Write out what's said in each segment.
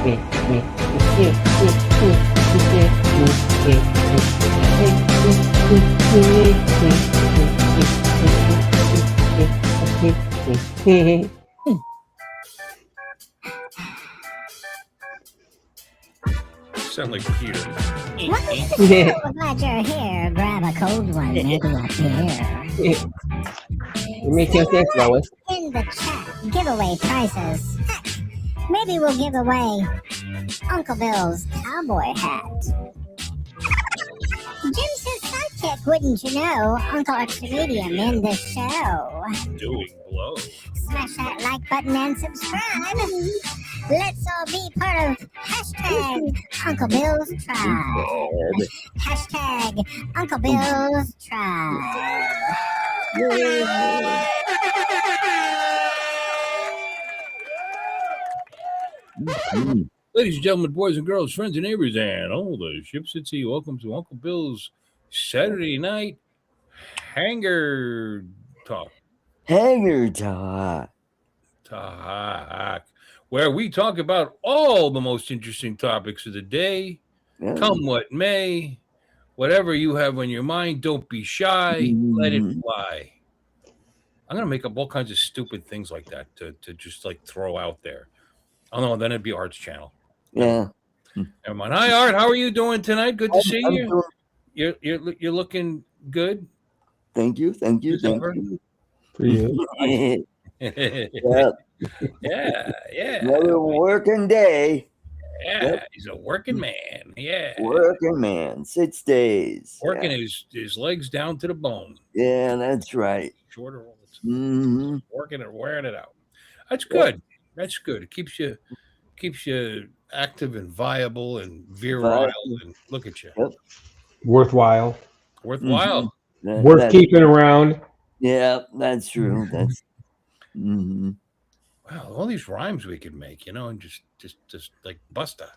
Sound like Peter. Welcome to the show. Glad you're here. Grab a cold one, maybe a beer. It makes no sense, Lois. In the chat, giveaway prices. Heck, maybe we'll give away Uncle Bill's cowboy hat. Jim's his sidekick, wouldn't you know? Uncle Extra Medium in the show. Doing blow. Smash that like button and subscribe. Let's all be part of hashtag Uncle Bill's Tribe. Hashtag Uncle Bill's Tribe. Ladies and gentlemen, boys and girls, friends and neighbors, and all the ships at sea, welcome to Uncle Bill's Saturday night Hangar Talk. Hangar Talk. Where we talk about all the most interesting topics of the day, come what may, whatever you have on your mind, don't be shy, let it fly. I'm going to make up all kinds of stupid things like that to just like throw out there. Oh no, then it'd be Art's channel. Yeah. Never mind. Hi Art, how are you doing tonight? Good to see you. You're looking good. Thank you. For you. Yeah. Another working day. Yeah, he's a working man. Yeah. Working man. 6 days. Working his legs down to the bone. Yeah, that's right. Shorter rolls. Mm-hmm. Working it, wearing it out. That's good. That's good. It keeps you active and viable and virile. And look at you. Yep. Worthwhile. Mm-hmm. Worth keeping around. Yeah, that's true. That's Wow, all these rhymes we could make, and just like Busta.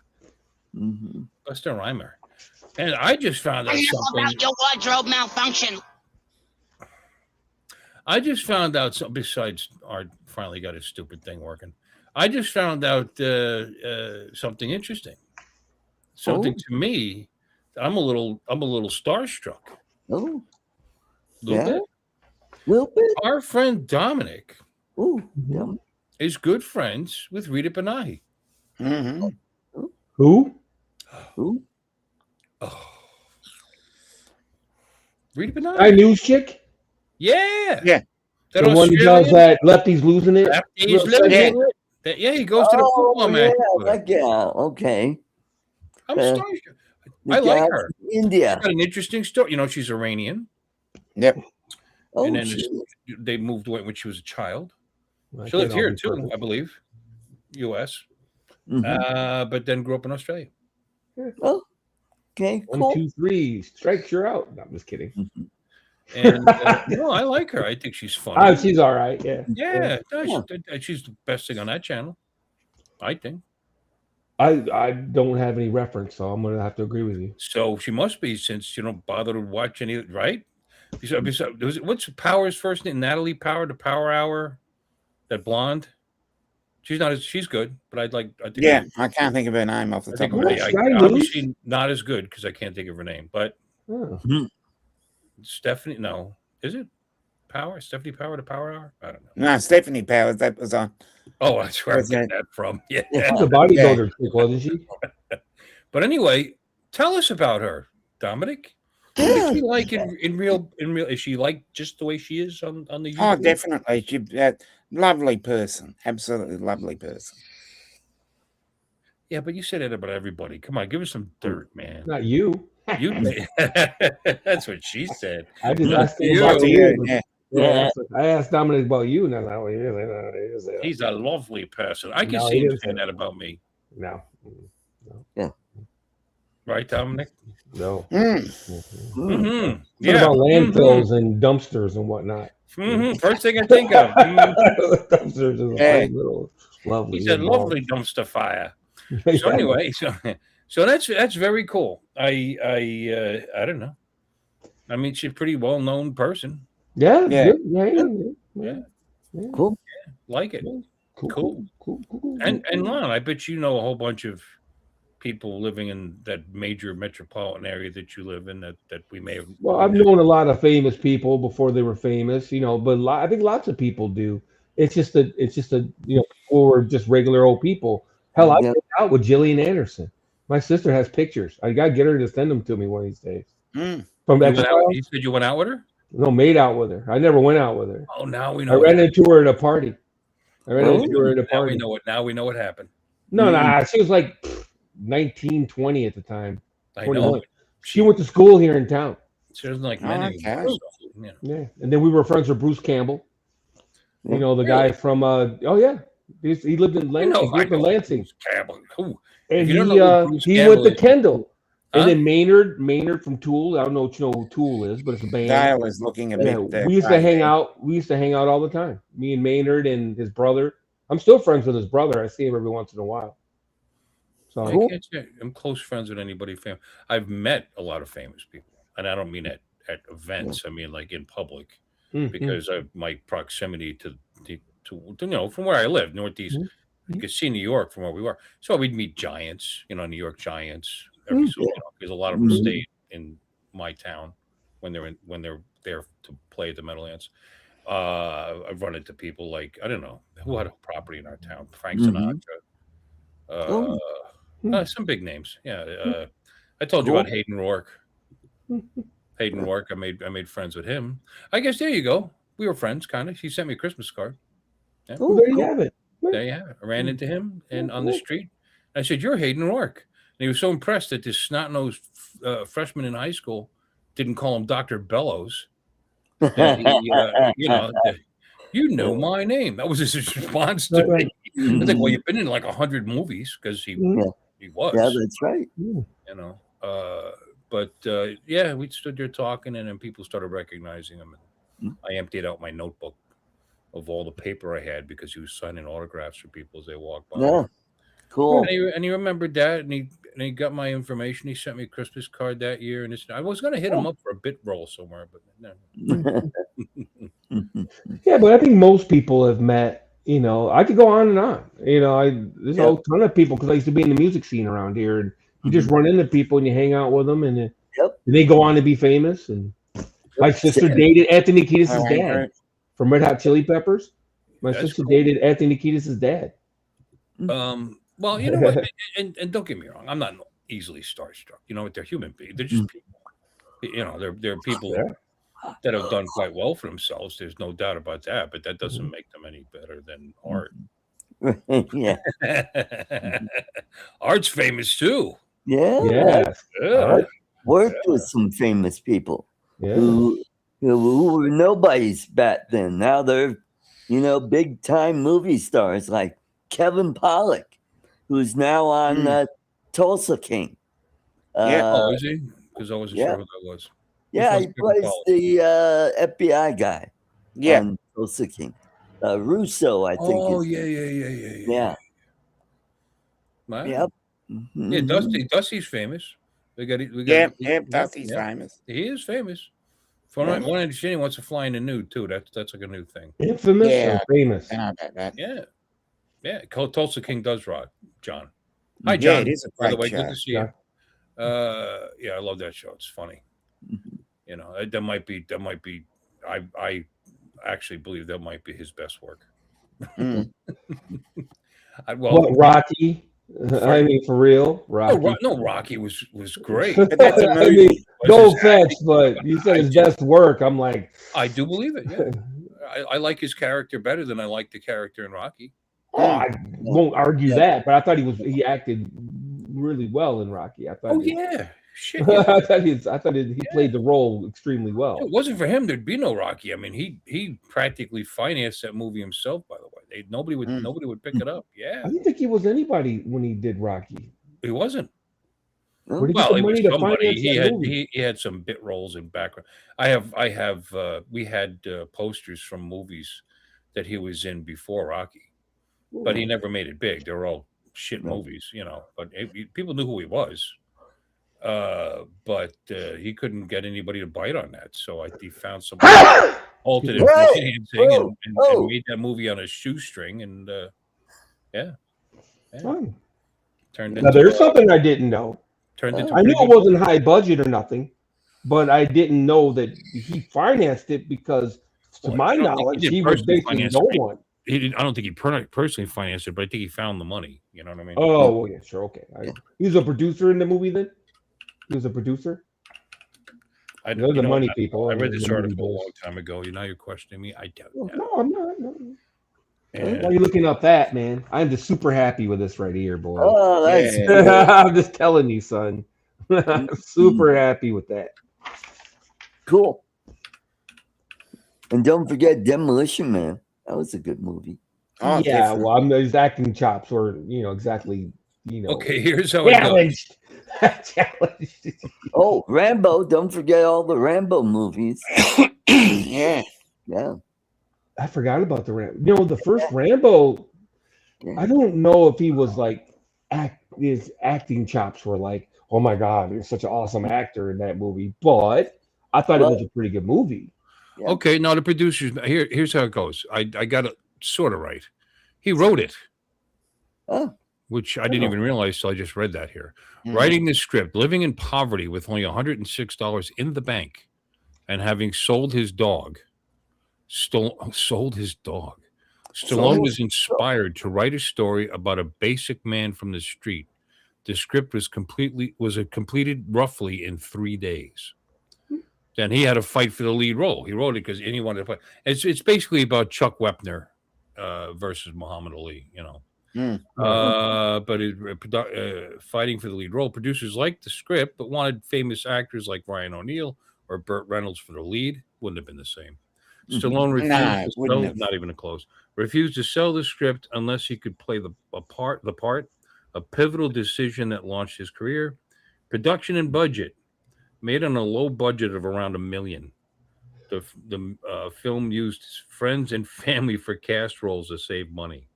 Mm-hmm. Busta Rhymer. And I just found out something about your wardrobe malfunction. I just found out something besides Art finally got his stupid thing working. I just found out something interesting. Something to me, I'm a little starstruck. Oh, Little bit. Our friend Dominic is good friends with Rita Panahi. Mm-hmm. Who? Oh. Rita Panahi. That news chick? Yeah. The one who does that Lefties Losing It? Lefties Losing It. He goes to the football match. Okay. I'm starstruck. I like her. India. She's got an interesting story. She's Iranian. Yep. And then they moved away when she was a child. She lived here too, I believe, U.S. Mm-hmm. But then grew up in Australia. Oh, okay. Cool. 1, 2, 3 strikes, you're out. No, I'm just kidding. Mm-hmm. And no, I like her. I think she's funny. Oh, she's all right. Yeah. Yeah. She's the best thing on that channel, I think. I don't have any reference, so I'm gonna have to agree with you. So she must be, since you don't bother to watch any, right? What's Power's first name? Natalie Power, the Power Hour, that blonde. She's good, but I think. Yeah, I can't think of her name off the top of my head. Obviously not as good because I can't think of her name, but Stephanie. No, is it Power? Stephanie Power, the Power Hour? I don't know. No, Stephanie Powers. That was on. Oh, that's where I'm getting that from. Yeah, she's a bodybuilder, wasn't she? But anyway, tell us about her, Dominic. Is she like in real? Is she like just the way she is on the YouTube? Oh, definitely. She's a lovely person. Absolutely lovely person. Yeah, but you said that about everybody. Come on, give us some dirt, man. Not you. That's what she said. I just asked him about you. Yeah. I asked Dominic about you, and I'm like, he's a lovely person. I can see him saying that about me. No. Yeah. Right, Dominic? No. Mm-hmm. What about landfills and dumpsters and whatnot? Mm-hmm. First thing I think of. Dumpsters is little lovely. He's a lovely dumpster fire. So anyway, so that's very cool. I don't know. I mean, she's a pretty well known person. Yeah. Cool. Yeah. Yeah, like it. Cool. And Lon, I bet you know a whole bunch of people living in that major metropolitan area that you live in that we may have. Well, I've known a lot of famous people before they were famous, but I think lots of people do. It's just that people were just regular old people. Hell, I went out with Gillian Anderson. My sister has pictures. I gotta get her to send them to me one of these days. From you said you went out with her? No, made out with her. I never went out with her. Oh, now we know. I ran into her at a party. Now we know what happened. No, she was like 19, 20 at the time. I know. She went to school here in town. She doesn't like men anymore. Yeah, and then we were friends with Bruce Campbell. You know the guy from he lived in Lansing. Campbell. And he went to Kendall. And then Maynard from Tool. I don't know who Tool is, but it's a band. I was looking a bit. We used to hang out. We used to hang out all the time. Me and Maynard and his brother. I'm still friends with his brother. I see him every once in a while. So I'm close friends with anybody famous. I've met a lot of famous people, and I don't mean at events. I mean like in public, because of my proximity to from where I live, Northeast. You could see New York from where we were. So we'd meet giants, New York Giants. Because a lot of them stay in my town when they're there to play at the Meadowlands. I've run into people like, I don't know who had a property in our town, Frank Sinatra, some big names. Yeah, I told you about Hayden Rourke. I made friends with him. I guess there you go. We were friends, kind of. He sent me a Christmas card. Yeah. There you have it. There you have it. I ran into him on the street. I said, "You're Hayden Rourke." And he was so impressed that this snot-nosed freshman in high school didn't call him Dr. Bellows. That you know my name. That was his response to me. I think, well, you've been in like 100 movies because he was. Yeah, that's right. We stood there talking, and then people started recognizing him. And I emptied out my notebook of all the paper I had because he was signing autographs for people as they walked by. Yeah. Cool. And he remembered that, and he got my information. He sent me a Christmas card that year, and I was going to hit him up for a bit roll somewhere, but no. Yeah, but I think most people have met. I could go on and on. There's a ton of people because I used to be in the music scene around here, and you just run into people and you hang out with them, and they go on to be famous. And my sister dated Anthony Kiedis' dad from Red Hot Chili Peppers. My sister dated Anthony Kiedis' dad. Well, you know what, and don't get me wrong, I'm not easily starstruck. They're human beings. They're just people. They're people that have done quite well for themselves. There's no doubt about that. But that doesn't make them any better than art. Yeah, Art's famous too. Yeah. Worked with some famous people who were nobodies back then. Now they're big time movie stars like Kevin Pollak, who's now on Tulsa King. Is he? Because I wasn't sure who that was. Yeah, he plays the FBI guy. Yeah, on Tulsa King. Russo, I think. Oh, yeah. Wow. Yep. Yeah, Dusty's famous. Dusty's famous. He is famous. From what I understand, he wants to fly in the nude too. That's like a new thing. Infamous or famous? Yeah. Tulsa King does rock, John. Hi, John. Yeah, it is a by the way, show. good to see you. I love that show. It's funny. That might be. I actually believe that might be his best work. Rocky? I mean, for real, Rocky. No, Rocky was great. But that's a movie. I mean, no offense, but you said his best work. I'm like, I do believe it. Yeah, I like his character better than I like the character in Rocky. I won't argue that, but I thought he acted really well in Rocky. I thought. Shit. I thought he played the role extremely well. If it wasn't for him, there'd be no Rocky. I mean, he practically financed that movie himself. By the way, nobody would pick it up. Yeah, I didn't think he was anybody when he did Rocky. He wasn't. Well, he was somebody. He had some bit roles in background. We had posters from movies that he was in before Rocky, but he never made it big. They were all shit movies, But people knew who he was. But he couldn't get anybody to bite on that. So he found somebody alternate financing and made that movie on a shoestring. And Yeah. Oh. Turned Now, into there's something I didn't know. turned into I knew pretty it good wasn't movie. high budget or nothing, but I didn't know that he financed it because, to Well, my I don't think he knowledge, did he was personally basically finance no it. one. He didn't. I don't think he personally financed it, but I think he found the money. You know what I mean? Oh, well, yeah, sure, okay. He was a producer in the movie then? He was a producer? They're the money people I in read the this movie article a biz. long time ago. Now you're questioning me. I doubt that. No, I'm not. No. And Why are you looking up that, man? I'm just super happy with this right here, boy. Oh, that's Yeah. good. I'm just telling you, son. I'm super happy with that. Cool. And don't forget Demolition Man. That was a good movie. Oh, Yeah, definitely. well, his acting chops were, exactly, okay, here's how it goes. challenged. Oh, Rambo. Don't forget all the Rambo movies. Yeah. Yeah. I forgot about the Rambo. The first Rambo, I don't know if he was like his acting chops were like, oh my god, you're such an awesome actor in that movie. But I thought it was a pretty good movie. Yeah. Okay, now the producers. Here's how it goes. I got it sort of right. He wrote it, which I didn't even realize till I just read that here. Writing the script, living in poverty with only $106 in the bank, and having sold his dog. Sold his dog. Stallone was inspired to write a story about a basic man from the street. The script was completed roughly in 3 days. Then he had to fight for the lead role. He wrote it because he wanted to fight. It's basically about Chuck Wepner versus Muhammad Ali. But fighting for the lead role, producers liked the script but wanted famous actors like Ryan O'Neal or Burt Reynolds for the lead. Wouldn't have been the same. Stallone refused to sell, not even close. Refused to sell the script unless he could play the part, a pivotal decision that launched his career. Production and budget made on a low budget of around $1 million. The film used friends and family for cast roles to save money.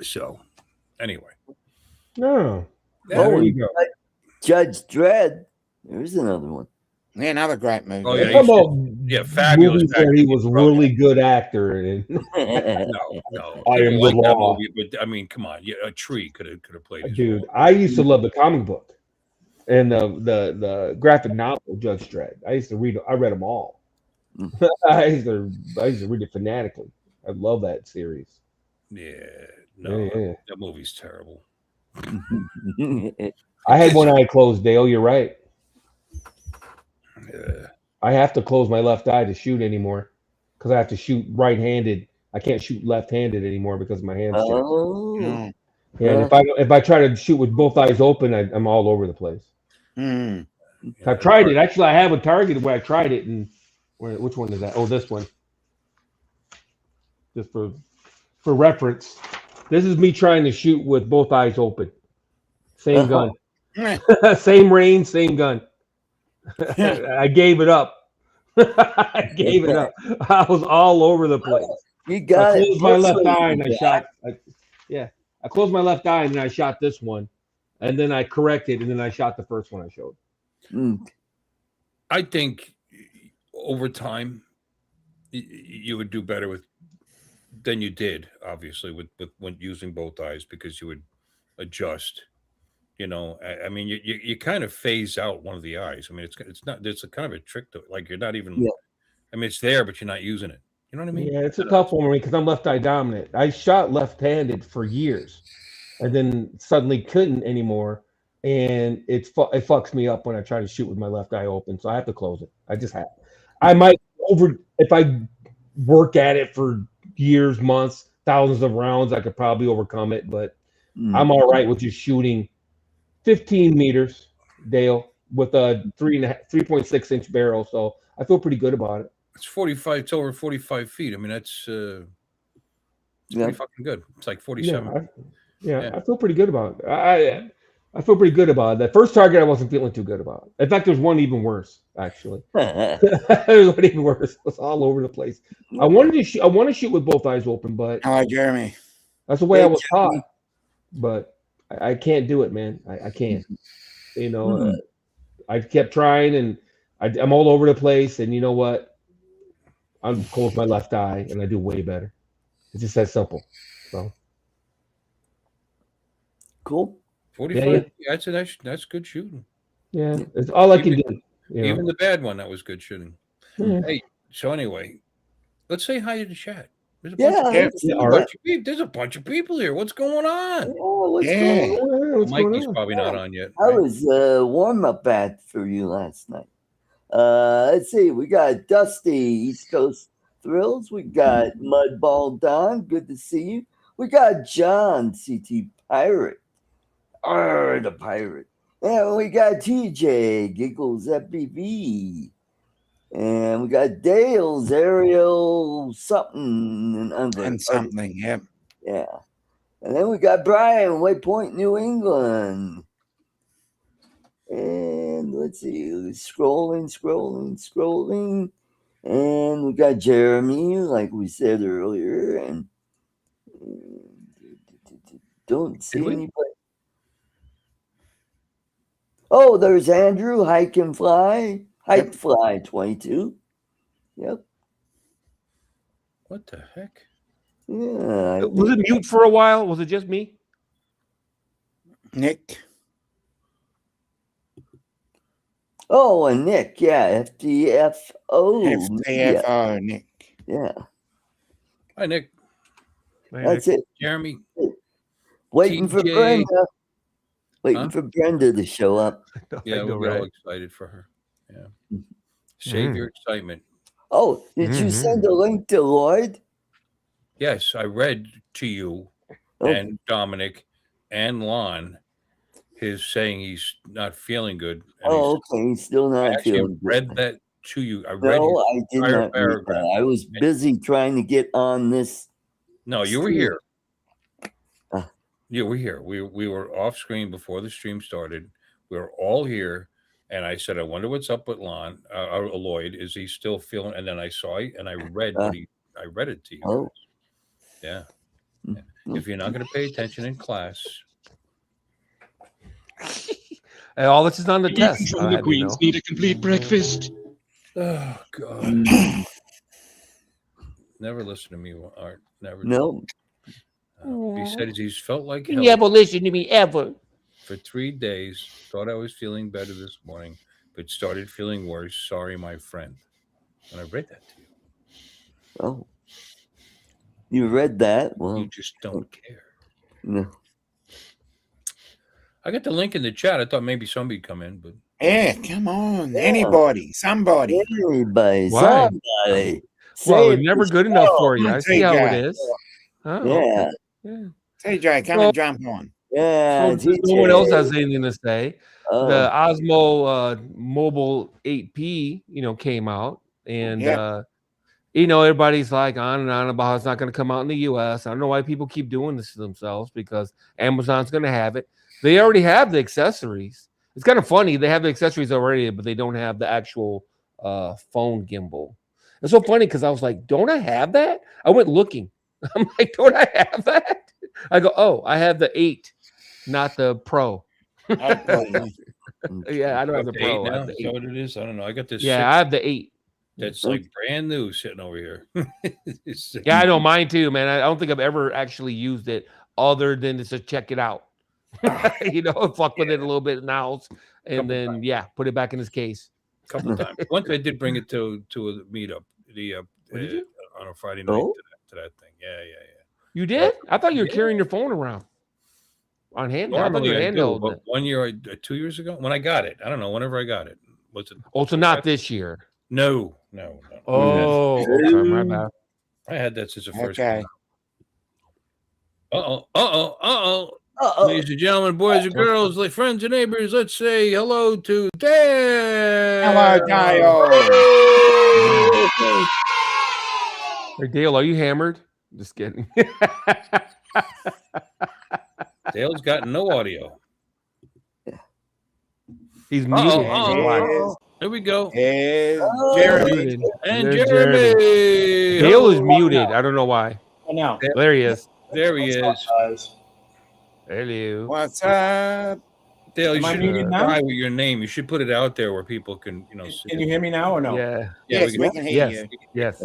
So, anyway. No. There you go. Judge Dredd. There's another one. Yeah, another great movie. Oh, yeah, fabulous. Movies where he was a really good actor. And no. I am the law. Movie, but I mean, come on, a tree could have played. Dude, I used to love the comic book and the graphic novel Judge Dredd. I used to read. I read them all. I used to read it fanatically. I love that series. Yeah, no, that movie's terrible. I had one eye closed, Dale. You're right. I have to close my left eye to shoot anymore because I have to shoot right-handed. I can't shoot left-handed anymore because my hands. And if I try to shoot with both eyes open, I'm all over the place. I've tried it. Actually, I have a target where I tried it, and which one is that? Oh, this one. Just for reference, this is me trying to shoot with both eyes open. Same gun, same range, same gun. I gave it up. I gave it up. I was all over the place. You got I closed my left eye and I shot. I closed my left eye and then I shot this one, and then I corrected and then I shot the first one I showed. I think over time you would do better than you did, obviously, with when using both eyes, because you would adjust. I mean, you kind of phase out one of the eyes. I mean, it's a kind of a trick to it. Like, you're not even. Yeah. I mean, it's there, but you're not using it. You know what I mean? Yeah, it's a tough one for me because I'm left eye dominant. I shot left-handed for years, and then suddenly couldn't anymore, and it fucks me up when I try to shoot with my left eye open. So I have to close it. I just have. I might if I work at it for years, months, thousands of rounds, I could probably overcome it. But I'm all right with just shooting 15 meters, Dale, with a 3.6 inch barrel. So I feel pretty good about it. It's 45. It's over 45 feet. I mean, that's pretty fucking good. It's like 47. Yeah, I feel pretty good about it. I feel pretty good about it. That first target I wasn't feeling too good about. In fact, there's one even worse, actually. There's one even worse. It was all over the place. I want to shoot with both eyes open, but hello, Jeremy. That's the way I was taught. But I can't do it, man. I can't. I kept trying, and I'm all over the place. And you know what? I'll close my left eye, and I do way better. It's just that simple. So Cool. 45. Yeah. That's good shooting. Yeah, it's all I can do. Even the bad one, that was good shooting. Yeah. Hey, so anyway, let's say hi to the chat. There's a bunch of people here. What's going on? What's going on? Mikey's probably not on yet. I was warm up bat for you last night. Let's see. We got Dusty, East Coast Thrills. We got Mudball Don. Good to see you. We got John, CT Pirate. The pirate. And we got TJ, Giggles FBB. And we got Dale's Ariel something and something, yep. Yeah. And then we got Brian, Waypoint, New England. And let's see, scrolling. And we got Jeremy, like we said earlier. And don't see anybody. Oh, there's Andrew, Hike and Fly. Hike Fly 22. Yep. What the heck? Yeah. Was it mute for a while? Was it just me? Nick. Oh, and Nick. Yeah. FDFO. FDFO, Nick. Yeah. Hi, Nick. That's it. Jeremy. Waiting for Brenda. Waiting for Brenda to show up. Yeah, we're all excited for her. Yeah. Save your excitement. Oh, did you send a link to Lloyd? Yes, I read to you and Dominic and Lon his saying he's not feeling good. Okay, he's still not feeling good. I read that to you. I read I did not read that. I was busy trying to get on this. No, you were here. You were here. We were off screen before the stream started. We were all here. And I said, I wonder what's up with Lloyd. Is he still feeling? And then I saw it and I read I read it to you. Oh. Yeah. If you're not going to pay attention in class. All this is on the test. From the Queens need a complete breakfast. Oh, God. Never listen to me, Art. Never. No. He said he's felt like hell. You never listen to me ever. For 3 days, thought I was feeling better this morning, but started feeling worse. Sorry, my friend. And I read that to you. Oh. You read that? Well, you just don't care. No. I got the link in the chat. I thought maybe somebody'd come in, but yeah, come on. Anybody, somebody. Anybody, why? somebody. Well, it's never good enough for you. I see how it is. Oh, yeah. Okay. TJ, come and jump on. Yeah, so no one else has anything to say. The Osmo Mobile 8P, came out, and everybody's like on and on about how it's not going to come out in the U.S. I don't know why people keep doing this to themselves because Amazon's going to have it. They already have the accessories. It's kind of funny. They have the accessories already, but they don't have the actual phone gimbal. It's so funny because I was like, don't I have that? I went looking. I'm like, don't I have that? I go, oh, I have the 8, not the Pro. Yeah, I don't have the Pro. Now? Is that what it is? I don't know. I got this. Yeah, I have the 8. That's like brand new sitting over here. Yeah, I know mine too, man. I don't think I've ever actually used it other than to check it out. Fuck with it a little bit in the house, and then put it back in his case. A couple of times. Once I did bring it to a meetup, on a Friday night to that thing. Yeah. You did? I thought you were carrying your phone around on hand. Normally I do, but 1 year, 2 years ago, when I got it, I don't know. Whenever I got it, was it? Oh, so not this year. No. Oh, okay, my bad. I had that since the first. Okay. Uh-oh. Ladies and gentlemen, boys and girls, like friends and neighbors, let's say hello to Dale. Hello, Dale. Hey, Dale, are you hammered? Just kidding. Dale's got no audio. He's muted. There we go. Jeremy. And Jeremy. Dale is muted. I don't know why. I know. There he is. There he is. Hello. What's up? Dale, you should try with your name. You should put it out there where people can, Can you hear me now or no? Yeah. Yes, we can hear you. Yes.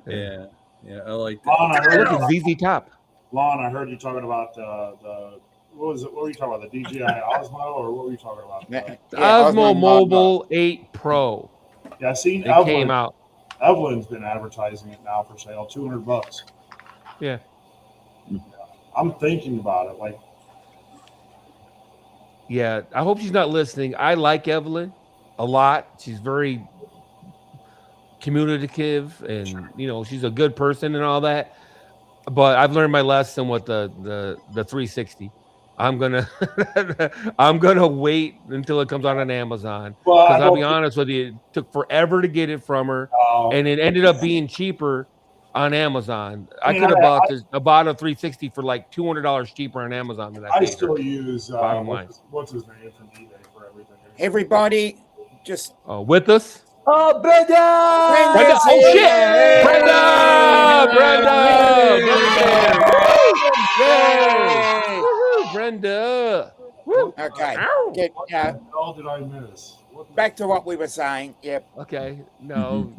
Yeah. Yeah, I like that. Lon, I heard Look, it's ZZ Top. Lon, I heard you talking about the what was it? What were you talking about? The DJI Osmo, or what were you talking about? Yeah, Osmo Osmo Mobile 8 Pro. Yeah, I seen It came out. Evelyn's been advertising it now for sale, $200. Yeah. I'm thinking about it. Like, Yeah, I hope she's not listening. I like Evelyn a lot. She's very communicative, and she's a good person and all that. But I've learned my lesson with the 360. I'm gonna wait until it comes out on Amazon. Because I'll be honest with you, it took forever to get it from her, and it ended up being cheaper on Amazon. I could have bought a 360 for like $200 cheaper on Amazon than I still use what's his name from eBay for everything. Everybody, just with us. Oh, Brenda! Brenda! Oh shit! Brenda! Woo! Okay. All did I miss? Back to what we were saying. Yep. Okay. No.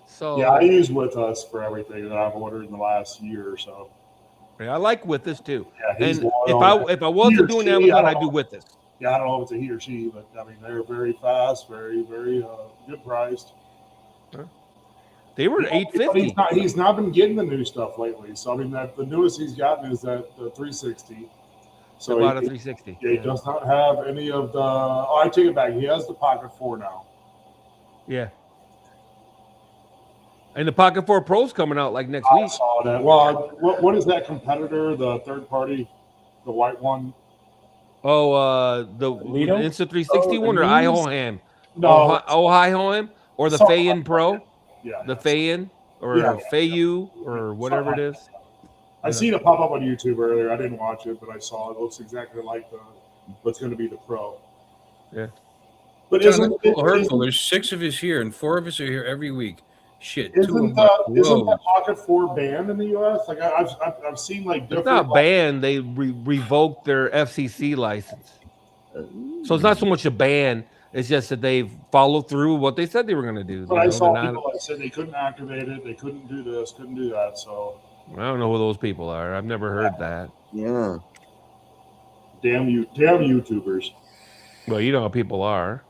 So yeah, I use With Us for everything that I've ordered in the last year or so. Yeah, I like With Us too. Yeah, and if I wasn't doing Amazon, I'd do With Us. Yeah, I don't know if it's a he or she, but I mean they're very fast, very good priced. They were $850. He's not been getting the new stuff lately. So I mean the newest he's gotten is the 360. So about a 360. Yeah, he does not have any of the. Oh, I take it back. He has the Pocket 4 now. Yeah. And the Pocket 4 Pro's coming out like next week. I saw that. Well, what is that competitor? The third party, the white one. Oh, the Insta360 one or iHoham? No, iHoham or the Feiyun Pro? Yeah, the Feiyun or Feiyu or whatever it is. I seen it pop up on YouTube earlier. I didn't watch it, but I saw it. Looks exactly like what's going to be the Pro. Yeah. But there's 6 of us here, and 4 of us are here every week. Shit. Isn't that Pocket 4 banned in the U.S.? Like I've seen like different. It's not banned. They revoked their FCC license. So it's not so much a ban. It's just that they've followed through what they said they were going to do. But I saw people that said they couldn't activate it. They couldn't do this, couldn't do that. So I don't know who those people are. I've never heard that. Yeah. Damn YouTubers. Well, you know how people are.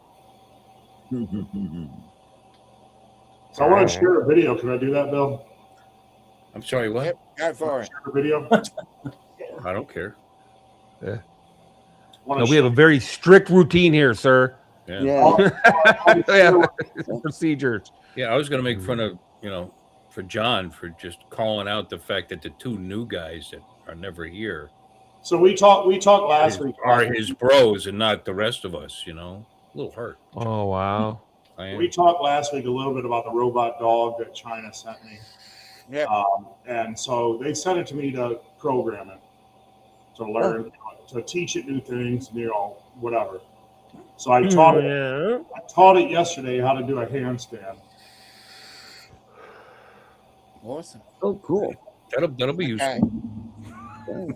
So I want to share a video. Can I do that, Bill? I'm sorry, what? Yep, go for it. Share a video. I don't care. Yeah. No, we have a very strict routine here, sir. Yeah. Procedures. Yeah, I was going to make fun of, for John for just calling out the fact that the 2 new guys that are never here. So we talked last week. Are his bros and not the rest of us, A little hurt. Oh, wow. We talked last week a little bit about the robot dog that China sent me. Yeah. And so they sent it to me to program it, to learn, to teach it new things, whatever. So I taught it yesterday how to do a handstand. Awesome. Oh, cool. That'll be useful. Okay.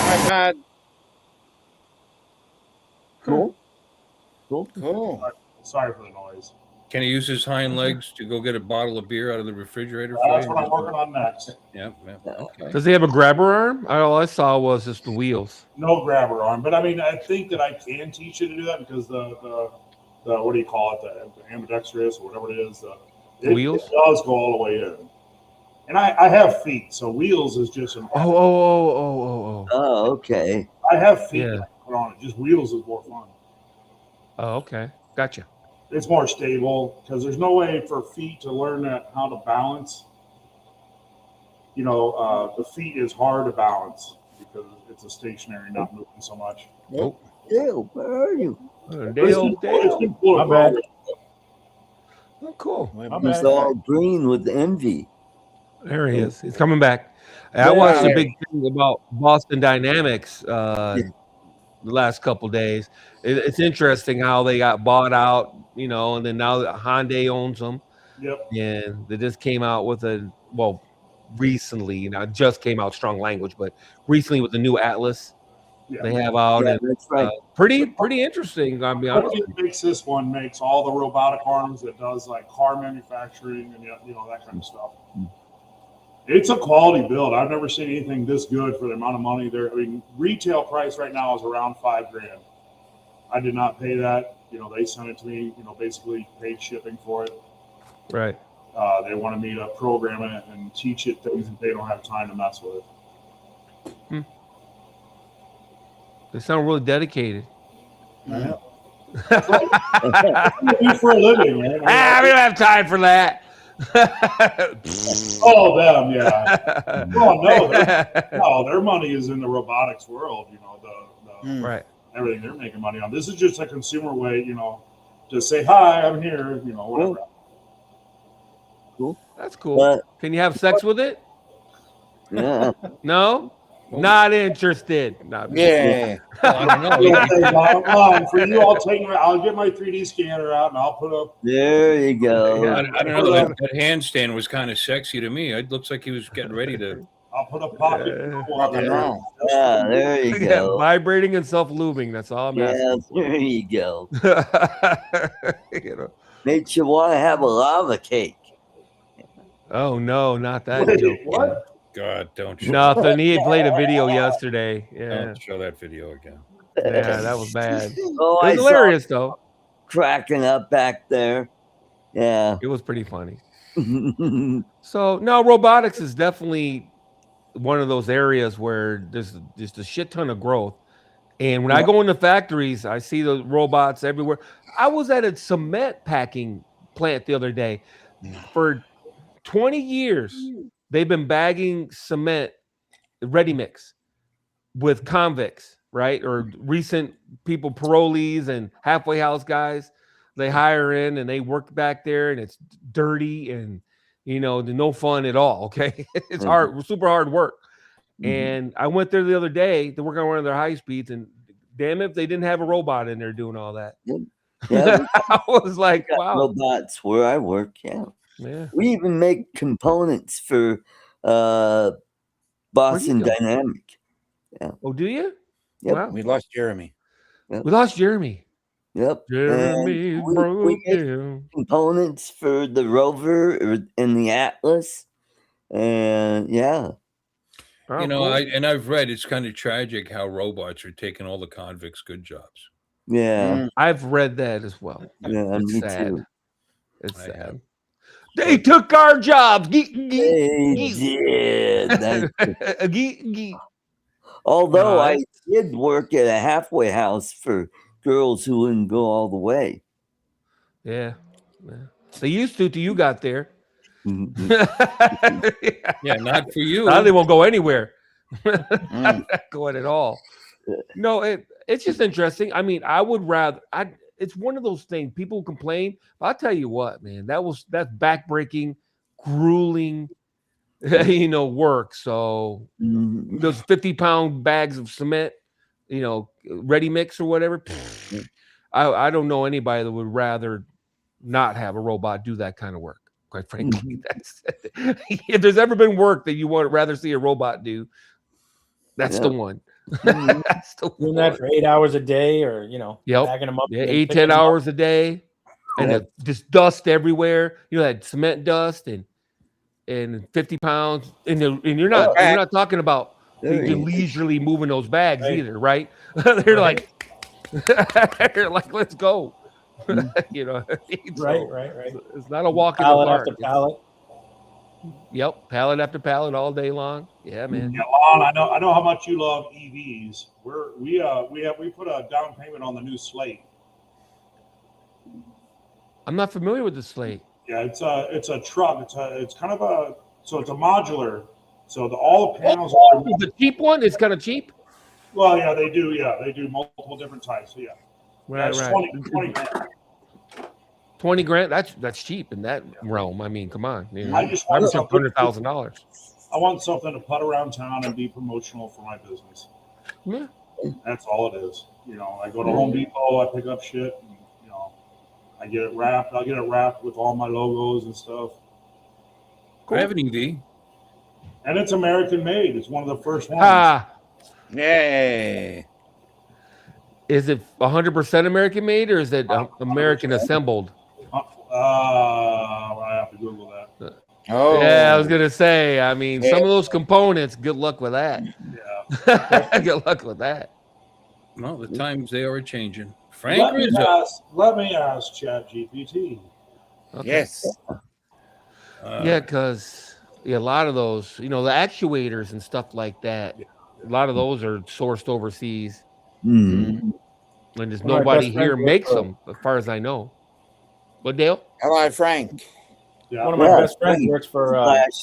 iPad. Cool. Sorry for the noise. Can he use his hind legs to go get a bottle of beer out of the refrigerator? That's what I'm working on next. Yeah. Okay. Does he have a grabber arm? All I saw was just the wheels. No grabber arm, but I mean, I think that I can teach you to do that because the what do you call it? The ambidextrous or whatever it is. The wheels? It does go all the way in. And I have feet, so wheels is just an. Oh. Oh, okay. I have feet Yeah. that I put on it. Just wheels is more fun. Oh, okay. Gotcha. It's more stable because there's no way for feet to learn how to balance. The feet is hard to balance because it's a stationary, not moving so much. Oh. Dale, where are you? Dale. My bad. Oh, cool. He's all green with envy. There he is. He's coming back. I watched a big thing about Boston Dynamics the last couple days. It's interesting how they got bought out, and then now Hyundai owns them. Yep. And they just came out with recently, just came out, strong language, but recently with the new Atlas they have out, and that's right. pretty interesting. I'll be honest. Makes this one makes all the robotic arms that does like car manufacturing and that kind of stuff. It's a quality build. I've never seen anything this good for the amount of money there. I mean, retail price right now is around $5,000. I did not pay that. They sent it to me. Basically paid shipping for it. Right. They wanted me to program it and teach it things that they don't have time to mess with. They sound really dedicated. Yeah. For a living, man. We don't have time for that. Oh, them, yeah. Oh, no, their money is in the robotics world. The right. Everything they're making money on. This is just a consumer way, to say hi, I'm here, whatever. Cool. That's cool. Can you have sex with it? Yeah. No? Not interested. Yeah. I don't know. For you, I'll get my 3D scanner out and I'll put up. There you go. I don't know. That handstand was kind of sexy to me. It looks like he was getting ready to. I'll put a pocket. Yeah, there you go. Vibrating and self-lubing. That's all I'm asking. There you go. Makes you want to have a lava cake. Oh no, not that joke. What? God, don't show Nothing. He had played a video yesterday. Yeah. Don't show that video again. Yeah, that was bad. Oh, it was hilarious though. Cracking up back there. Yeah. It was pretty funny. So no, robotics is definitely one of those areas where there's just a shit ton of growth. And when I go into factories, I see the robots everywhere. I was at a cement packing plant the other day. For 20 years, they've been bagging cement, ready mix, with convicts, right? Or recent people, parolees and halfway house guys. They hire in and they work back there, and it's dirty and no fun at all. Okay, it's hard, super hard work. And I went there the other day to work on one of their high speeds, and damn if they didn't have a robot in there doing all that. Yeah, I was like, wow. Robots where I work, yeah. We even make components for Boston Dynamic. Yeah. Oh, do you? Yep. Wow. We lost Jeremy. Yep. We lost Jeremy. Yep. Jeremy we make components for the Rover and the Atlas. And yeah. Oh, I've read it's kind of tragic how robots are taking all the convicts' good jobs. Yeah. I've read that as well. Yeah, it's me sad. too. It's sad. They took our jobs. They did. Although I did work at a halfway house for girls who wouldn't go all the way. Yeah. They used to till you got there. Yeah, not for you. Now they won't go anywhere. Not going at all. No, it's just interesting. I mean, I would rather. It's one of those things. People complain. I'll tell you what, man. That's backbreaking, grueling, work. So those 50-pound bags of cement, ready mix or whatever. I don't know anybody that would rather not have a robot do that kind of work. Quite frankly, if there's ever been work that you would rather see a robot do, that's the one. That's the doing that for 8 hours a day, or bagging them up. Yeah, 8-10 hours a day, and just dust everywhere. That cement dust and 50 pounds, and you're not talking about leisurely moving those bags either, right? They're like, let's go. Right. It's not a walk in the park. After pallet. Yep, pallet after pallet all day long. Yeah, man. Yeah, Lon, I know how much you love EVs. We put a down payment on the new Slate. I'm not familiar with the Slate. Yeah, it's a truck. It's kind of it's a modular. So all the panels are the cheap one. It's kind of cheap. Well, yeah, they do. Yeah, they do multiple different types. So, yeah. Right. 20 grand. 20 grand. That's cheap in that realm. I mean, come on. I just want $100,000. I want something to put around town and be promotional for my business. Yeah. That's all it is. You know, I go to Home Depot, I pick up shit, and, you know, I get it wrapped. I'll get it wrapped with all my logos and stuff. Cool. I have an EV. And it's American made. It's one of the first ones. Yay. Is it 100% American made, or is it American assembled? I have to Google that. Oh, yeah, I was gonna say. I mean, some of those components. Good luck with that. Yeah. Good luck with that. Well, the times they are changing. Frank let me ask ChatGPT. Okay. Yes. Yeah, because a lot of those, you know, the actuators and stuff like that. A lot of those are sourced overseas, and there's nobody here makes them, as far as I know. But Dale? Hello, Frank. Yeah. One of my best friends works for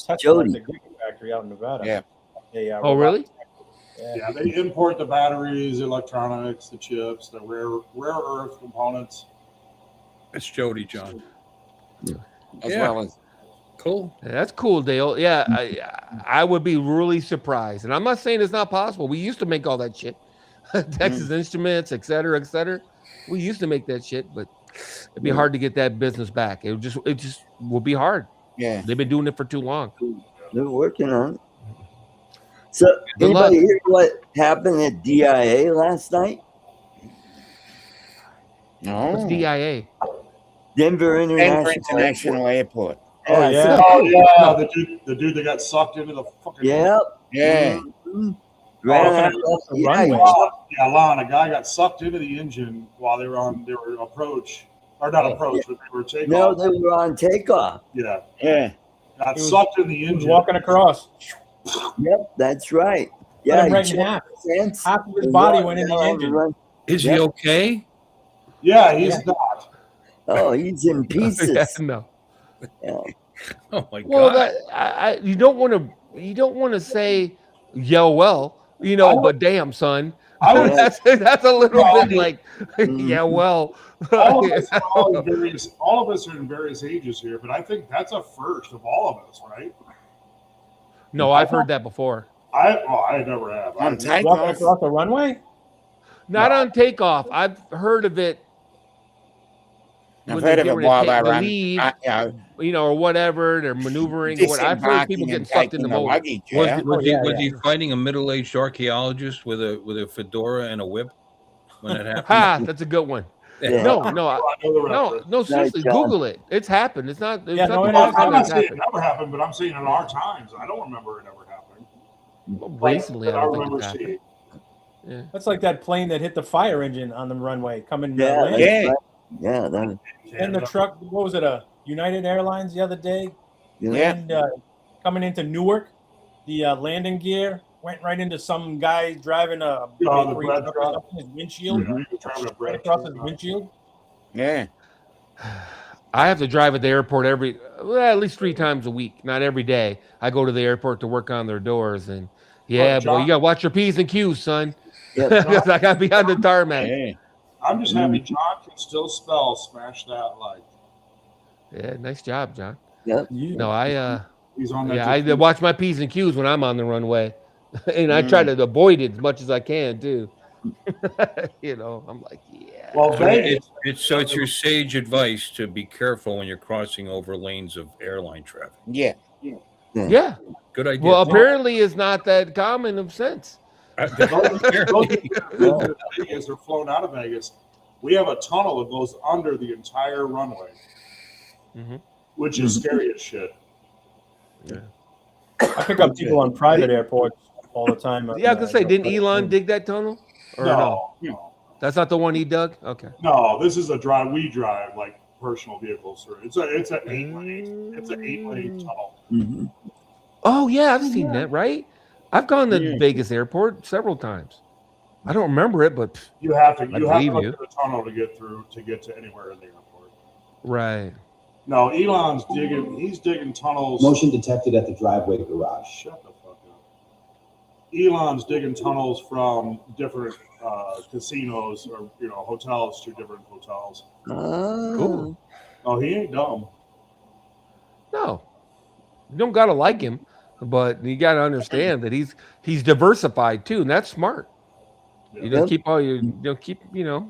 Tesla at the Gigafactory out in Nevada. Yeah. Oh, really? Yeah, they import the batteries, electronics, the chips, the rare earth components. It's Jody, John. As well as cool. Yeah, that's cool, Dale. Yeah, I would be really surprised, and I'm not saying it's not possible. We used to make all that shit, Texas Instruments, et cetera, et cetera. We used to make that shit, but it'd be hard to get that business back. It just will be hard. Yeah, they've been doing it for too long. They're working on it. So, anybody hear what happened at DIA last night? No. What's DIA? Denver International Airport. Oh yeah. Oh yeah. The dude that got sucked into the fucking. Yep. Yeah. Lon, a guy got sucked into the engine while they were approach, or not approach, but they were takeoff. No, they were on takeoff. Yeah. Yeah. Got sucked in the engine. He was walking across. Yep, that's right. Yeah, right in half. Half of his body went in the engine. Is he okay? Yeah, he's not. Oh, he's in pieces. No. Yeah. Oh my God. Well, you don't want to say, yo, well, you know, but damn, son, that's a little bit like, yeah, well. All of us are in various ages here, but I think that's a first of all of us, right? No, I've heard that before. I never have. On takeoff walking across the runway? Not on takeoff. I've heard of it. I've heard of it while they run. You know, or whatever. They're maneuvering. I've heard people getting sucked in the motor. Was he fighting a middle-aged archaeologist with a fedora and a whip when it happened? That's a good one. Yeah. No, seriously, Google it. It's happened. It's not. I'm not saying it never happened, but I'm saying in our times, I don't remember it ever happening. Recently, I don't remember think seeing. Yeah. That's like that plane that hit the fire engine on the runway coming. Yeah. And the truck. What was it? A United Airlines the other day. And, coming into Newark, the landing gear went right into some guy driving a his windshield. Right across his windshield. Yeah. I have to drive at the airport at least 3 times a week. Not every day. I go to the airport to work on their doors, and boy, you gotta watch your P's and Q's, son. Because I gotta be on the tarmac. Yeah. I'm just happy John can still spell "smash that" like. Yeah, nice job, John. Yep. No, He's on that. I watch my P's and Q's when I'm on the runway, and I try to avoid it as much as I can too. You know, I'm like, Well, it's your sage advice to be careful when you're crossing over lanes of airline traffic. Yeah. Good idea. Well, apparently, it's not that common of sense. Vegas are flown out of Vegas. We have a tunnel that goes under the entire runway, which is scary as shit. Yeah. I pick up people on private airports all the time. Yeah, I was gonna say, didn't Elon dig that tunnel? Or no. That's not the one he dug. Okay. No, this is a drive. We drive like personal vehicles through. It's an 8-lane. It's an 8-lane tunnel. Mm-hmm. Oh yeah, I've seen that. Right. I've gone to Vegas airport several times. I don't remember it, but you have to. You have to go through the tunnel to get through to get to anywhere in the airport. Right. No, Elon's digging. He's digging tunnels. Motion detected at the driveway garage. Shut the fuck up. Elon's digging tunnels from different casinos or hotels to different hotels. Cool. Oh, he ain't dumb. No, you don't gotta like him, but you gotta understand that he's diversified too, and that's smart. You don't keep all your, keep your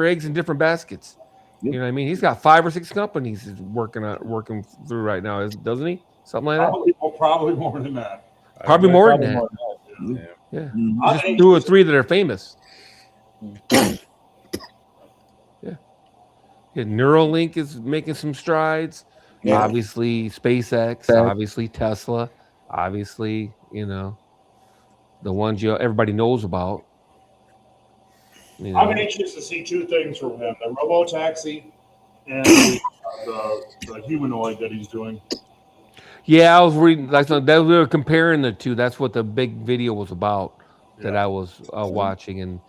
eggs in different baskets. You know what I mean? He's got 5 or 6 companies he's working through right now, doesn't he? Something like that. Probably more than that. Probably more than that. Yeah. Just 2 or 3 that are famous. Yeah. Neuralink is making some strides. Yeah. Obviously, SpaceX. Obviously, Tesla. Obviously, the ones everybody knows about. I'm anxious to see 2 things from him: the robo-taxi and the humanoid that he's doing. Yeah, I was reading that we were comparing the 2. That's what the big video was about that I was watching, and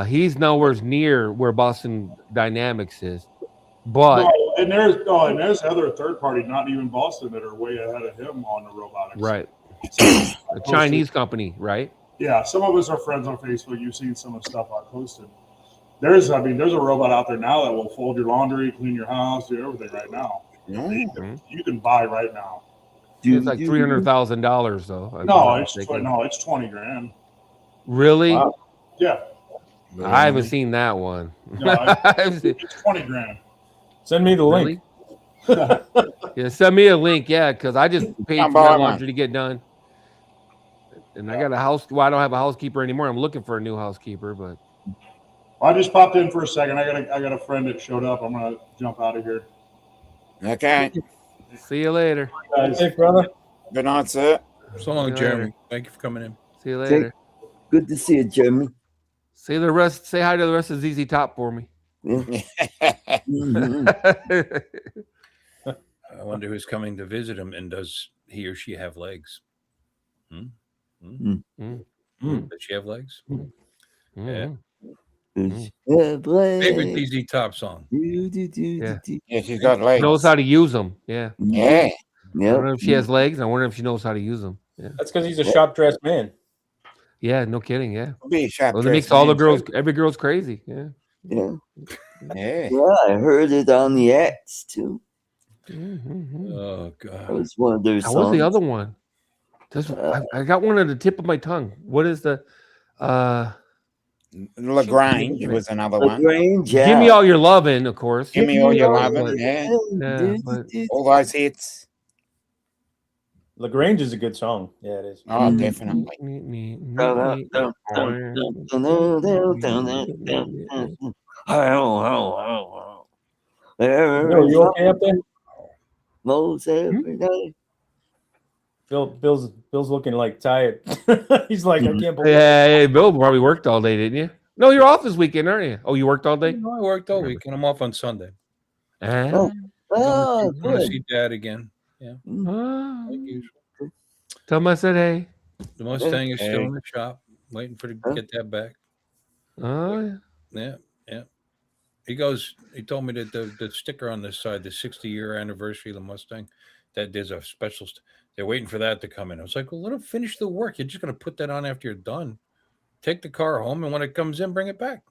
he's nowhere near where Boston Dynamics is. But and there's other third party, not even Boston, that are way ahead of him on the robotics. Right, a Chinese company, right? Yeah, some of us are friends on Facebook. You've seen some of the stuff I posted. There's a robot out there now that will fold your laundry, clean your house, do everything right now. Mm-hmm. You can buy right now. It's like $300,000 though. No, it's $20,000. Really? Wow. Yeah. I haven't seen that one. No, it's $20,000. Send me the link. Yeah, send me a link. Yeah, because I just paid for my laundry to get done, and I got a house. Well, I don't have a housekeeper anymore. I'm looking for a new housekeeper, but I just popped in for a second. I got a friend that showed up. I'm gonna jump out of here. Okay. See you later. Hey, brother. Good night, sir. So long, Jeremy. Thank you for coming in. See you later. Good to see you, Jeremy. Say hi to the rest of ZZ Top for me. Yeah. I wonder who's coming to visit him, and does he or she have legs? Does she have legs? Yeah. Favorite ZZ Top song? Yeah, she's got legs. Knows how to use them. Yeah. Yeah. I don't know if she has legs. I wonder if she knows how to use them. Yeah. That's because he's a sharp dressed man. Yeah, no kidding. Yeah. Be a sharp it makes all the girls, every girl's crazy. Yeah. Yeah. Yeah, I heard it on the X too. Oh God! That was one of their songs. How was the other one? I got one at the tip of my tongue. What is the LaGrange was another one. LaGrange, yeah. Give Me All Your Lovin', of course. Give Me All Your Lovin', yeah. All those hits. LaGrange is a good song. Yeah, it is. Oh, definitely. Yo, you okay up there? Most every day. Bill's looking like tired. He's like, I can't believe. Yeah, Bill probably worked all day, didn't you? No, you're off this weekend, aren't you? Oh, you worked all day? No, I worked all weekend. I'm off on Sunday. Oh, I'm going to see Dad again. Yeah. Like usual. Tell him I said hey. The Mustang is still in the shop, waiting for to get that back. Oh, yeah. He told me that the sticker on this side, the 60-year anniversary of the Mustang, that there's a special. They're waiting for that to come in. I was like, well, let them finish the work. You're just going to put that on after you're done. Take the car home, and when it comes in, bring it back.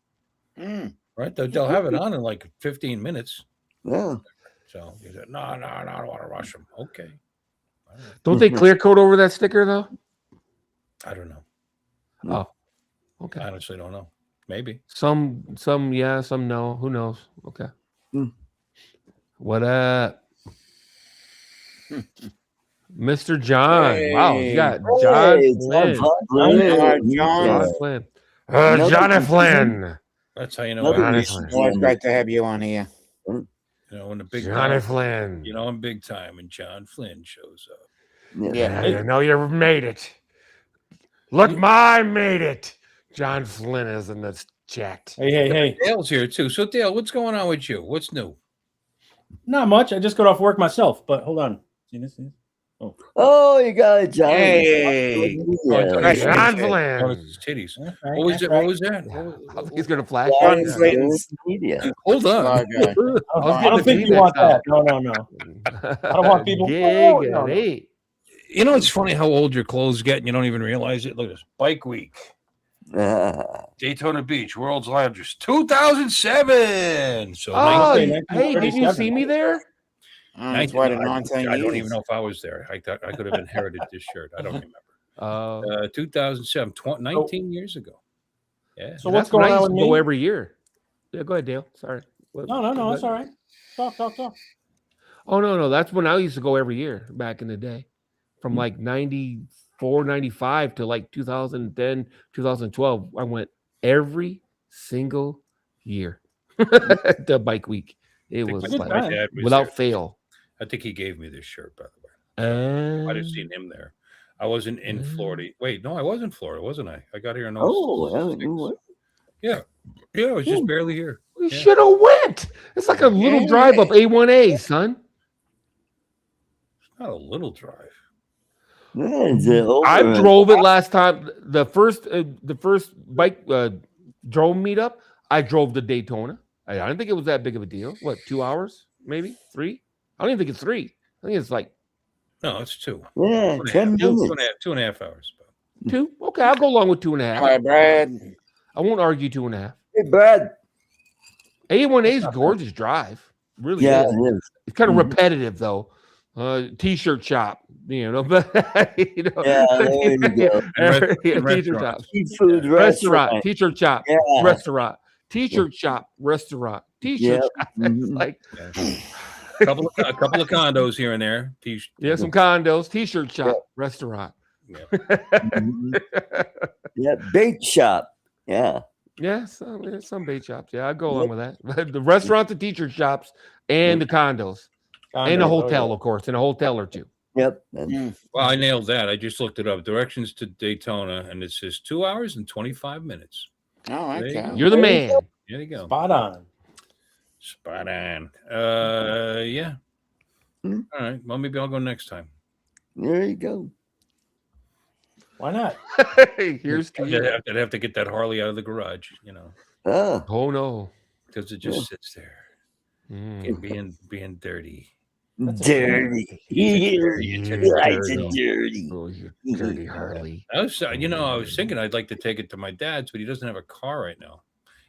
Right? They'll have it on in like 15 minutes. Yeah. So he said, no, I don't want to rush them. Okay. Don't they clear coat over that sticker, though? I don't know. Oh, okay. I honestly don't know. Maybe. Some yeah, some no. Who knows? Okay. What up? Mr. John. Hey. Wow, you got John Flynn. Johnny Flynn. That's how you know. It's great to have you on here. You know, when the big Johnny Flynn. You know, in big time, and John Flynn shows up. Yeah, you know you made it. Look, I made it. John Flynn is in the chat. Hey. Dale's here too. So Dale, what's going on with you? What's new? Not much. I just got off work myself, but hold on. See this? Oh, you got it, John. Hey. John Flynn. Oh, it's titties. What was that? What was that? He's gonna flash. Media. Hold on. I don't think you want that. No. I don't want people. You know, it's funny how old your clothes get, and you don't even realize it. Look at this. Bike Week. Daytona Beach, world's largest, 2007. So hey, did you see me there? I don't even know if I was there. I thought I could have inherited this shirt. I don't remember. Uh, 2007, 19 years ago. Yeah. So what's going on with me? Go every year. Yeah, go ahead, Dale. Sorry. No, that's all right. Talk. Oh, no. That's when I used to go every year back in the day. From like 94, 95 to like 2010, 2012. I went every single year to bike week. It was like without fail. I think he gave me this shirt, by the way. I might have seen him there. I wasn't in Florida. Wait, no, I was in Florida, wasn't I? I got here in 06. Yeah, I was just barely here. We should have went. It's like a little drive up A1A, son. It's not a little drive. I drove it last time. The first bike drone meetup, I drove to Daytona. I didn't think it was that big of a deal. What, 2 hours? Maybe 3? I don't even think it's 3. I think it's like no, it's 2. Yeah, 10 minutes. 2.5 hours. 2? Okay, I'll go along with 2.5. Hi, Brad. I won't argue 2.5. Hey, Brad. A1A is a gorgeous drive. Really Yeah, is. it is. It's kind of repetitive though. T-shirt shop, but yeah, there you go. T-shirt shop, seafood restaurant, T-shirt shop, restaurant, T-shirt shop, restaurant, T-shirt shop. Like a couple of condos here and there. Some condos, T-shirt shop, restaurant. Yeah, bait shop. Yeah. Yeah, some bait shops. Yeah, I go along with that. The restaurants, the T-shirt shops, and the condos. And a hotel, of course, and a hotel or two. Yep. Well, I nailed that. I just looked it up. Directions to Daytona, and it says 2 hours and 25 minutes. Oh, okay. You're the man. There you go. Spot on. Yeah. All right. Well, maybe I'll go next time. There you go. Why not? Here's to you. I'd have to get that Harley out of the garage, Oh no. Because it just sits there. Being dirty. Dirty. Dirty. Oh, you dirty Harley. I was thinking I'd like to take it to my dad's, but he doesn't have a car right now.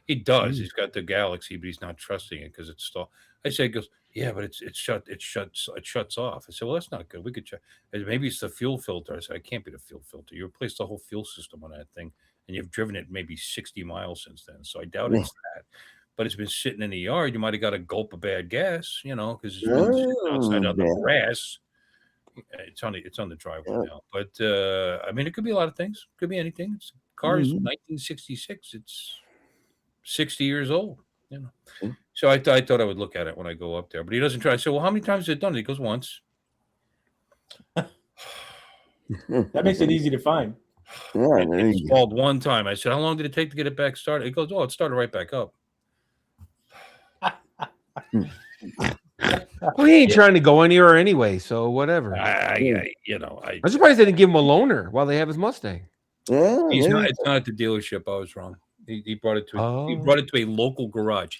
He does. He's got the Galaxy, but he's not trusting it because it's stalled. I say, he goes, yeah, but it shuts off. I said, well, that's not good. We could check. Maybe it's the fuel filter. I said, it can't be the fuel filter. You replaced the whole fuel system on that thing, and you've driven it maybe 60 miles since then. So I doubt it's that. But it's been sitting in the yard. You might have got a gulp of bad gas, because it's been sitting outside on the grass. It's on the driveway now. But it could be a lot of things. Could be anything. It's car is 1966. It's 60 years old. So I thought I would look at it when I go up there. But he doesn't try. I said, well, how many times has it done? He goes, once. That makes it easy to find. Yeah, it's stalled one time. I said, how long did it take to get it back started? He goes, oh, it started right back up. Well, he ain't trying to go anywhere anyway, so whatever. I'm surprised they didn't give him a loaner while they have his Mustang. Yeah, it's not at the dealership. I was wrong. He brought it to he brought it to a local garage.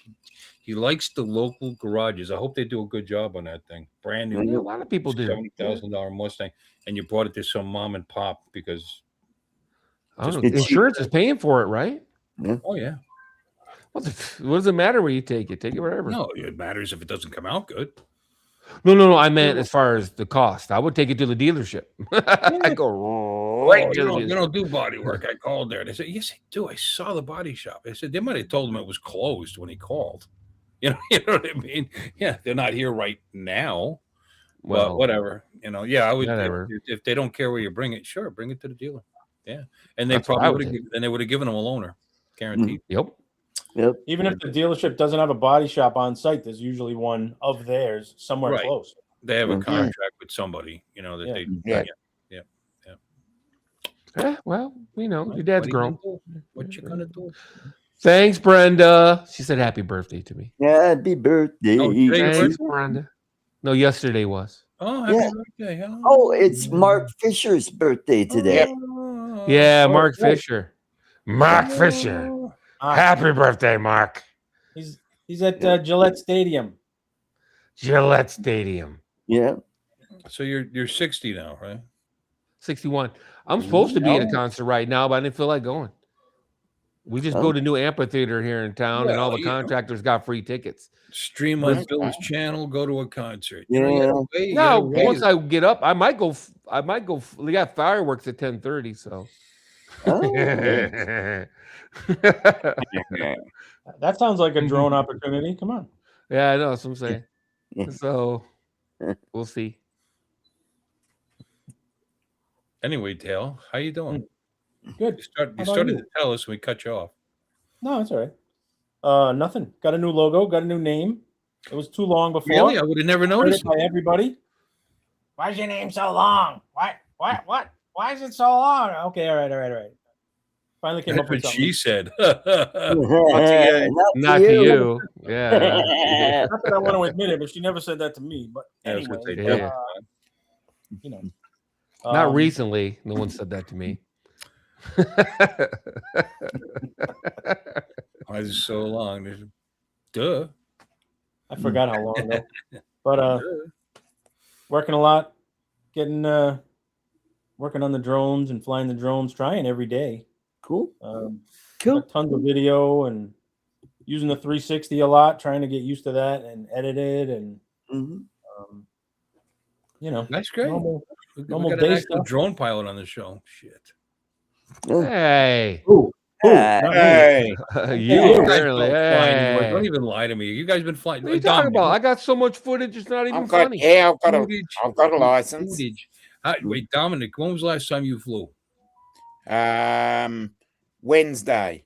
He likes the local garages. I hope they do a good job on that thing. Brand new. A lot of people do. $70,000 Mustang, and you brought it to some mom and pop because insurance is paying for it, right? Yeah. Oh yeah. What does it matter where you take it? Take it wherever. No, it matters if it doesn't come out good. No. I meant as far as the cost. I would take it to the dealership. I go right to the dealership. They don't do body work. I called there. They said, yes, I do. I saw the body shop. I said, they might have told him it was closed when he called. You know what I mean? Yeah, they're not here right now. Well, whatever. I would. If they don't care where you bring it, sure, bring it to the dealer. Yeah, and they probably would have given him a loaner, guaranteed. Yep. Even if the dealership doesn't have a body shop on site, there's usually one of theirs somewhere close. They have a contract with somebody, Yeah. Well, your dad's grown. What you gonna do? Thanks, Brenda. She said happy birthday to me. Happy birthday. Thanks, Brenda. No, yesterday was. Oh, happy birthday. Oh, it's Mark Fisher's birthday today. Yeah, Mark Fisher. Mark Fisher. Happy birthday, Mark. He's at Gillette Stadium. Gillette Stadium. Yeah. So you're 60 now, right? 61. I'm supposed to be at a concert right now, but I didn't feel like going. We just built a new amphitheater here in town, and all the contractors got free tickets. Stream on Bill's channel, go to a concert. Once I get up, I might go I might go. We got fireworks at 10:30, so. Oh, That sounds like a drone opportunity. Come on. Yeah, I know. That's what I'm saying. So we'll see. Anyway, Dale, how you doing? Good. You started to tell us, and we cut you off. No, it's all right. Nothing. Got a new logo. Got a new name. It was too long before. Really? I would have never noticed. By everybody. Why's your name so long? Why is it so long? Okay, all right. Finally came That's up with what something. she said. Not to you. Yeah. Not that I want to admit it, but she never said that to me. But anyway, you know. Not recently. No one said that to me. Why is it so long? Duh. I forgot how long ago. But working a lot, getting working on the drones and flying the drones, trying every day. Cool. Cool. Tons of video and using the 360 a lot, trying to get used to that and edit it and you know. That's great. Normal we got an day actual stuff. drone pilot on the show. Shit. Hey. Hey. You apparently. Don't even lie to me. You guys been flying. What are you talking about? I got so much footage. It's not even funny. Yeah, I've got a license. Footage. Wait, Dominic, when was the last time you flew? Wednesday.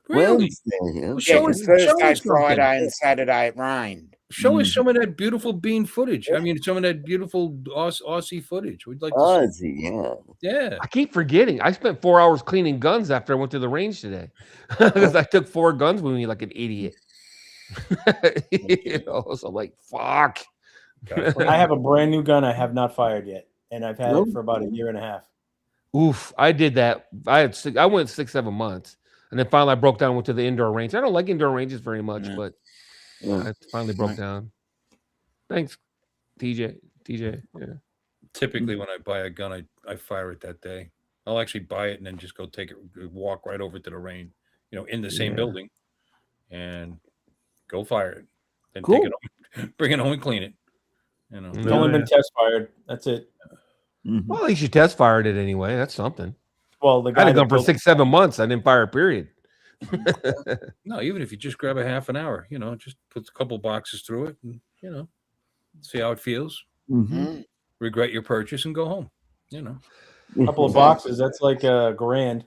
Really? Thursday, Friday, and Saturday it rained. Show us some of that beautiful bean footage. I mean, some of that beautiful Aussie footage. We'd like to Aussie, yeah. I keep forgetting. I spent 4 hours cleaning guns after I went to the range today because I took 4 guns with me like an idiot. So I'm like, fuck. I have a brand new gun I have not fired yet, and I've had it for about a year and a half. Oof, I did that. I went 6-7 months, and then finally I broke down and went to the indoor range. I don't like indoor ranges very much, but I finally broke down. Thanks, TJ. Yeah. Typically, when I buy a gun, I fire it that day. I'll actually buy it and then just go take it, walk right over to the range, in the same building, and go fire it. Then take it home, bring it home and clean it. It's only been test fired. That's it. Well, at least you test fired it anyway. That's something. Well, the guy I had a gun for 6-7 months. I didn't fire a period. No, even if you just grab a half an hour, just put a couple boxes through it and, see how it feels. Regret your purchase and go home, A couple of boxes, that's like $1,000.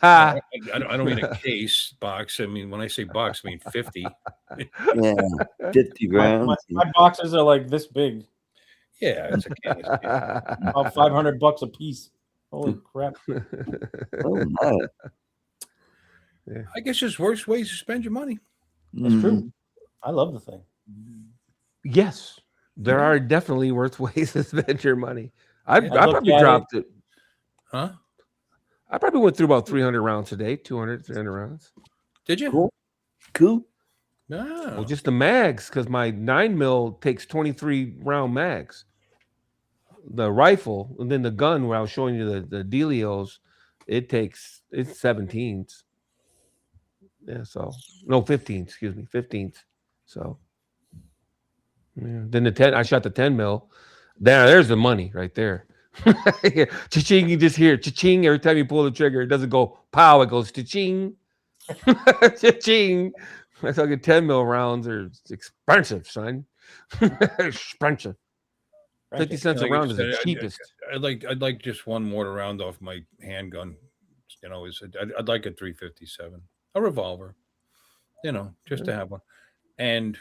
I don't mean a case box. I mean, when I say box, I mean 50. Yeah, 50 rounds. My boxes are like this big. Yeah, it's a canister. About $500 a piece. Holy crap! Oh my! I guess there's worse ways to spend your money. That's true. I love the thing. Yes, there are definitely worse ways to spend your money. I probably dropped it. Huh? I probably went through about 300 rounds a day, 200, 300 rounds. Did you? Cool. No. Well, just the mags, because my 9mm takes 23 round mags. The rifle, and then the gun where I was showing you the Delios, it's 17s. Yeah, so no 15s, excuse me, 15s. So yeah. Then the 10, I shot the 10mm. There's the money right there. Cha-ching, you just hear cha-ching every time you pull the trigger. It doesn't go pow, it goes cha-ching. Cha-ching. I thought 10mm rounds are expensive, son. Expensive. 50 cents a round is the cheapest. I'd like just one mortar round off my handgun. I'd like a 357, a revolver. Just to have one, and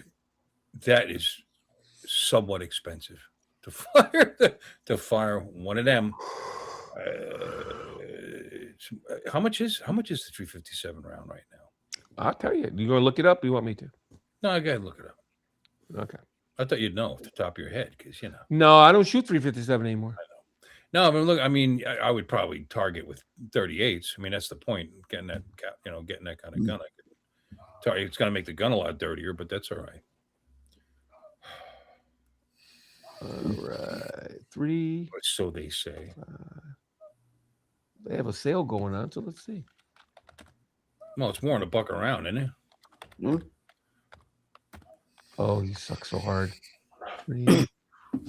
that is somewhat expensive to fire one of them. How much is the 357 round right now? I'll tell you. You gonna look it up? Or you want me to? No, I gotta look it up. Okay. I thought you'd know off the top of your head because No, I don't shoot 357 anymore. I know. No, but look, I mean, I would probably target with 38s. I mean, that's the point. Getting that, getting that kind of gun. It's gonna make the gun a lot dirtier, but that's all right. All right, 3. So they say. They have a sale going on, so let's see. Well, it's more than $1 a round, isn't it? Oh, you suck so hard. 3,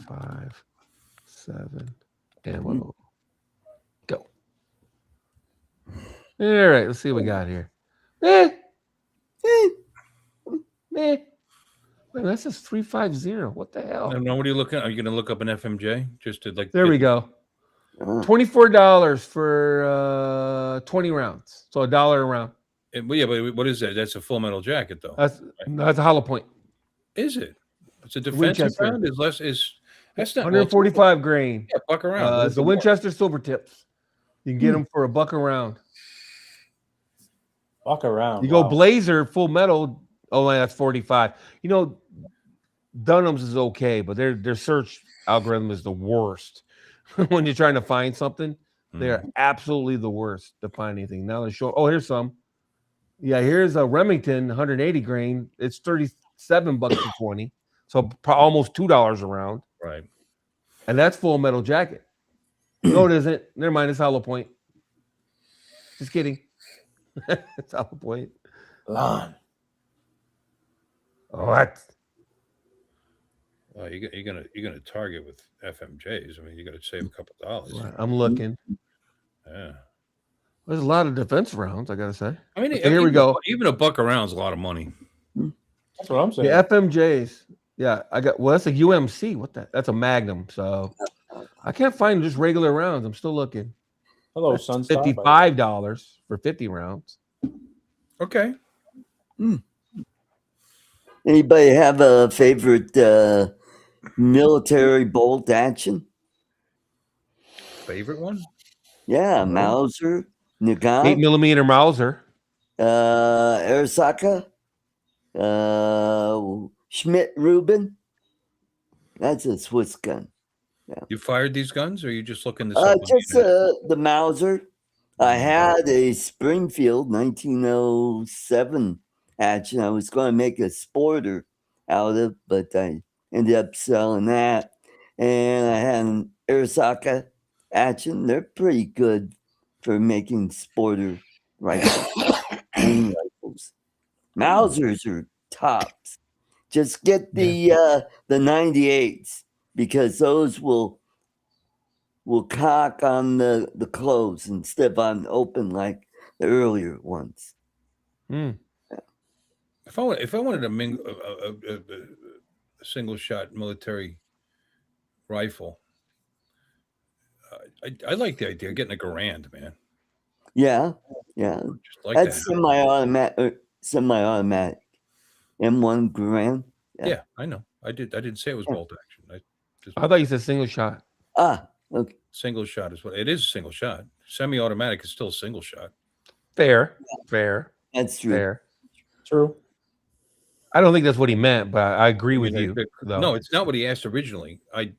5, 7 and we'll go. All right, let's see what we got here. Man, that's just 350. What the hell? No, what are you looking? Are you going to look up an FMJ just to like? There we go. $24 for 20 rounds, so $1 a round. Yeah, but what is that? That's a Full Metal Jacket, though. That's a hollow point. Is it? It's a defensive round. That's not 145 grain. Yeah, buck around. The Winchester silver tips. You can get them for $1 a round. Buck around. You go Blazer full metal. Oh, that's 45. You know, Dunham's is okay, but their search algorithm is the worst. When you're trying to find something, they are absolutely the worst to find anything. Now they show. Oh, here's some. Yeah, here's a Remington 180 grain. It's $37 for 20, so almost $2 a round. Right. And that's Full Metal Jacket. No, it isn't. Never mind. It's hollow point. Just kidding. It's hollow point. Lon. What? You're gonna target with FMJs. I mean, you got to save a couple dollars. I'm looking. Yeah. There's a lot of defense rounds, I gotta say. I mean, here we go. Even $1 a round is a lot of money. That's what I'm saying. The FMJs. Yeah, that's a UMC. What that? That's a Magnum. So I can't find just regular rounds. I'm still looking. Hello, that's Sunstar. $55 for 50 rounds. Okay. Anybody have a favorite military bolt action? Favorite one? Yeah, Mauser, Nagant, 8mm Mauser, Arisaka, Schmidt Rubin. That's a Swiss gun. Yeah. You fired these guns, or are you just looking this up? Just the Mauser. I had a Springfield 1907 action. I was going to make a sporter out of, but I ended up selling that. And I had an Arisaka action. They're pretty good for making sporter rifles. Mausers are tops. Just get the 98s because those will cock on the close instead of on open like the earlier ones. Yeah. If I wanted a single shot military rifle, I like the idea of getting a Garand, man. Yeah. Just like that's semi-automatic M1 Garand. Yeah, I know. I didn't say it was bolt action. I thought you said single shot. Okay. Single shot is what it is. A single shot. Semi-automatic is still a single shot. Fair. That's true. Fair. True. I don't think that's what he meant, but I agree with you. No, it's not what he asked originally. I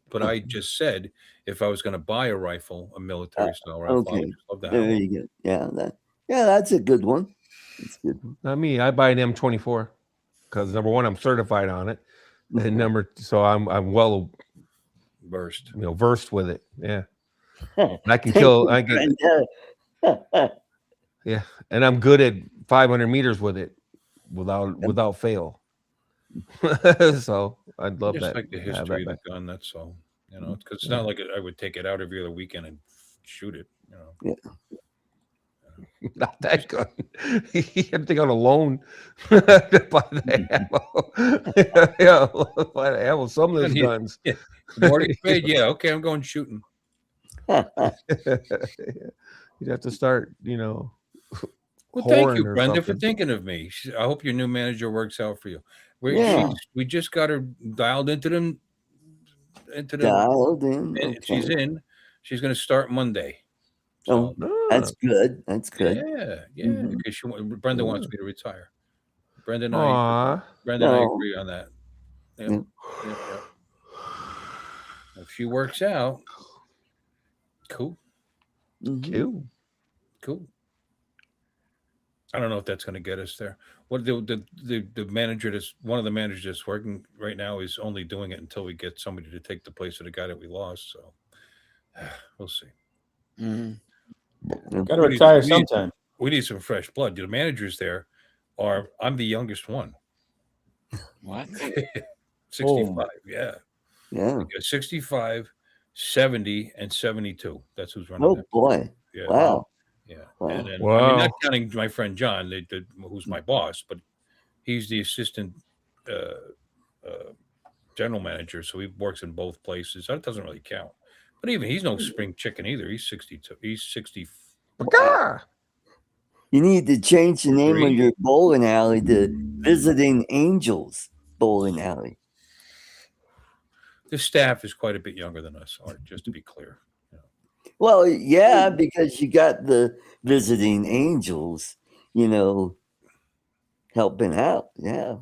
just said if I was going to buy a rifle, a military style rifle, okay. I would love that. There you go. Yeah, that's a good one. That's good. Not me. I buy an M24 because number one, I'm certified on it, and so I'm well versed. Versed with it. Yeah, I can kill. Yeah, and I'm good at 500 meters with it without fail. So I'd love just that. Like the history of the gun. That's all. Because it's not like I would take it out every other weekend and shoot it. Yeah. Not that gun. You have to take out a loan to buy the ammo. Buy the ammo. Some of those guns. Yeah. Mortgage paid. Yeah. Okay. I'm going shooting. You'd have to start. Well, thank you, Brenda, for thinking of me. I hope your new manager works out for you. We just got her dialed into them. Dialed in. Okay. She's in. She's going to start Monday. So, that's good. That's good. Yeah. Because Brenda wants me to retire. Brenda and I agree on that. Yeah. If she works out, cool. Cool. I don't know if that's going to get us there. What the manager one of the managers that's working right now is only doing it until we get somebody to take the place of the guy that we lost. So we'll see. Got to retire sometime. We need some fresh blood. The managers there I'm the youngest one. What? 65. Yeah. 65, 70, and 72. That's who's running Oh that. boy! Yeah. Wow. Yeah. Wow. And then, I mean, not counting my friend John, who's my boss, but he's the assistant general manager, so he works in both places. That doesn't really count. But even he's no spring chicken either. He's 62. He's 60. Wow. You need to change the name of your bowling alley to Visiting Angels Bowling Alley. The staff is quite a bit younger than us, Art, just to be clear. Well, yeah, because you got the Visiting Angels, helping out. Yeah.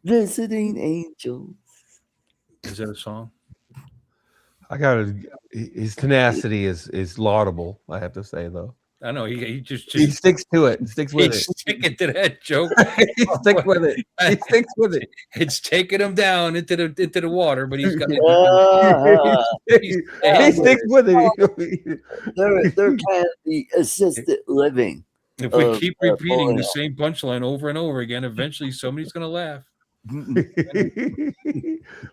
Visiting Angels. Is that a song? I got his tenacity is laudable, I have to say, though. I know he just he sticks to it, sticks with it. Sticking to that joke. He sticks with it. He sticks with it. It's taking him down into the water, but he's got. He sticks with it. They're kind of the assisted living. If we keep repeating the same punchline over and over again, eventually somebody's going to laugh.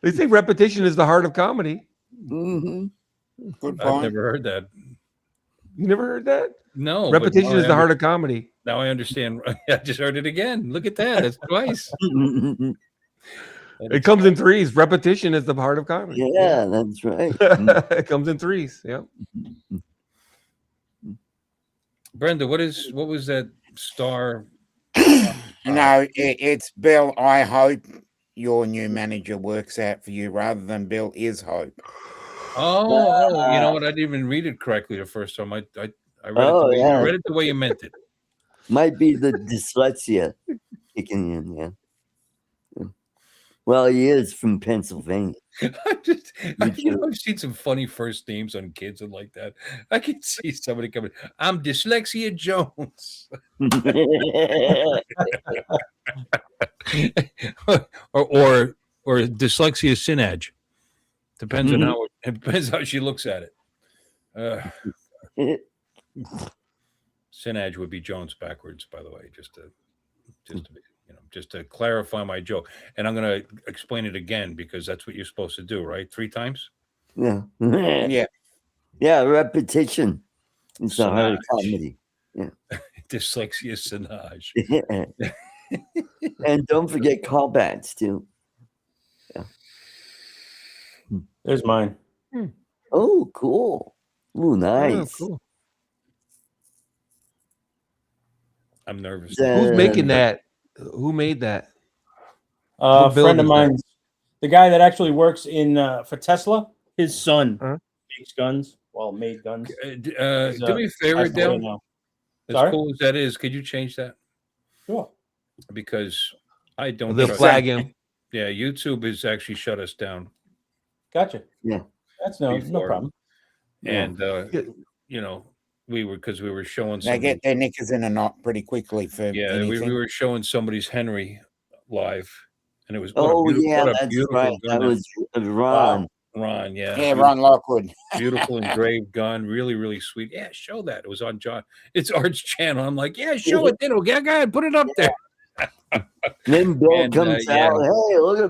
They say repetition is the heart of comedy. Mm-hmm. Good point. I've never heard that. You never heard that? No. Repetition is the heart of comedy. Now I understand. I just heard it again. Look at that. That's twice. It comes in threes. Repetition is the heart of comedy. Yeah, that's right. It comes in threes. Yep. Brenda, what was that star? No, it's Bill. I hope your new manager works out for you rather than Bill is hope. Oh, you know what? I didn't even read it correctly the first time. I read I read it the way you meant it. Might be the dyslexia kicking in, yeah. Well, he is from Pennsylvania. I've seen some funny first names on kids and like that. I can see somebody coming. I'm Dyslexia Jones, or Dyslexia Sinaj. Depends on how it depends how she looks at it. Sinaj would be Jones backwards, by the way, just to be. Just to clarify my joke. And I'm going to explain it again because that's what you're supposed to do, right? 3 times? Yeah. Yeah. Yeah, repetition. It's a hard comedy. Yeah. Dyslexia Sinaj. And don't forget callbacks, too. Yeah. There's mine. Oh, cool. Ooh, nice. Oh, cool. I'm nervous. Who's making that? Who made that? A friend of mine, the guy that actually works in for Tesla, his son makes guns. Well, made guns. Do me a favor, Dale. As cool as that is, could you change that? Sure. Because I don't. They'll flag him. Yeah, YouTube has actually shut us down. Gotcha. Yeah, that's no problem. And we were showing. They get their knickers in a knot pretty quickly for we were showing somebody's Henry live, and it was that's right. That was Ron. Ron, yeah. Yeah, Ron Lockwood. Beautiful engraved gun, really, really sweet. Yeah, show that. It was on It's Art's channel. I'm like, yeah, show it. Go ahead, put it up there. Then Bill comes out. Hey, look at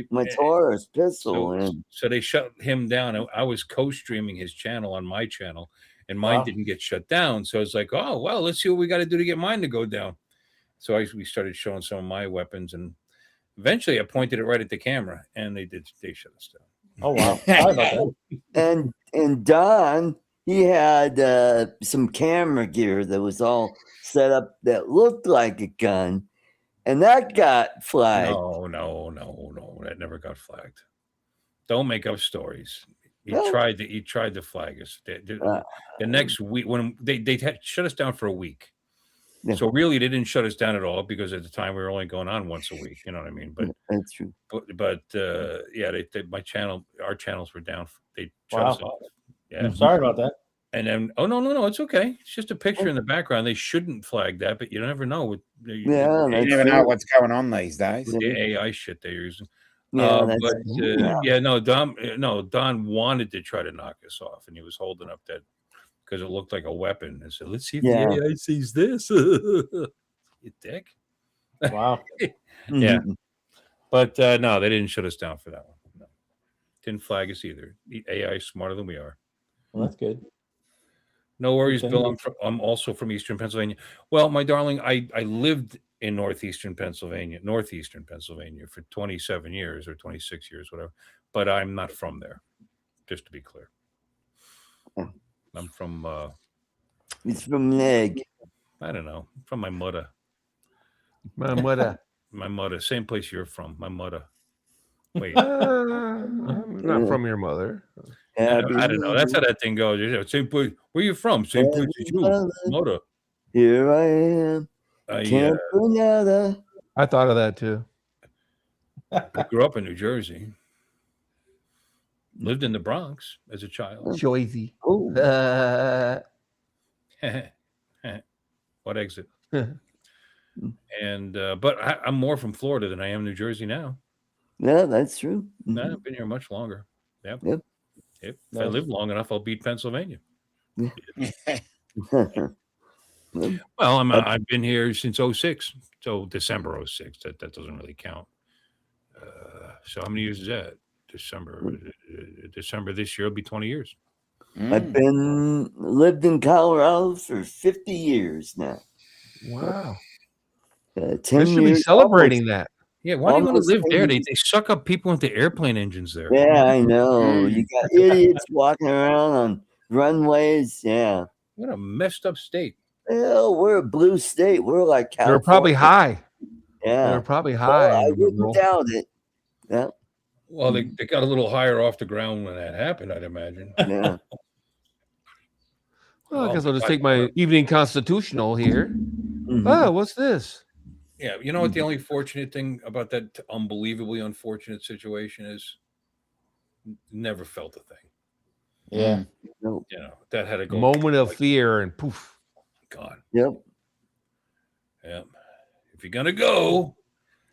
my Taurus pistol. So they shut him down. I was co-streaming his channel on my channel, and mine didn't get shut down. So it's like, oh, well, let's see what we got to do to get mine to go down. So we started showing some of my weapons, and eventually I pointed it right at the camera, and they shut us down. Oh, wow. Sorry about that. And Don, he had some camera gear that was all set up that looked like a gun, and that got flagged. No, that never got flagged. Don't make up stories. He tried to flag us. The next week, when they had shut us down for a week. Yeah. So really, they didn't shut us down at all because at the time we were only going on once a week. You know what I mean? But that's true. But our channels were down. They shut us off. Yeah, I'm sorry about that. And then, no, it's okay. It's just a picture in the background. They shouldn't flag that, but you never know. You never know what's going on these days. The AI shit they're using. Yeah, Don wanted to try to knock us off, and he was holding up that because it looked like a weapon. I said, let's see if the AI sees this. You dick. Wow. Yeah. But no, they didn't shut us down for that one. No. Didn't flag us either. The AI is smarter than we are. Well, that's good. No worries, Okay. Bill. I'm also from Eastern Pennsylvania. Well, my darling, I lived in northeastern Pennsylvania for 27 years or 26 years, whatever. But I'm not from there, just to be clear. I'm from He's from Leg. I don't know, from my mother. My mother. My mother. Same place you're from. My mother. Wait. I'm not from your mother. I don't know. That's how that thing goes. Same place. Where you from? Same place as you. Mother. Here I am. Campanella. I thought of that too. I grew up in New Jersey. Lived in the Bronx as a child. Jersey. What exit? And but I'm more from Florida than I am New Jersey now. Yeah, that's true. No, I've been here much longer. Yep. If I Nice. live long enough, I'll beat Pennsylvania. Well, I've been here since 06. So December 06. That doesn't really count. So how many years is that? December this year will be 20 years. I've lived in Colorado for 50 years now. Wow. 10 They should be years celebrating almost. that. Yeah, why do you want to Almost live there? 80. They suck up people into airplane engines there. Yeah, I know. You got idiots walking around on runways. Yeah. What a messed up state. Well, we're a blue state. We're like California. They're probably high. Yeah. They're probably high. Well, I in the wouldn't world. doubt it. Yeah. Well, they got a little higher off the ground when that happened, I'd imagine. Yeah. Well, I guess I'll just take my evening constitutional here. Oh, what's this? Yeah, you know what the only fortunate thing about that unbelievably unfortunate situation is? Never felt a thing. Yeah. Nope. You know, that had to go. Moment of fear and poof. Gone. Yep. Yeah. If you're gonna go,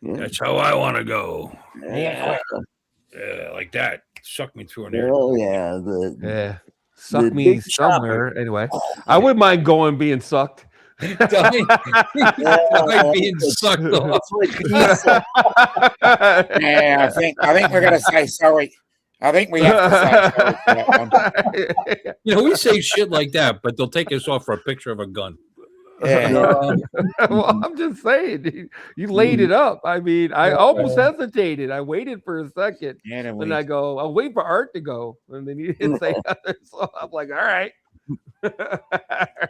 that's how I want to go. Yeah. Like that. Suck me through an air. Oh yeah. Yeah. Suck the me big somewhere. chopper. Anyway, I wouldn't mind going being sucked. Die being sucked off. That's what he said. Yeah, I think we're gonna say sorry. I think we have to say sorry for that one. You know, we say shit like that, but they'll take us off for a picture of a gun. Yeah. Well, I'm just saying, you laid it up. I mean, I almost hesitated. I waited for a second, Yeah, and I go, I'll wait for Art to go, and then you didn't say nothing. So I'm like, all right. All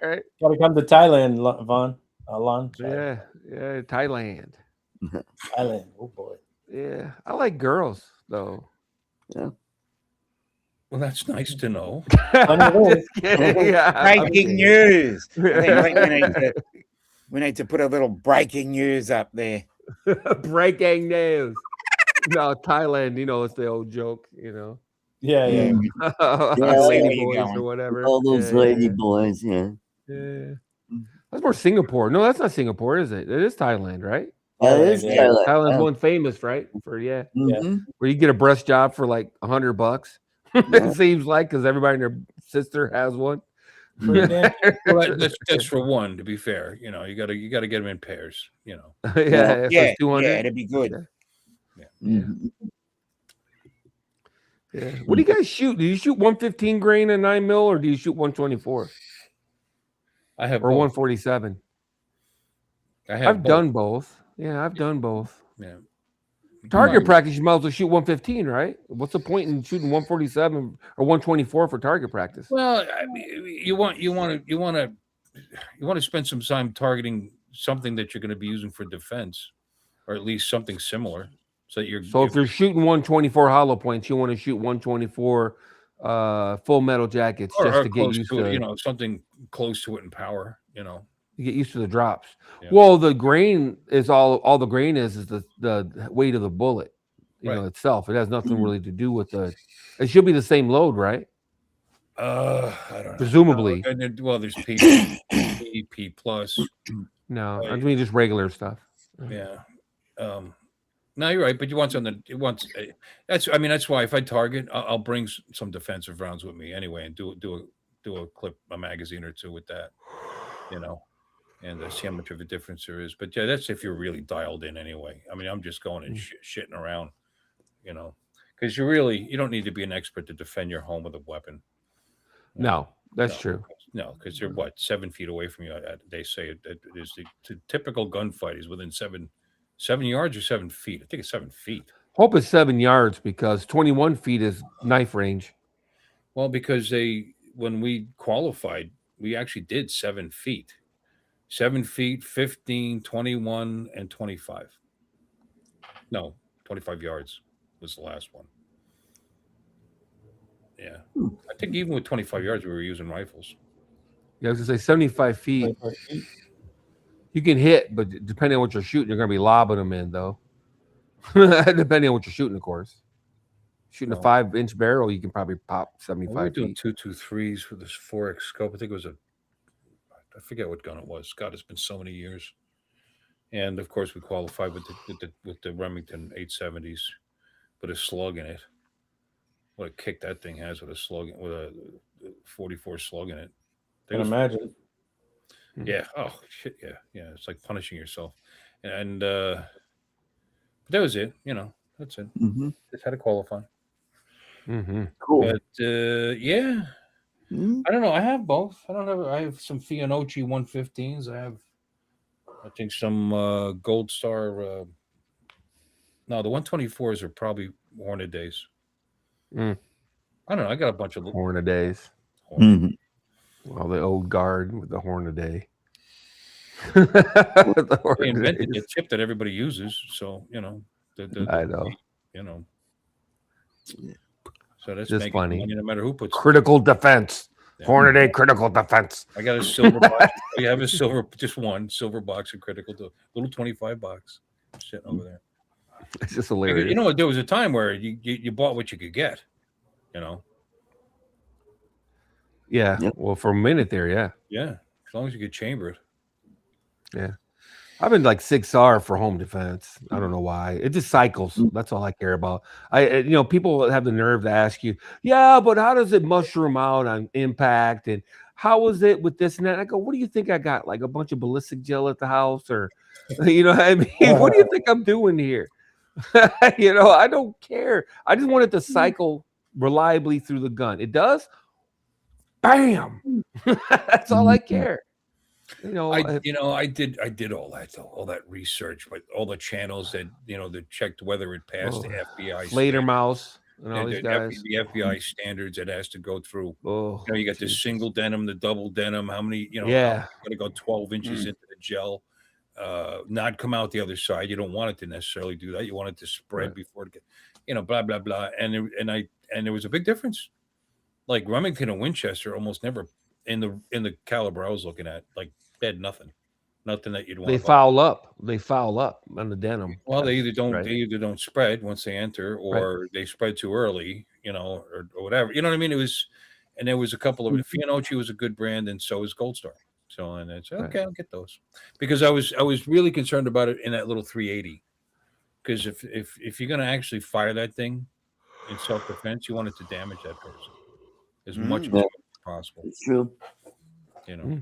right. Gotta come to Thailand, Vaughn. Lon. Yeah, Thailand. Thailand. Oh boy. Yeah, I like girls though. Yeah. Well, that's nice to know. Just kidding. Yeah. Breaking news. I think we need to put a little breaking news up there. Breaking news. No, Thailand, you know, it's the old joke, you know. Yeah. Lady boys or whatever. All those lady boys, yeah. That's more Singapore. No, that's not Singapore, is it? It is Thailand, right? That is Thailand. Thailand's one famous, right? For Mhm. where you get a breast job for like $100. It seems like because everybody and their sister has one. Well, that's for one. To be fair, you know, you gotta get them in pairs. You know. Yeah, so it's 200. Yeah, it'd be good. Yeah. What do you guys shoot? Do you shoot 115 grain and 9 mil, or do you shoot 124? I have or both. 147. I've done both. Yeah, I've done both. Yeah. Target practice, you might as well shoot 115, right? What's the point in shooting 147 or 124 for target practice? Well, I mean, you want to spend some time targeting something that you're going to be using for defense, or at least something similar, so that So if you're shooting 124 hollow points, you want to shoot 124 full metal jackets just to get used to it. You know, something close to it in power. You know, you get used to the drops. Yeah. Well, the grain is all the grain is the weight of the bullet, you know, itself. It has nothing really to do with the. It should be the same load, right? I don't know. Presumably. Well, there's P plus. No, I mean just regular stuff. Yeah. No, you're right, but you want something. That's why if I target, I'll bring some defensive rounds with me anyway, and do a clip, a magazine or two with that, you know, and see how much of a difference there is. But yeah, that's if you're really dialed in anyway. I mean, I'm just going and shitting around, you know, because you don't need to be an expert to defend your home with a weapon. No, that's true. No, because they're 7 feet away from you. They say it is the typical gunfight is within 7 yards or 7 feet. I think it's 7 feet. Hope it's 7 yards because 21 feet is knife range. Well, because when we qualified, we actually did 7 feet. 7 feet, 15, 21, and 25. No, 25 yards was the last one. Yeah. I think even with 25 yards, we were using rifles. Yeah, I was going to say 75 feet. You can hit, but depending on what you're shooting, you're going to be lobbing them in, though. Depending on what you're shooting, of course. Shooting a 5-inch barrel, you can probably pop 75 we were doing feet. 223s with this 4X scope. I think it was I forget what gun it was. God, it's been so many years. And of course, we qualified with the Remington 870s with a slug in it. What a kick that thing has with a 44 slug in it. I can imagine. Yeah. Oh shit. Yeah. Yeah. It's like punishing yourself. And that was it. That's it. Mm-hmm. Just had to qualify. Mm-hmm. Cool. But yeah. I don't know. I have both. I have some Fianocchi 115s. I think some Gold Star. No, the 124s are probably Hornadays. I don't know. I got a bunch of Hornadays. Mm-hmm. Well, the old guard with the Hornaday. They invented the chip that everybody uses, so I know. So that's just funny. Money no matter who puts critical defense. Yeah. Hornaday critical defense. I got a silver box. We have just one silver box of critical, little 25 box sitting over there. It's just hilarious. There was a time where you bought what you could get. Yeah. Yep. Well, for a minute there, yeah. Yeah. As long as you could chamber it. Yeah. I've been like 6R for home defense. I don't know why. It just cycles. That's all I care about. People have the nerve to ask you, yeah, but how does it mushroom out on impact? And how was it with this and that? I go, what do you think I got? Like a bunch of ballistic gel at the house? Or, what do you think I'm doing here? I don't care. I just want it to cycle reliably through the gun. It does. Bam. That's all I care. I did all that though, all that research, but all the channels that that checked whether it passed the FBI Later Mouse and all these guys. The FBI standards it has to go through. You got the single denim, the double denim. How many? Got to go 12 inches into the gel, not come out the other side. You don't want it to necessarily do that. You want it to spread before it get, blah blah blah. And there was a big difference. Like Remington and Winchester almost never. In the caliber I was looking at, like they had nothing that you'd want. They foul up on the denim. Well, they either don't spread once they enter, or they spread too early, or whatever. You know what I mean? And there was a couple of Fianocchi was a good brand, and so is Gold Star. So and it's okay, I'll get those because I was really concerned about it in that little 380 because if you're gonna actually fire that thing in self-defense, you want it to damage that person as much as possible. It's true. Not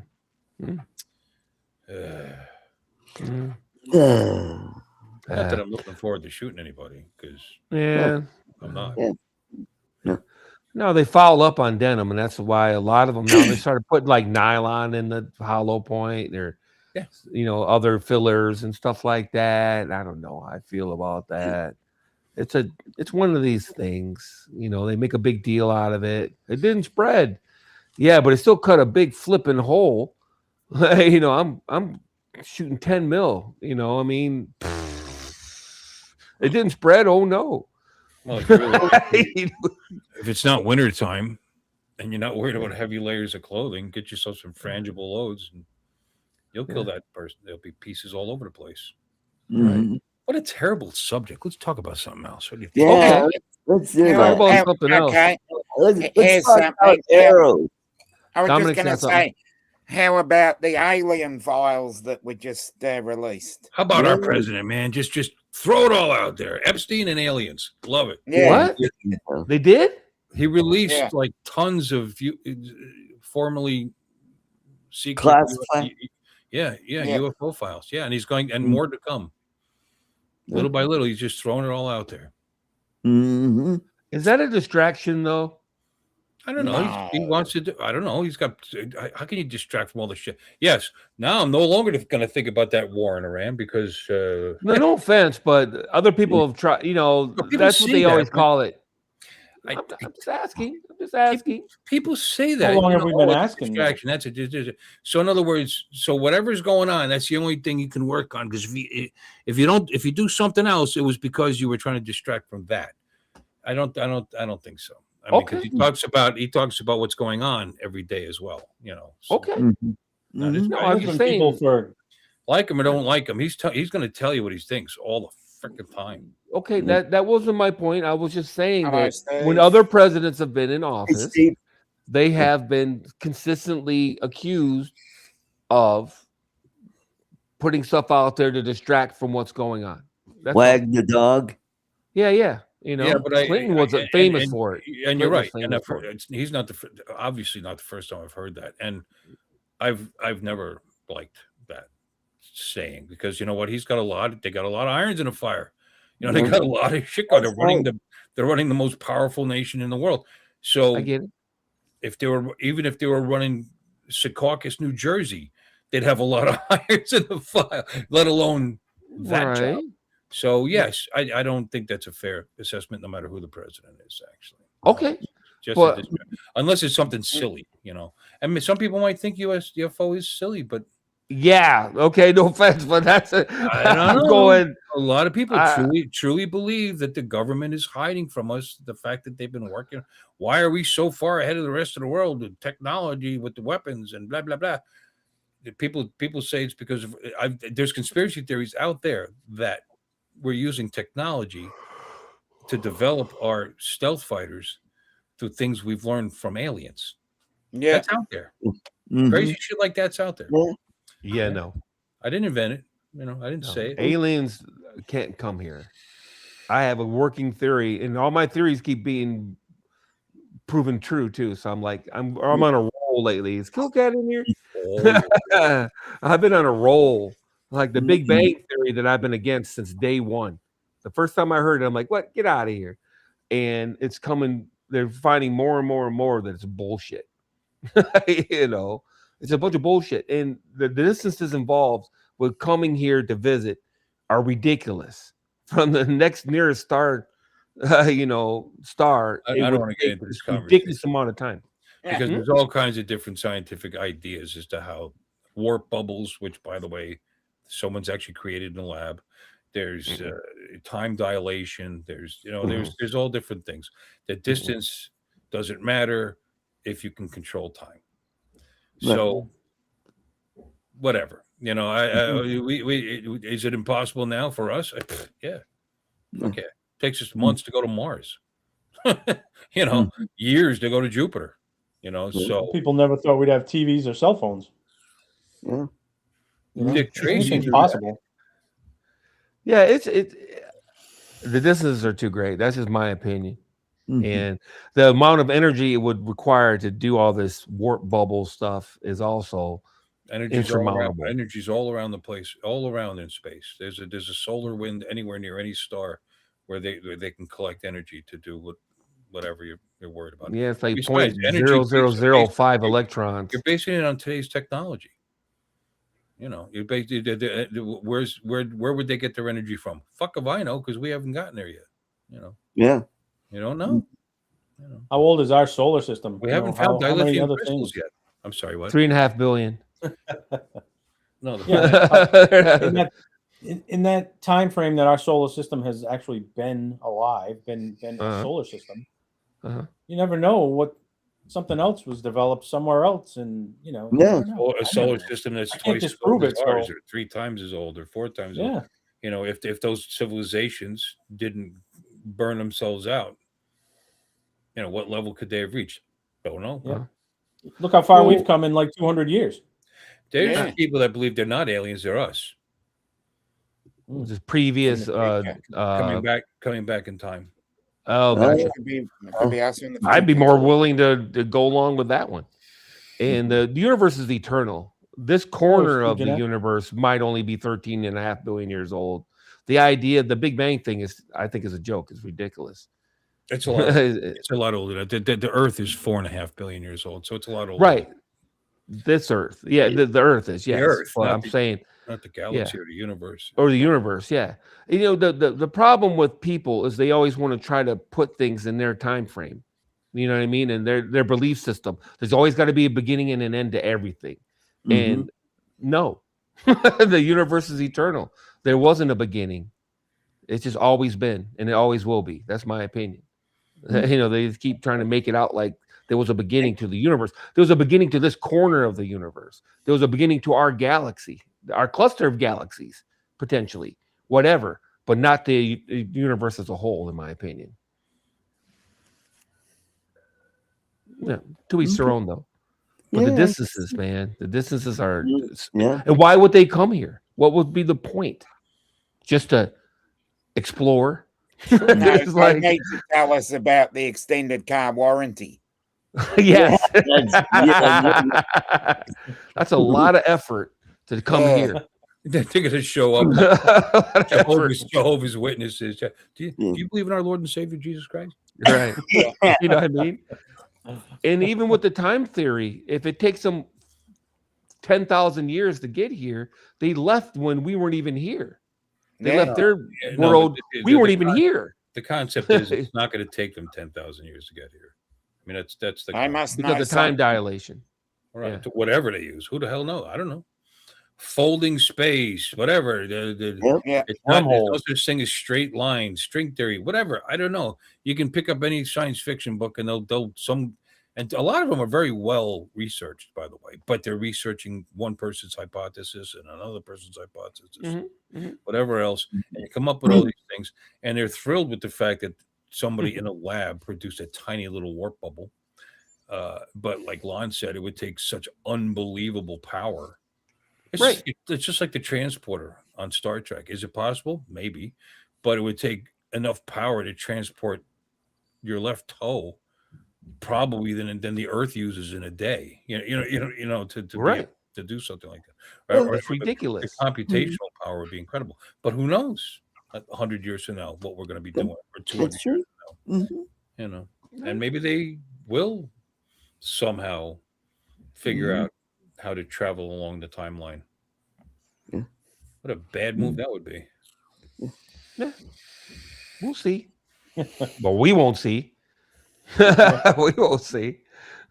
that I'm looking forward to shooting anybody because I'm not. Yeah. No, they foul up on denim, and that's why a lot of them now they started putting like nylon in the hollow point or other fillers and stuff like that. I don't know how I feel about that. It's one of these things, they make a big deal out of it. It didn't spread. Yeah, but it still cut a big flipping hole. I'm shooting 10 mil. It didn't spread. Oh no. Well, if it's not winter time and you're not worried about heavy layers of clothing, get yourself some frangible loads and you'll kill that person. There'll be pieces all over the place. Mm-hmm. What a terrible subject. Let's talk about something else. What do you think? Yeah, let's do that. Talk about something else. Let's talk about arrows. I was just going to say, how about the alien files that were just released? How about our president, man? Just throw it all out there. Epstein and aliens. Love it. Yeah. What? They did? He released like tons of formerly secret classified. UFO files. Yeah, and he's going, and more to come. Little by little, he's just throwing it all out there. Mm-hmm. Is that a distraction though? I don't know. No. He wants to do. I don't know. He's got. How can you distract from all this shit? Yes. Now I'm no longer going to think about that war in Iran because. No offense, but other people have tried. You know, that's what they always call it. I'm just asking. People say that. How long have we been asking? Distraction. That's it. So in other words, so whatever's going on, that's the only thing you can work on. Because if you do something else, it was because you were trying to distract from that. I don't think so. I mean, because he talks about what's going on every day as well. You know. So. Okay. No, I'm just saying. People for like him or don't like him, he's going to tell you what he thinks all the freaking time. Okay, that wasn't my point. I was just saying that when other presidents have been in office, they have been consistently accused of putting stuff out there to distract from what's going on. Wag the dog. Yeah. You know, but Clinton wasn't famous for it. And you're right. And he's not obviously not the first time I've heard that. And I've never liked that saying because you know what? They got a lot of irons in the fire. You know, they got a lot of shit going. They're running the most powerful nation in the world. So I get it. If they were running Secaucus, New Jersey, they'd have a lot of irons in the fire, let alone that job. So yes, I don't think that's a fair assessment, no matter who the president is. Actually, okay, unless it's something silly, you know. I mean, some people might think UFO is silly, but yeah, okay, no offense, but that's I don't know. A lot of people truly believe that the government is hiding from us the fact that they've been working. Why are we so far ahead of the rest of the world with technology, with the weapons, and blah blah blah? People say it's because there's conspiracy theories out there that we're using technology to develop our stealth fighters through things we've learned from aliens. Yeah, that's out there. Crazy shit like that's out there. Yeah, no, I didn't invent it. You know, I didn't say it. Aliens can't come here. I have a working theory, and all my theories keep being proven true too. So I'm like, I'm on a roll lately. Is Kill Cat in here? I've been on a roll. Like the Big Bang Theory that I've been against since day one. The first time I heard it, I'm like, what? Get out of here. And it's coming, they're finding more and more and more that it's bullshit. You know, it's a bunch of bullshit. And the distances involved with coming here to visit are ridiculous. From the next nearest star, I don't want to get into this conversation. Ridiculous amount of time. Because there's all kinds of different scientific ideas as to how warp bubbles, which by the way, someone's actually created in a lab. There's time dilation. There's there's all different things. The distance doesn't matter if you can control time. So whatever, you know, is it impossible now for us? Yeah. Okay. It takes us months to go to Mars. You know, years to go to Jupiter. You know, so people never thought we'd have TVs or cell phones. Yeah. Dick Tracy, impossible. Yeah, the distances are too great. That's just my opinion. And the amount of energy it would require to do all this warp bubble stuff is also insurmountable. Energy's all around the place, all around in space. There's a solar wind anywhere near any star where they can collect energy to do whatever you're worried about. Yeah, it's like 0.0005 electrons. You're basing it on today's technology. You know, where would they get their energy from? Fuck if I know, because we haven't gotten there yet. You know. Yeah. You don't know. How old is our solar system? We haven't found dilithium crystals yet. I'm sorry, what? 3.5 billion. No. In that time frame that our solar system has actually been alive, been a solar system, you never know what. Something else was developed somewhere else, and you know, or a solar system that's twice as old as ours, or 3 times as old, or 4 times as old. You know, if those civilizations didn't burn themselves out, you know, what level could they have reached? Don't know. Yeah. Look how far we've come in like 200 years. There's people that believe they're not aliens; they're us. Just previous coming back in time. Oh, gotcha. I'd be more willing to go along with that one. And the universe is eternal. This corner of the universe might only be 13.5 billion years old. The idea, the Big Bang thing I think is a joke. It's ridiculous. It's a lot. It's a lot older. The Earth is 4.5 billion years old, so it's a lot older. Right. This Earth, yeah, the Earth is, yes. The Earth, but I'm saying not the galaxy or the universe. Or the universe, yeah. And, you know, the problem with people is they always want to try to put things in their time frame. You know what I mean? And their belief system. There's always got to be a beginning and an end to everything. And no, the universe is eternal. There wasn't a beginning. It's just always been, and it always will be. That's my opinion. You know, they just keep trying to make it out like there was a beginning to the universe. There was a beginning to this corner of the universe. There was a beginning to our galaxy, our cluster of galaxies, potentially, whatever, but not the universe as a whole, in my opinion. Yeah, to each their own, though. But the distances, man, the distances are. And why would they come here? What would be the point? Just to explore? No, they need to tell us about the extended car warranty. Yes. That's a lot of effort to come here. They're going to show up. Jehovah's Witnesses. Do you believe in our Lord and Savior Jesus Christ? Right. You know what I mean? And even with the time theory, if it takes them 10,000 years to get here, they left when we weren't even here. They left their world. We weren't even here. The concept is it's not going to take them 10,000 years to get here. I mean, that's the because of time dilation. Right. Whatever they use. Who the hell knows? I don't know. Folding space, whatever. It's not, there's no such thing as straight lines, string theory, whatever. I don't know. You can pick up any science fiction book and and a lot of them are very well researched, by the way, but they're researching one person's hypothesis and another person's hypothesis, whatever else. And you come up with all these things, and they're thrilled with the fact that somebody in a lab produced a tiny little warp bubble. But like Lon said, it would take such unbelievable power. It's just like the transporter on Star Trek. Is it possible? Maybe, but it would take enough power to transport your left toe, probably than the Earth uses in a day. To do something like that. Or it's ridiculous. The computational power would be incredible. But who knows? 100 years from now, what we're going to be doing, or 200 years from now. You know, and maybe they will somehow figure out how to travel along the timeline. What a bad move that would be. Yeah, we'll see, but we won't see. We won't see.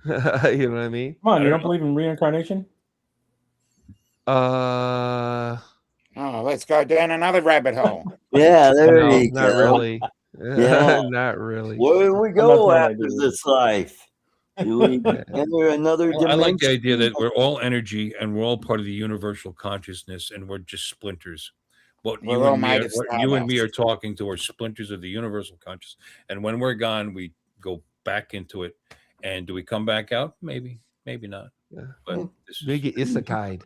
You know what I mean? Come on, you don't believe in reincarnation? Let's go down another rabbit hole. Yeah, there you go. Not really. Yeah, not really. Where do we go after this life? Do we enter another dimension? I like the idea that we're all energy and we're all part of the universal consciousness, and we're just splinters. What you and me are talking to are splinters of the universal consciousness. And when we're gone, we go back into it. And do we come back out? Maybe, maybe not. Yeah. But maybe get isekai'd.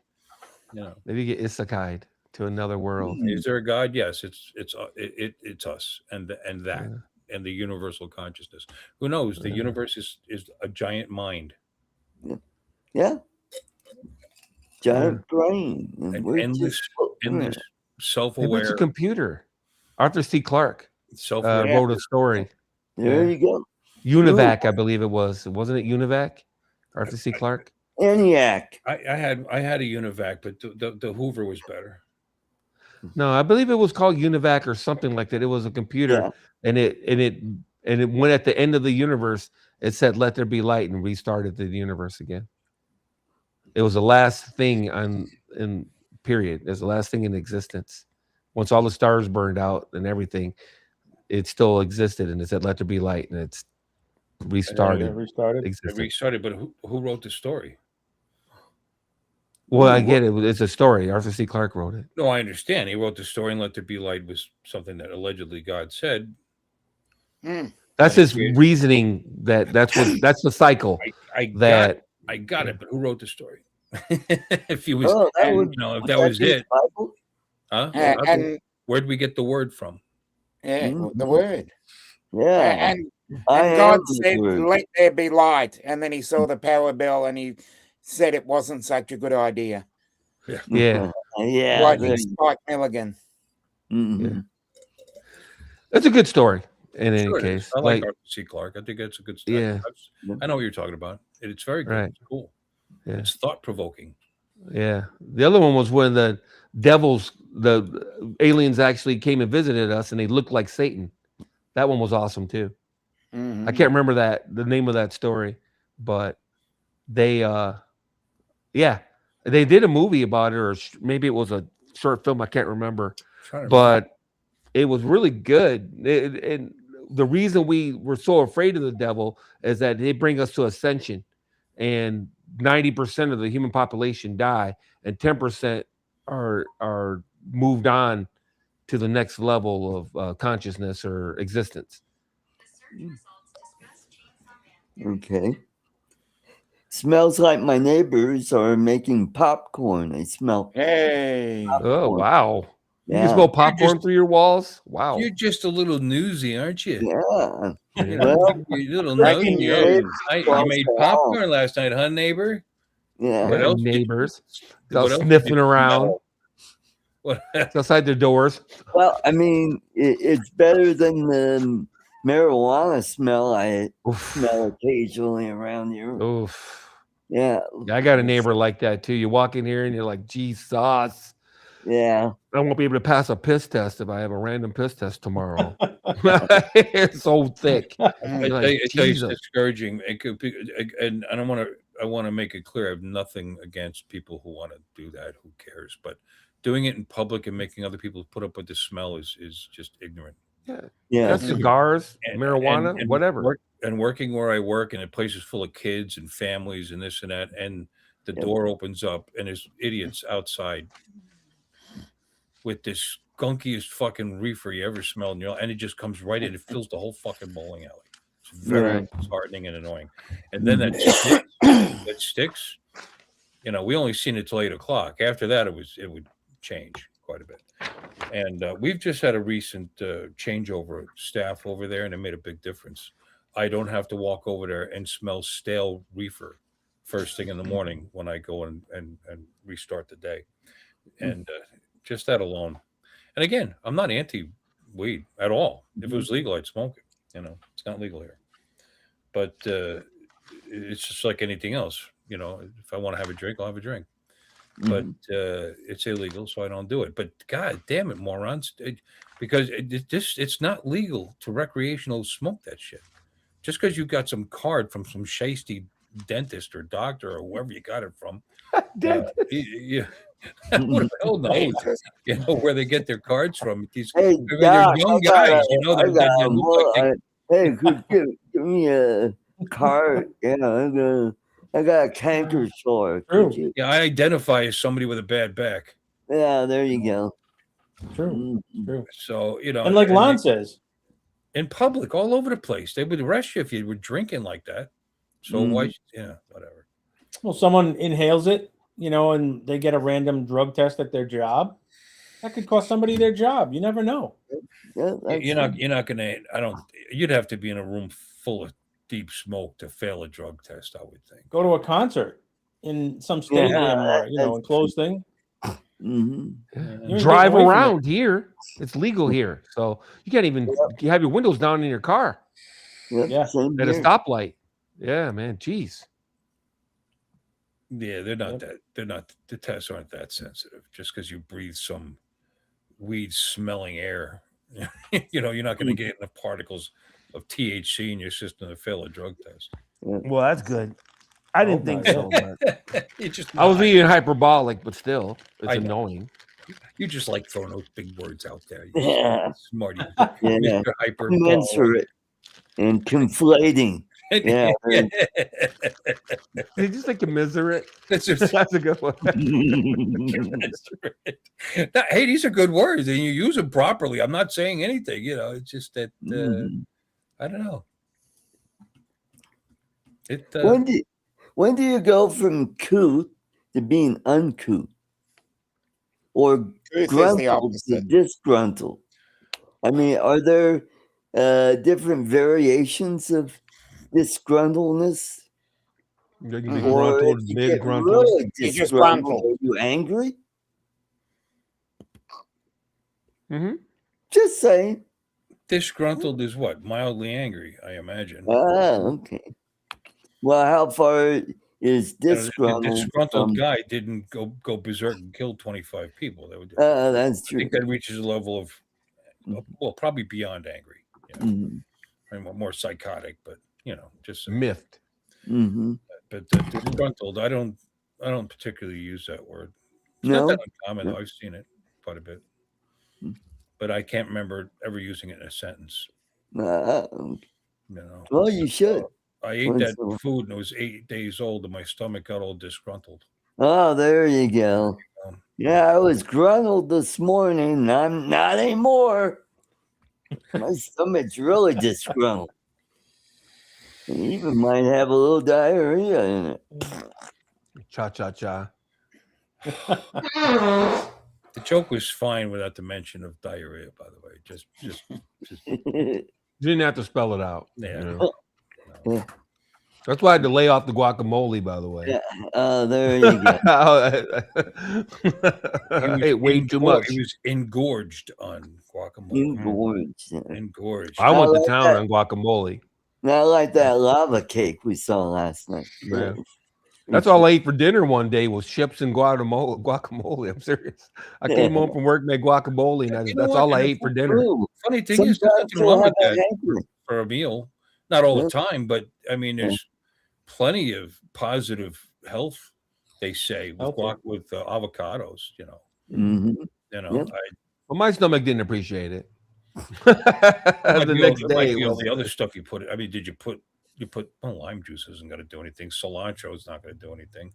Yeah. Maybe get isekai'd to another world. Is there a God? Yes, it's us and the universal consciousness. Who knows? The universe is a giant mind. Yeah. Giant brain. And endless self-aware. Maybe it's a computer. Arthur C. Clarke wrote a story. There you go. Univac, I believe it was. Wasn't it Univac? Arthur C. Clarke? ENIAC. I had a Univac, but the Hoover was better. No, I believe it was called Univac or something like that. It was a computer, and it went at the end of the universe. It said, "Let there be light," and restarted the universe again. It was the last thing in period. It was the last thing in existence. Once all the stars burned out and everything, it still existed, and it said, "Let there be light," and it's restarted. It restarted, but who wrote the story? Well, I get it. It's a story. Arthur C. Clarke wrote it. No, I understand. He wrote the story, and "Let there be light" was something that allegedly God said. That's his reasoning. That's the cycle. I got it, but who wrote the story? If he was, if that was it, huh? And where'd we get the word from? Yeah, the word. Yeah, and God said, "Let there be light," and then he saw the power bill, and he said it wasn't such a good idea. Yeah. Like Spike Milligan. Mm-hmm. It's a good story. In any Sure it is. case, I like Arthur C. Clarke. I think it's a good stuff. Yeah. I know what you're talking about. It's very good. Right. It's cool. Yeah. It's thought provoking. Yeah. The other one was when the aliens actually came and visited us, and they looked like Satan. That one was awesome too. I can't remember the name of that story, but they they did a movie about it, or maybe it was a short film. I can't remember, but it was really good. And the reason we were so afraid of the devil is that they bring us to ascension, and 90% of the human population die, and 10% are moved on to the next level of consciousness or existence. Okay. Smells like my neighbors are making popcorn. I smell. Hey. Popcorn. Oh, wow. You Yeah. can smell popcorn through your walls? Wow. You're just a little newsy, aren't you? Yeah. You know, Well, you're a little breaking nosy. news. You made popcorn last night, huh, neighbor? Yeah. What else? Neighbors. What else Sniffing around. What? Outside their doors. Well, I mean, it's better than the marijuana smell I smell occasionally around here. Oof. Yeah. I got a neighbor like that too. You walk in here and you're like, Jesus. Yeah. I won't be able to pass a piss test if I have a random piss test tomorrow. It's so thick. It's discouraging. It could be, and I want to make it clear. I have nothing against people who want to do that. Who cares? But doing it in public and making other people put up with the smell is just ignorant. Yeah. That's cigars, marijuana, and whatever. Working where I work, and a place is full of kids and families and this and that, and the door opens up and there's idiots outside with this gunkiest fucking reefer you ever smelled, and it just comes right in. It fills the whole fucking bowling alley. It's very disheartening and annoying. And then that sticks. You know, we only seen it till 8 o'clock. After that, it would change quite a bit. And we've just had a recent changeover of staff over there, and it made a big difference. I don't have to walk over there and smell stale reefer first thing in the morning when I go and restart the day. And just that alone. And again, I'm not anti-weed at all. If it was legal, I'd smoke it. You know, it's not legal here. But it's just like anything else. You know, if I want to have a drink, I'll have a drink. But it's illegal, so I don't do it. But God damn it, morons! Because it's not legal to recreational smoke that shit. Just because you got some card from some shisty dentist or doctor or whoever you got it from, who the hell knows? You know where they get their cards from? These they're young guys, you know. Hey, give me a card. Yeah, I got a canker sore. Yeah, I identify as somebody with a bad back. Yeah, there you go. True. So, you know, and like Lon says, in public, all over the place, they would arrest you if you were drinking like that. So why? Yeah, whatever. Well, someone inhales it, you know, and they get a random drug test at their job. That could cost somebody their job. You never know. Yeah, you're not gonna. You'd have to be in a room full of deep smoke to fail a drug test, I would think. Go to a concert in some stadium or enclosed thing. Drive around here. It's legal here, so you can't even have your windows down in your car. At a stoplight. Yeah, man. Jeez. Yeah, they're not that. They're not. The tests aren't that sensitive. Just because you breathe some weed-smelling air, you know, you're not going to get enough particles of THC in your system to fail a drug test. Well, that's good. I didn't think so. But just I was being hyperbolic, but still, it's annoying. You just like throwing those big words out there. Smarty. Yeah. Mr. Hyperbolic. Commensurate and conflating. Yeah. Did you just say commiserate? That's a good one. Hey, these are good words, and you use them properly. I'm not saying anything. You know, it's just that I don't know. When do you go from couth to being uncouth, or gruntled to disgruntled? I mean, are there different variations of disgruntledness? You can be gruntled, mid-gruntled. Really disgruntled. Are you angry? Mm-hmm. Just saying. Disgruntled is what? Mildly angry, I imagine. Okay. Well, how far is disgruntled? The disgruntled guy didn't go berserk and kill 25 people. That would. That's true. I think that reaches a level of, well, probably beyond angry. More psychotic, but just miffed. But disgruntled, I don't particularly use that word. It's not that uncommon. I've seen it quite a bit, but I can't remember ever using it in a sentence. Well, you should. I ate that food and it was 8 days old, and my stomach got all disgruntled. Oh, there you go. Yeah, I was gruntled this morning. I'm not anymore. My stomach's really disgruntled. It even might have a little diarrhea in it. Cha. The joke was fine without the mention of diarrhea, by the way. Just you didn't have to spell it out. Yeah. No. That's why I had to lay off the guacamole, by the way. Yeah. There you go. I ate way too much. He was engorged on guacamole. Engorged. I went to town on guacamole. Not like that lava cake we saw last night. Yeah. That's all I ate for dinner one day was chips and guacamole. I'm serious. I came home from work, made guacamole, and that's all I ate for dinner. Funny thing is, there's nothing wrong with that for a meal. Not all the time, but I mean, there's plenty of positive health, they say, with avocados. Well, my stomach didn't appreciate it. The next day, all the other stuff you put. I mean, did you put lime juice isn't going to do anything. Cilantro is not going to do anything.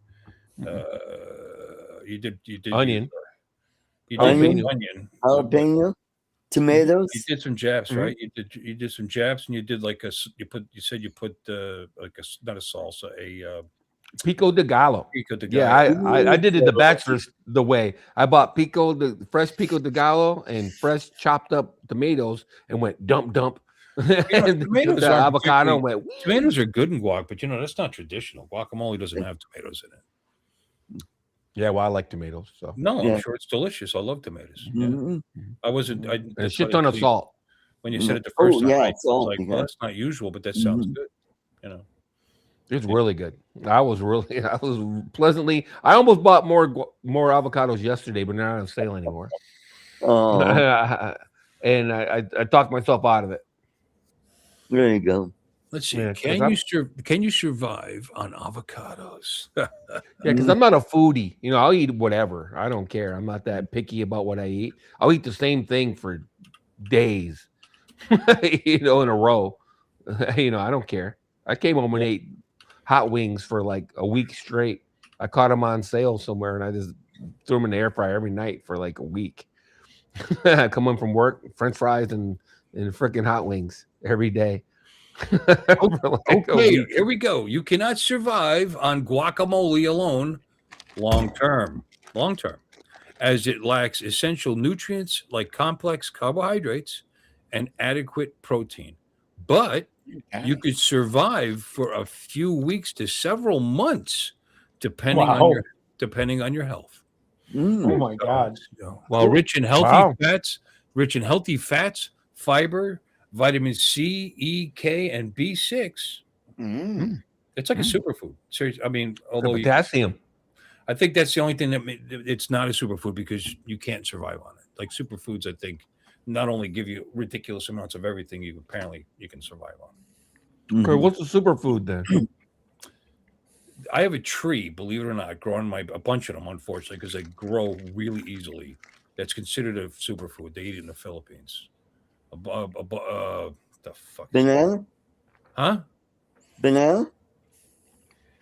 You did onion. You did onion. Jalapeno, tomatoes. You did some jabs, right? You did some jabs, and you did like you put like not a salsa, a pico de gallo. Yeah, I did it the bachelor's the way. I bought fresh pico de gallo and fresh chopped up tomatoes and went dump. Tomatoes are avocado went. Tomatoes are good in guac, but that's not traditional. Guacamole doesn't have tomatoes in it. Yeah, well, I like tomatoes. So I'm sure it's delicious. I love tomatoes. I wasn't. A shit ton of salt. When you said it the first time, I was salt, like, well, that's not usual, but that sounds good. It's really good. I was pleasantly. I almost bought more avocados yesterday, but they're not on sale anymore. And I talked myself out of it. There you go. Let's see. Can you survive on avocados? Yeah, because I'm not a foodie. I'll eat whatever. I don't care. I'm not that picky about what I eat. I'll eat the same thing for days, in a row. I don't care. I came home and ate hot wings for like a week straight. I caught them on sale somewhere, and I just threw them in the air fryer every night for like a week. I come home from work, French fries and freaking hot wings every day. Okay, here we go. You cannot survive on guacamole alone long term, as it lacks essential nutrients like complex carbohydrates and adequate protein. But you could survive for a few weeks to several months, depending on your health. Oh my God! While rich in healthy fats, fiber, vitamin C, E, K, and B6. It's like a superfood. Seriously, I mean, although potassium. I think that's the only thing that it's not a superfood because you can't survive on it. Like superfoods, I think not only give you ridiculous amounts of everything, you can survive on. Okay, what's a superfood then? I have a tree, believe it or not, growing a bunch of them, unfortunately, because they grow really easily. That's considered a superfood. They eat it in the Philippines. The fuck? Banana? Huh? Banana?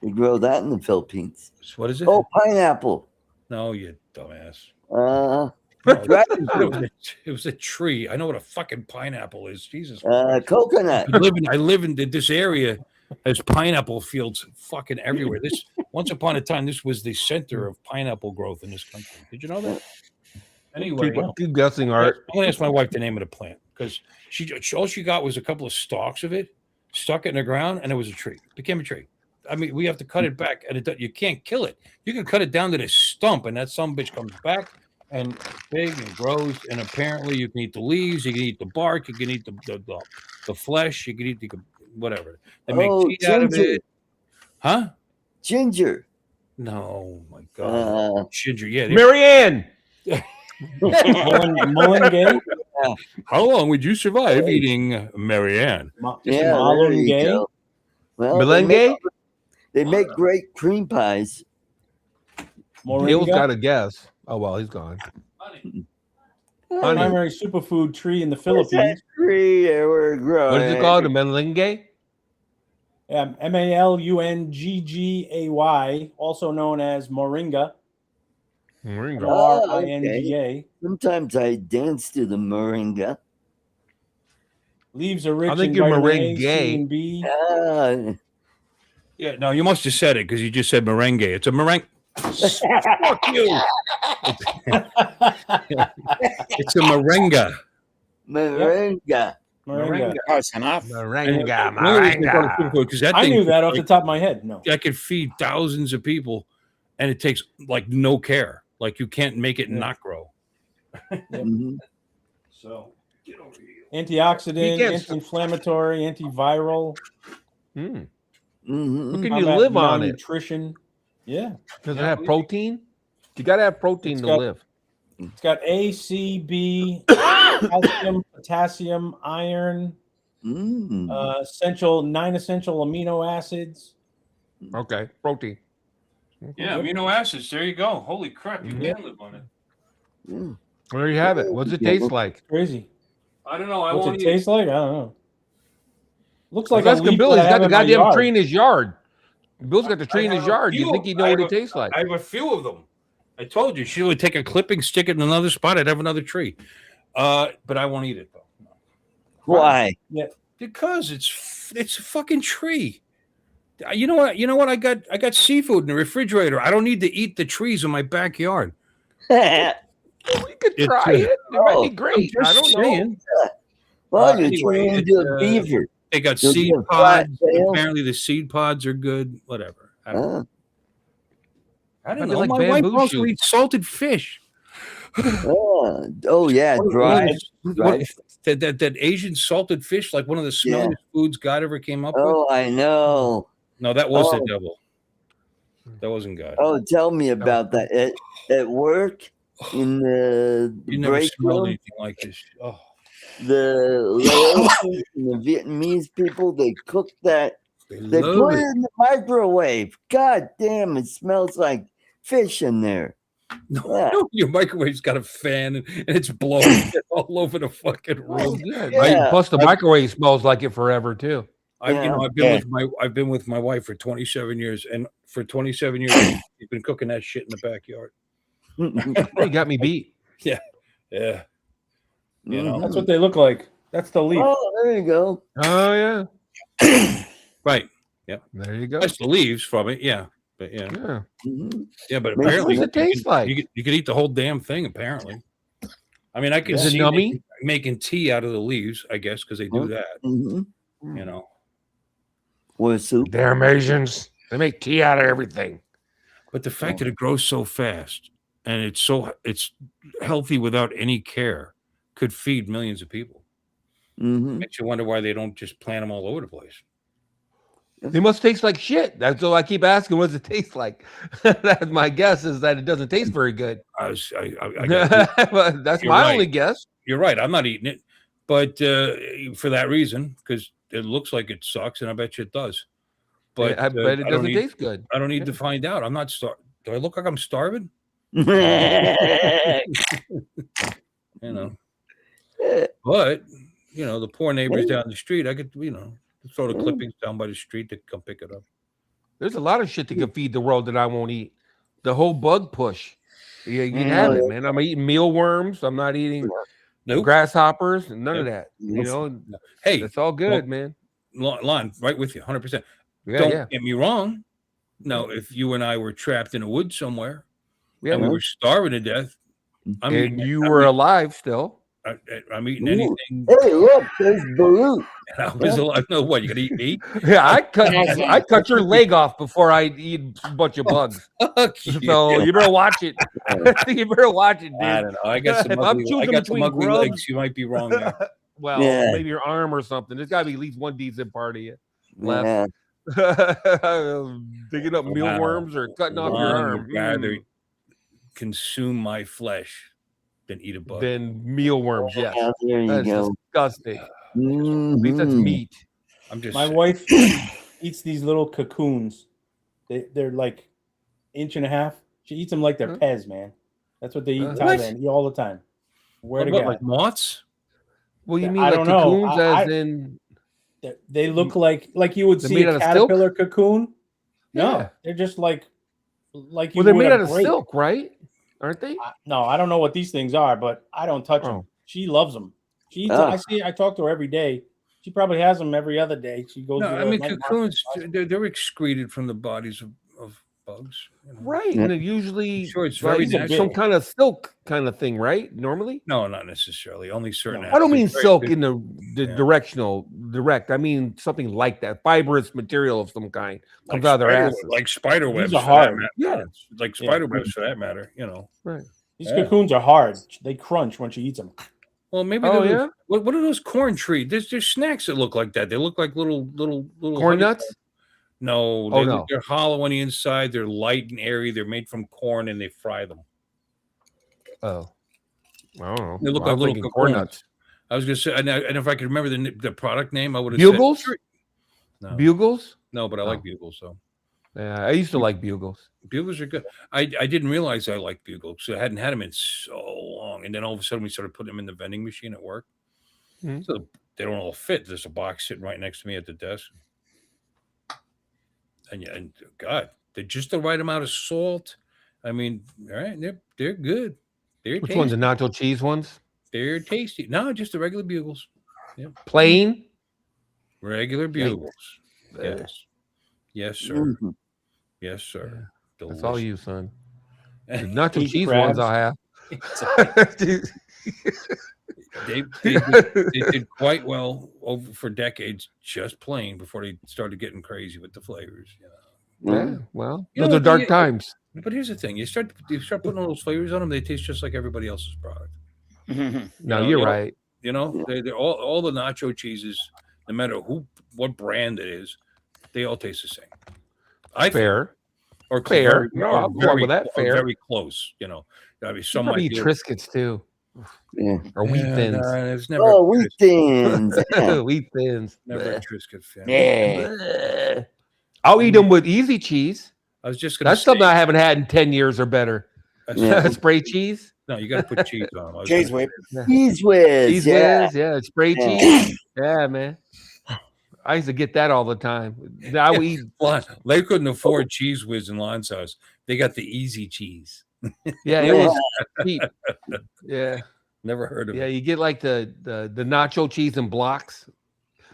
They grow that in the Philippines. What is it? Oh, pineapple. No, you dumbass. It was a tree. I know what a fucking pineapple is. Jesus. Coconut. I live in this area. There's pineapple fields fucking everywhere. Once upon a time, this was the center of pineapple growth in this country. Did you know that? Anyway, keep guessing, Art. I'm gonna ask my wife the name of the plant because all she got was a couple of stalks of it, stuck it in the ground, and it was a tree. It became a tree. I mean, we have to cut it back, and you can't kill it. You can cut it down to the stump, and that some bitch comes back and big and grows. And apparently, you can eat the leaves, you can eat the bark, you can eat the flesh, you can eat whatever. They make tea out of it. Huh? Ginger. No, my God. Ginger. Yeah. Marianne. Mullen-gay. How long would you survive eating Marianne? Yeah, there you go. Well, they make great cream pies. Bill's got a guess. Oh, well, he's gone. Primary superfood tree in the Philippines. Tree we're growing. What is it called? A melange? Malunggay, also known as moringa. Moringa. Moringa. Sometimes I dance to the moringa. Leaves are rich I think in you're vitamin A, C, merengue. and B. Yeah, no, you must have said it because you just said merengue. It's a meringue. Fuck you. It's a moringa. Moringa. Moringa. Close enough. Moringa. I knew that off the top of my head. No, I could feed thousands of people, and it takes like no care. Like you can't make it not grow. So get over here. Antioxidant, anti-inflammatory, antiviral. Look, can you live on it? Nutrition. Yeah. Does it have protein? You got to have protein to live. It's got A, C, B, calcium, potassium, iron, nine essential amino acids. Okay, protein. Yeah, amino acids. There you go. Holy crap, you can live on it. There you have it. What's it taste like? Crazy. I don't know. What's it taste like? I don't know. Looks like that's a leaf Bill. He's got the goddamn yard. tree in his yard. Bill's got the tree in his yard. You think he'd know what it tastes like? I have a few of them. I told you she would take a clipping, stick it in another spot. I'd have another tree. But I won't eat it though. No. Why? Yeah, because it's a fucking tree. You know what? I got seafood in the refrigerator. I don't need to eat the trees in my backyard. We could try it. It might be great. I don't know. Well, you're trying to do a beaver. They got seed pods. Apparently, the seed pods are good. Whatever. I don't know. Like my wife also eats salted fish. Oh yeah, dry. That Asian salted fish, like one of the smelliest foods God ever came up with. Oh, I know. No, that was the devil. That wasn't God. Oh, tell me about that. At work in the you never break smelled room, anything like this. Oh. The Laos and the Vietnamese people, they cook that. They put it in the microwave. God damn, it smells like fish in there. No, your microwave's got a fan and it's blowing all over the fucking room. Right? Plus, the microwave smells like it forever too. I've been with my wife for 27 years, and for 27 years, she's been cooking that shit in the backyard. You got me beat. Yeah. You know, that's what they look like. That's the leaf. Oh, there you go. Oh yeah. Right. Yep. There you go. That's the leaves from it. Yeah. But yeah. But apparently, what does it taste like? You could eat the whole damn thing. Apparently, I mean, I could see nummy? making tea out of the leaves. I guess because they do that. You know, what soup? Damn Asians! They make tea out of everything. But the fact that it grows so fast and it's healthy without any care could feed millions of people. Makes you wonder why they don't just plant them all over the place. They must taste like shit. That's all I keep asking. What does it taste like? That's my guess is that it doesn't taste very good. That's my only guess. You're right. I'm not eating it, but for that reason, because it looks like it sucks, and I bet you it does. But I bet it doesn't taste good. I don't need to find out. I'm not starving. Do I look like I'm starving? You know. But the poor neighbors down the street, I could throw the clippings down by the street to come pick it up. There's a lot of shit that can feed the world that I won't eat. The whole bug push. Yeah, you can have it, man. I'm eating mealworms. I'm not eating grasshoppers and none of that. Hey, it's all good, man. Lon, right with you, 100%. Don't get me wrong. No, if you and I were trapped in a wood somewhere and we were starving to death, you were alive still. I'm eating Ooh. anything. Hey, look, there's Balut. I was alive. No, what? You gonna eat me? Yeah, I cut your leg off before I eat a bunch of bugs. So you better watch it. You better watch it, dude. I don't know. I got some if ugly, I'm choosing between ugly grubs, legs. You might be wrong there. Well, Yeah. maybe your arm or something. There's got to be at least one decent part of you left. Yeah. Digging up mealworms or cutting off your arm. I'd rather consume my flesh than eat a bug. Then mealworms, yes. There you That's go. disgusting. At least that's meat. I'm just. My wife eats these little cocoons. They're like 1.5 inches. She eats them like they're Pez, man. That's what they eat in Thailand. Eat all the time. Where to What, go? like moths? Well, you mean I like don't know. cocoons as in They look like you would they're see made a out of caterpillar cocoon. No, Yeah. they're just like you. Well, they're would made a out of grape. silk, right? Aren't they? No, I don't know what these things are, but I don't touch them. She loves them. She eats them. I talk to her every day. She probably has them every other day. She goes. No, to I the mean night cocoons. market. They're excreted from the bodies of bugs. You know? Right, and it usually Sure, it's very like natural. some kind of silk kind of thing, right? Normally, No, not necessarily. Only certain. I don't mean aspects. silk in the direct. I mean something like that, fibrous material of some kind comes out of their asses, like spider webs. are hard. Yeah, like spider webs for that matter. You know, right. These cocoons are hard. They crunch when she eats them. Well, maybe. What are those corn trees? There's snacks that look like that. They look like little corn nuts. No, they're hollow on the inside. They're light and airy. They're made from corn and they fry them. Oh, I don't know. They look like little corn nuts. I was gonna say, and if I could remember the product name, I would have Bugles. Said, no. Bugles? No, but I like Bugles though. Yeah, I used to like Bugles. Bugles are good. I didn't realize I liked Bugles. So I hadn't had them in so long, and then all of a sudden we started putting them in the vending machine at work. Mm-hmm. So they don't all fit. There's a box sitting right next to me at the desk. And God, they're just the right amount of salt. I mean, all right, they're good. They're Which tasty. ones? The nacho cheese ones? They're tasty. No, just the regular Bugles. Yeah. Plain? Regular Bugles. Yes. Yes, sir. Mm-hmm. Yes, sir. Yeah. That's all you, son. The nacho Eat cheese crabs. ones I'll have. They did quite well for decades, just plain, before they started getting crazy with the flavors. You know? Yeah, well, those are dark times. But here's the thing: you start putting all those flavors on them, they taste just like everybody else's product. No, you're right. You know, they're all the nacho cheeses, no matter what brand it is, they all taste the same. Fair. Or fair. No, I'll go on with that. Fair. Very close. You know, I mean, some might might be Triscuits too. Yeah. Or wheat thins. It's never wheat thins. Yeah. Wheat thins. Never a Triscuit fan. Yeah. I'll eat them with easy cheese. I was just gonna. That's something I haven't had in 10 years or better. Spray cheese. No, you got to put cheese on them. Cheese whiz. Cheese whiz. Cheese whiz. Yeah. Spray cheese. Yeah, man. I used to get that all the time. Now we eat. They couldn't afford cheese whiz in Lon's house. They got the easy cheese. Yeah, it was cheap. Yeah. Never heard of it. Yeah, you get like the nacho cheese in blocks.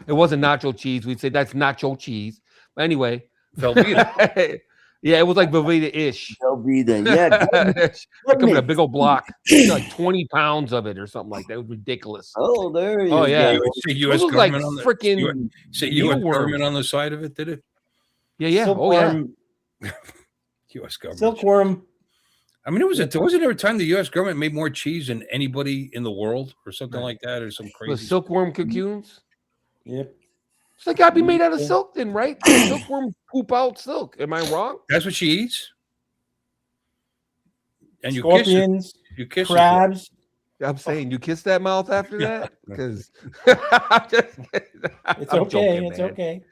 It wasn't nacho cheese. We'd say that's nacho cheese. Anyway. Velveeta. Yeah, it was like Velveeta-ish. Velveeta, yeah. Come in a big old block. Like 20 pounds of it or something like that. It was ridiculous. Oh, there you go. Oh, yeah. Say U.S. It was government like on the freaking U.S. government on the side of it, did it? Yeah. Silkworm, U.S. government. Silkworm. I mean, wasn't there a time the U.S. government made more cheese than anybody in the world or something like that, or some crazy the silkworm cocoons? Yep. So they got to be made out of silk then, right? Silkworm poop out silk. Am I wrong? That's what she eats? And Scorpions, you kiss crabs. I'm saying you kiss that mouth after that? Because it's okay. It's okay.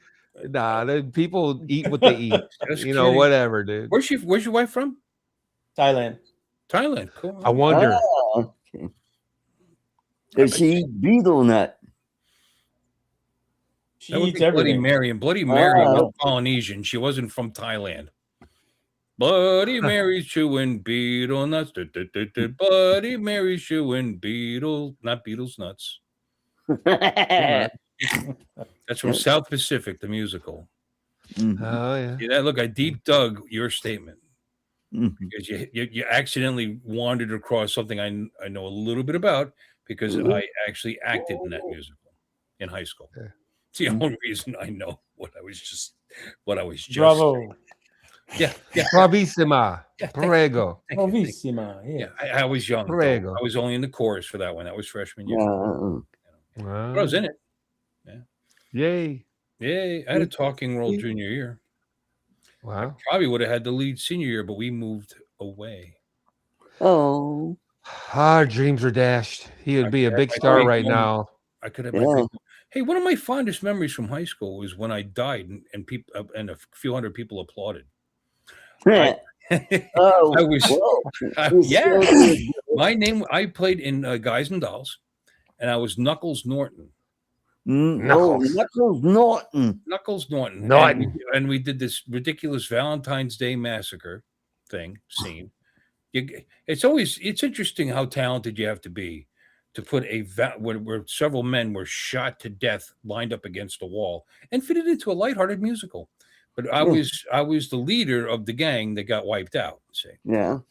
Nah, people eat what they eat. Kidding. Whatever, dude. Where's your wife from? Thailand. Thailand. Cool. I wonder. Okay. Does she eat beetle nut? That would be Bloody Mary, and Bloody Mary was Polynesian. She wasn't from Thailand. Bloody Mary's chewing beetle nuts. Bloody Mary's chewing not Beatles nuts. That's from South Pacific, the musical. Oh yeah. See that? Look, I deep dug your statement because you accidentally wandered across something I know a little bit about. because I actually acted in that musical in high school. It's the only reason I know what I was just Bravo. Yeah. Bravissima. Prego. Bravissima. Yeah, I was young. Prego. I was only in the chorus for that one. That was freshman year. But I was in it. Yeah. Yay. Yay. I had a talking role junior year. Wow. I probably would have had the lead senior year, but we moved away. Oh. Our dreams were dashed. He would be a big star right now. I could have my Hey, one of my fondest memories from high school was when I died and people and a few hundred people applauded. I was my name. I played in Guys and Dolls, and I was Knuckles Norton. Knuckles Norton. Knuckles Norton. And we did this ridiculous Valentine's Day massacre scene. It's interesting how talented you have to be to put where several men were shot to death lined up against a wall and fit it into a lighthearted musical. But I was the leader of the gang that got wiped out. See, for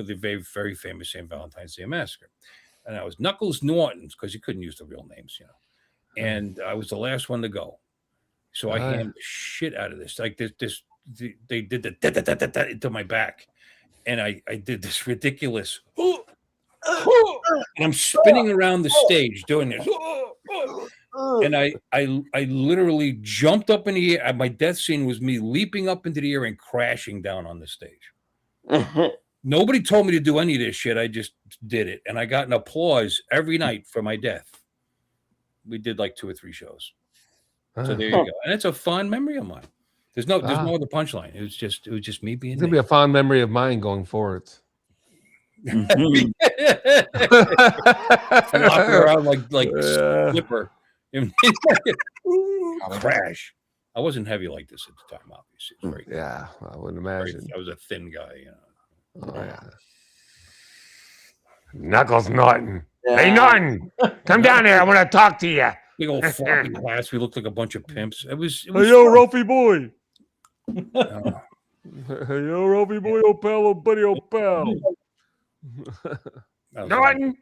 the very, very famous St. Valentine's Day massacre, and I was Knuckles Norton because you couldn't use the real names, And I was the last one to go, so I hammed the shit out of this. Like this, they did the into my back, and I did this ridiculous. And I'm spinning around the stage doing this. And I literally jumped up in the air. My death scene was me leaping up into the air and crashing down on the stage. Nobody told me to do any of this shit. I just did it. And I got an applause every night for my death. We did like 2 or 3 shows. So there you go. And it's a fond memory of mine. There's no other punchline. It was just me being. It's gonna be a fond memory of mine going forward. Flopping around like slipper. Crash. I wasn't heavy like this at the time, obviously. I wouldn't imagine. I was a thin guy, Oh, yeah. Knuckles Norton. Hey, Norton, come down here. I want to talk to you. Big old floppy glass. We looked like a bunch of pimps. It was hey, yo, Ralphie boy. Hey, yo, Ralphie boy, old pal, old buddy, old pal. Norton.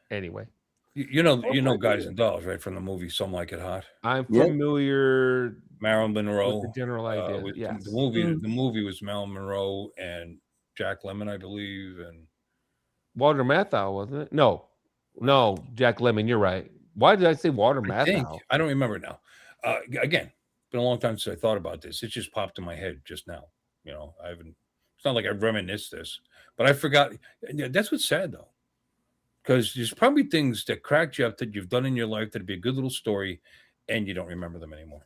Anyway. You know Guys and Dolls, right? From the movie Some Like It Hot. I'm familiar. Marilyn Monroe. With the general idea. Yes. The movie was Marilyn Monroe and Jack Lemmon, I believe, and Walter Matthau, wasn't it? No, Jack Lemmon. You're right. Why did I say Walter Matthau? I don't remember now. Again, been a long time since I thought about this. It just popped in my head just now. I haven't. It's not like I reminisced this, but I forgot. That's what's sad though. Because there's probably things that cracked you up that you've done in your life that'd be a good little story, and you don't remember them anymore.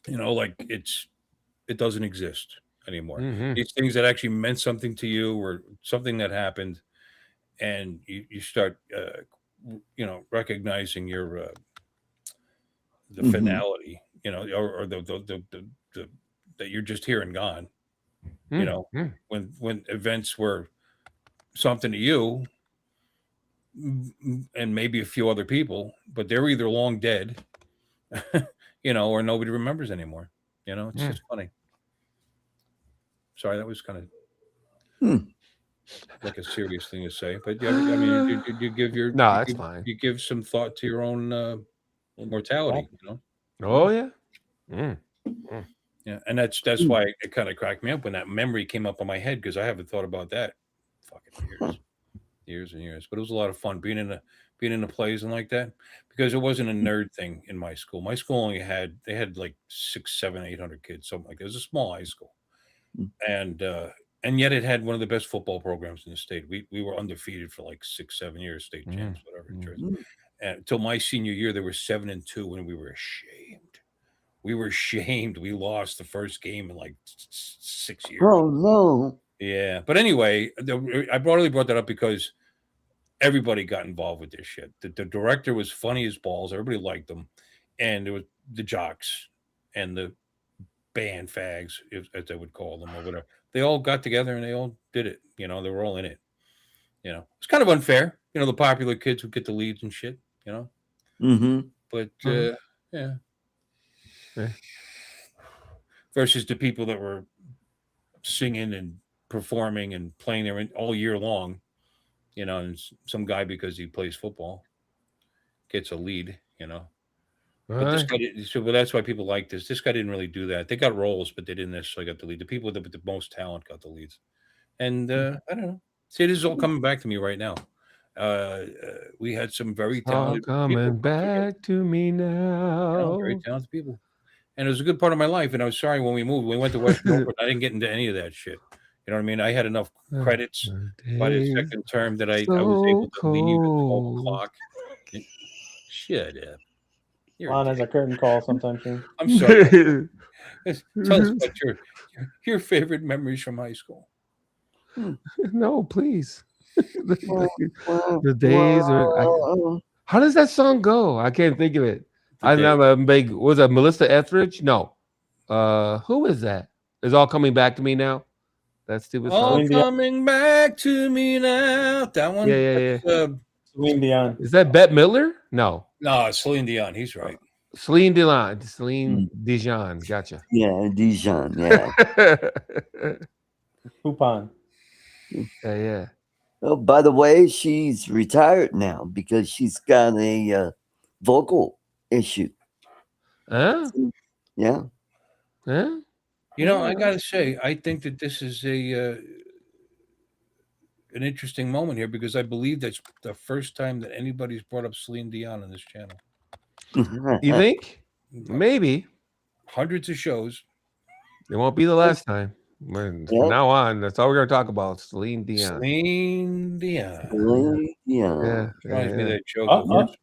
Like it doesn't exist anymore. These things that actually meant something to you, or something that happened, and you start, recognizing your the finality, or the that you're just here and gone. When events were something to you and maybe a few other people, but they're either long dead, or nobody remembers anymore. It's just funny. Sorry, that was kind of like a serious thing to say, but yeah, I mean, you give your that's fine. You give some thought to your own mortality. Oh yeah. Yeah, and that's why it kind of cracked me up when that memory came up in my head, because I haven't thought about that fucking years and years. But it was a lot of fun being in the plays and like that, because it wasn't a nerd thing in my school. My school only had like 600, 700, 800 kids, something like that. It was a small high school, and yet it had one of the best football programs in the state. We were undefeated for like 6-7 years, state champs, whatever. And until my senior year, they were 7-2, and we were ashamed. We lost the first game in like 6 years. Oh no. Yeah, but anyway, I brought that up because everybody got involved with this shit. The director was funny as balls. Everybody liked him, and there was the jocks and the band fags, as they would call them, or whatever. They all got together and they all did it. They were all in it. It's kind of unfair. The popular kids would get the leads and shit. But yeah. Versus the people that were singing and performing and playing there all year long, you know, and some guy, because he plays football, gets a lead, you know. But this guy, so well, that's why people like this. This guy didn't really do that. They got roles, but they didn't necessarily get the lead. The people with the most talent got the leads. And I don't know. See, this is all coming back to me right now. We had some very talented coming back to me now. Very talented people. And it was a good part of my life. And I was sorry when we moved. We went to West Milford. I didn't get into any of that shit. You know what I mean? I had enough credits by the second term that I was able to leave at 12 o'clock. Shut up. On as a curtain call sometime soon. I'm sorry. Tell us about your favorite memories from high school. No, please. The days are. How does that song go? I can't think of it. I'm a big. Was that Melissa Etheridge? No. Who is that? Is all coming back to me now? That's stupid all song. Coming back to me now. That one. Yeah. Celine Dion. Is that Bette Midler? No. No, it's Celine Dion. He's right. Celine Dion. Gotcha. Yeah, Dijon. Yeah. Coupon. Yeah. Oh, by the way, she's retired now because she's got a vocal issue. Huh? Yeah. Huh? You know, I gotta say, I think that this is an interesting moment here, because I believe that's the first time that anybody's brought up Celine Dion on this channel. You think? Maybe. Hundreds of shows. It won't be the last time. From now on, that's all we're going to talk about. Celine Dion. Yeah. Reminds me of that joke.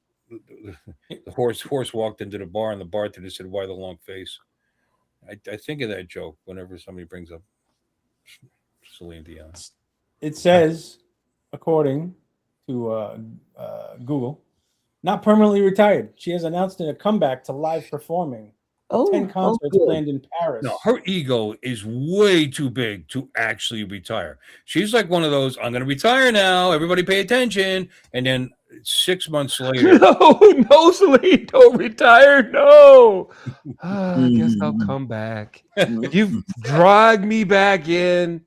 The horse walked into the bar, and the bartender said, "Why the long face?" I think of that joke whenever somebody brings up Celine Dion. It says, according to Google, not permanently retired. She has announced a comeback to live performing. 10 concerts planned in Paris. No, her ego is way too big to actually retire. She's like one of those, I'm going to retire now. Everybody pay attention. And then 6 months later. No, Celine, don't retire. No. I guess I'll come back. You've dragged me back in.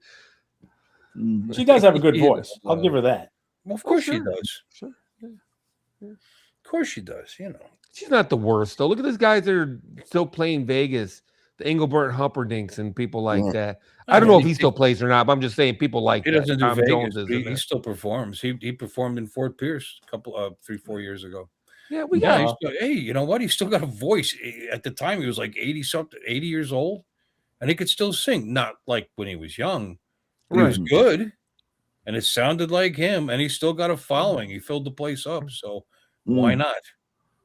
She does have a good voice. I'll give her that. Well, of course she does. Sure. Yeah. Of course she does, you know. She's not the worst, though. Look at these guys that are still playing Vegas, the Engelbert Humperdinks and people like that. I don't know if he still plays or not, but I'm just saying people like he that. Doesn't Tom do Jones Vegas. He still performs. He performed in Fort Pierce a couple 3-4 years ago. Yeah, we got. Hey, you know what? He's still got a voice. At the time, he was like 80 years old, and he could still sing. Not like when he was young. But he was good, and it sounded like him. And he still got a following. He filled the place up. So why not?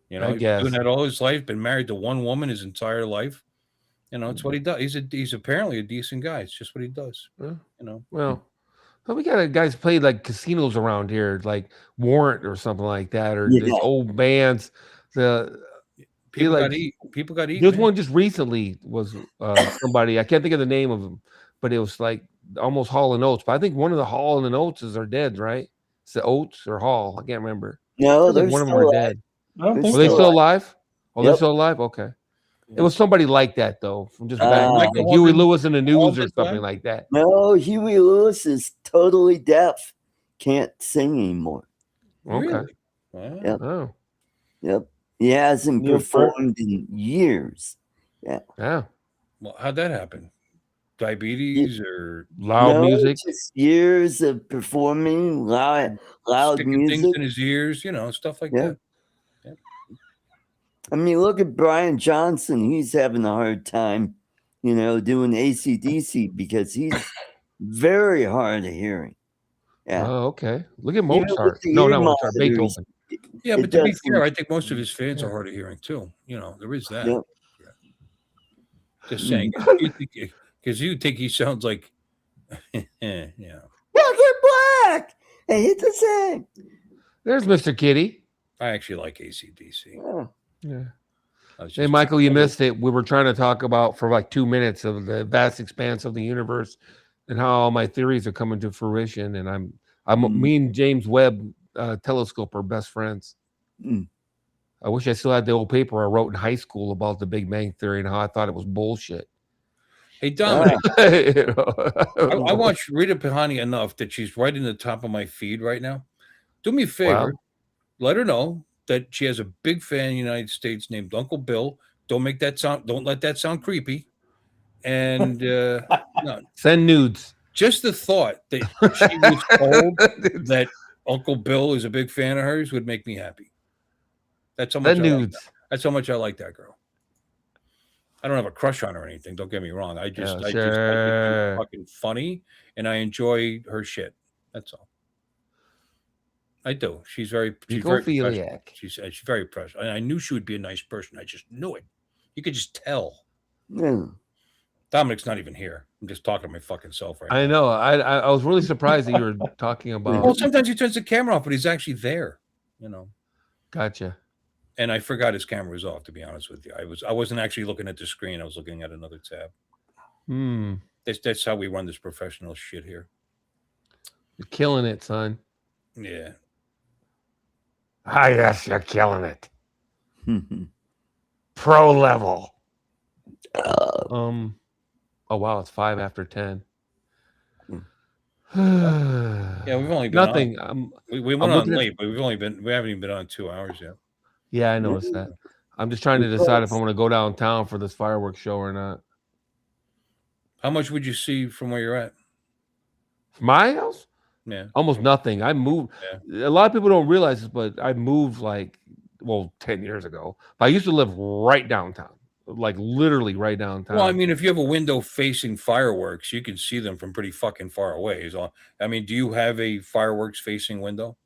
You know, he's doing that all his life. Been married to one woman his entire life. You know, it's what he does. He's apparently a decent guy. It's just what he does. You know. Well, we got guys play like casinos around here, like Warrant or something like that, or these old bands. People got eat. People got eat. There's one just recently was somebody, I can't think of the name of them, but it was like almost Hall and Oates. But I think one of the Hall and Oates are dead, right? It's the Oates or Hall. I can't remember. No, like one of them are dead. Are they still alive? Oh, they're still alive? Okay. It was somebody like that, though, from just back, like Huey Lewis in the news or something like that. No, Huey Lewis is totally deaf. Can't sing anymore. Okay. Really? Wow. Yep. Oh. Yep. He hasn't performed in years. Yeah. Yeah. Well, how'd that happen? Diabetes or loud music? Just years of performing loud music. Things in his ears, you know, stuff like that. Yeah. I mean, look at Brian Johnson. He's having a hard time, you know, doing AC/DC because he's very hard of hearing. Yeah. Oh, okay. Look at Mozart. No, not Mozart. Beethoven. Yeah, but to be fair, I think most of his fans are hard of hearing too. You know, there is that. Yep. Just saying, because you think he sounds like, yeah. Black and black. Hey, hit the same. There's Mr. Kitty. I actually like AC/DC. Yeah. Hey, Michael, you missed it. We were trying to talk about for like 2 minutes of the vast expanse of the universe and how all my theories are coming to fruition. And me and James Webb Telescope are best friends. I wish I still had the old paper I wrote in high school about the Big Bang Theory and how I thought it was bullshit. Hey, Dominic. I watched Rita Pahani enough that she's right in the top of my feed right now. Do me a favor. Wow. Let her know that she has a big fan in the United States named Uncle Bill. Don't let that sound creepy. And no, send nudes. Just the thought that she was told that Uncle Bill is a big fan of hers would make me happy. That's how much That's how much I like that girl. I don't have a crush on her or anything. Don't get me wrong. I just think she's fucking funny, and I enjoy her shit. That's all. I do. She's very professional. She's very professional. And I knew she would be a nice person. I just knew it. You could just tell. Dominic's not even here. I'm just talking to my fucking self right now. I know. I was really surprised that you were talking about. Well, sometimes he turns the camera off, but he's actually there. Gotcha. And I forgot his camera was off. To be honest with you, I wasn't actually looking at the screen. I was looking at another tab. That's how we run this professional shit here. You're killing it, son. Yeah. Ah, yes, you're killing it. Pro level. Oh wow, it's 5 after 10. Yeah, we've only been nothing. We went on late, but we haven't even been on 2 hours yet. Yeah, I noticed that. I'm just trying to decide if I'm going to go downtown for this fireworks show or not. How much would you see from where you're at? My house? Yeah. Almost nothing. I moved. Yeah. A lot of people don't realize this, but I moved 10 years ago. But I used to live right downtown, like literally right downtown. Well, I mean, if you have a window facing fireworks, you can see them from pretty fucking far away. So, I mean, do you have a fireworks facing window?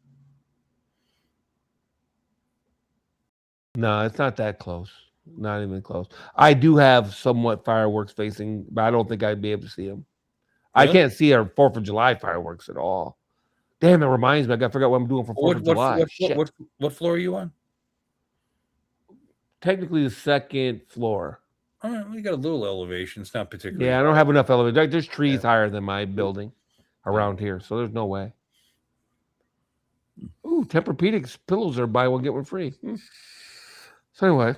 No, it's not that close. Not even close. I do have somewhat fireworks facing, but I don't think I'd be able to see them. Really? I can't see our 4th of July fireworks at all. Damn, that reminds me. I forgot what I'm doing for 4th of July. What floor are you on? Technically, the 2nd floor. All right, well, you got a little elevation. It's not particularly. Yeah, I don't have enough elevation. There's trees higher than my building around here, so there's no way. Ooh, Tempur-Pedic's pillows are buy one get one free. So anyway.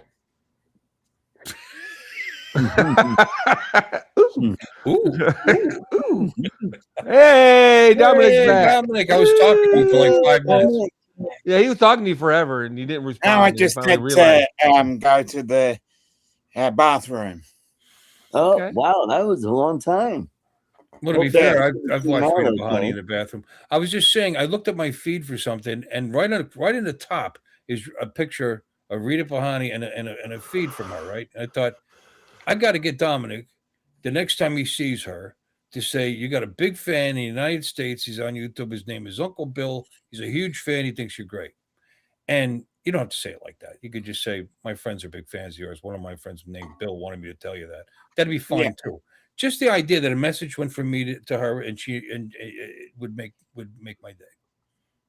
Ooh. Hey, Dominic's back. Dominic, I was talking to you for like 5 minutes. Yeah, he was talking to you forever, and you didn't respond. No, I just had to go to the bathroom. Oh, okay. Wow, that was a long time. Well, to be fair, I've watched Rita Pahani in the bathroom. I was just saying, I looked at my feed for something, and right in the top is a picture of Rita Pahani and a feed from her, right? And I thought, I got to get Dominic the next time he sees her to say, you got a big fan in the United States. He's on YouTube. His name is Uncle Bill. He's a huge fan. He thinks you're great. And you don't have to say it like that. You could just say, my friends are big fans of yours. One of my friends named Bill wanted me to tell you that. That'd be fine too. Just the idea that a message went from me to her, and it would make my day.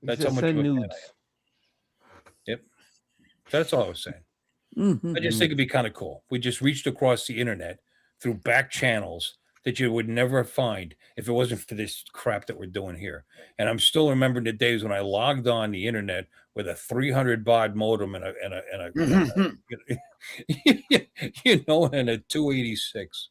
That's how much of a fan I am. Yep. That's all I was saying. I just think it'd be kind of cool. We just reached across the internet through back channels that you would never find if it wasn't for this crap that we're doing here. And I'm still remembering the days when I logged on the internet with a 300 baud modem and a and a 286.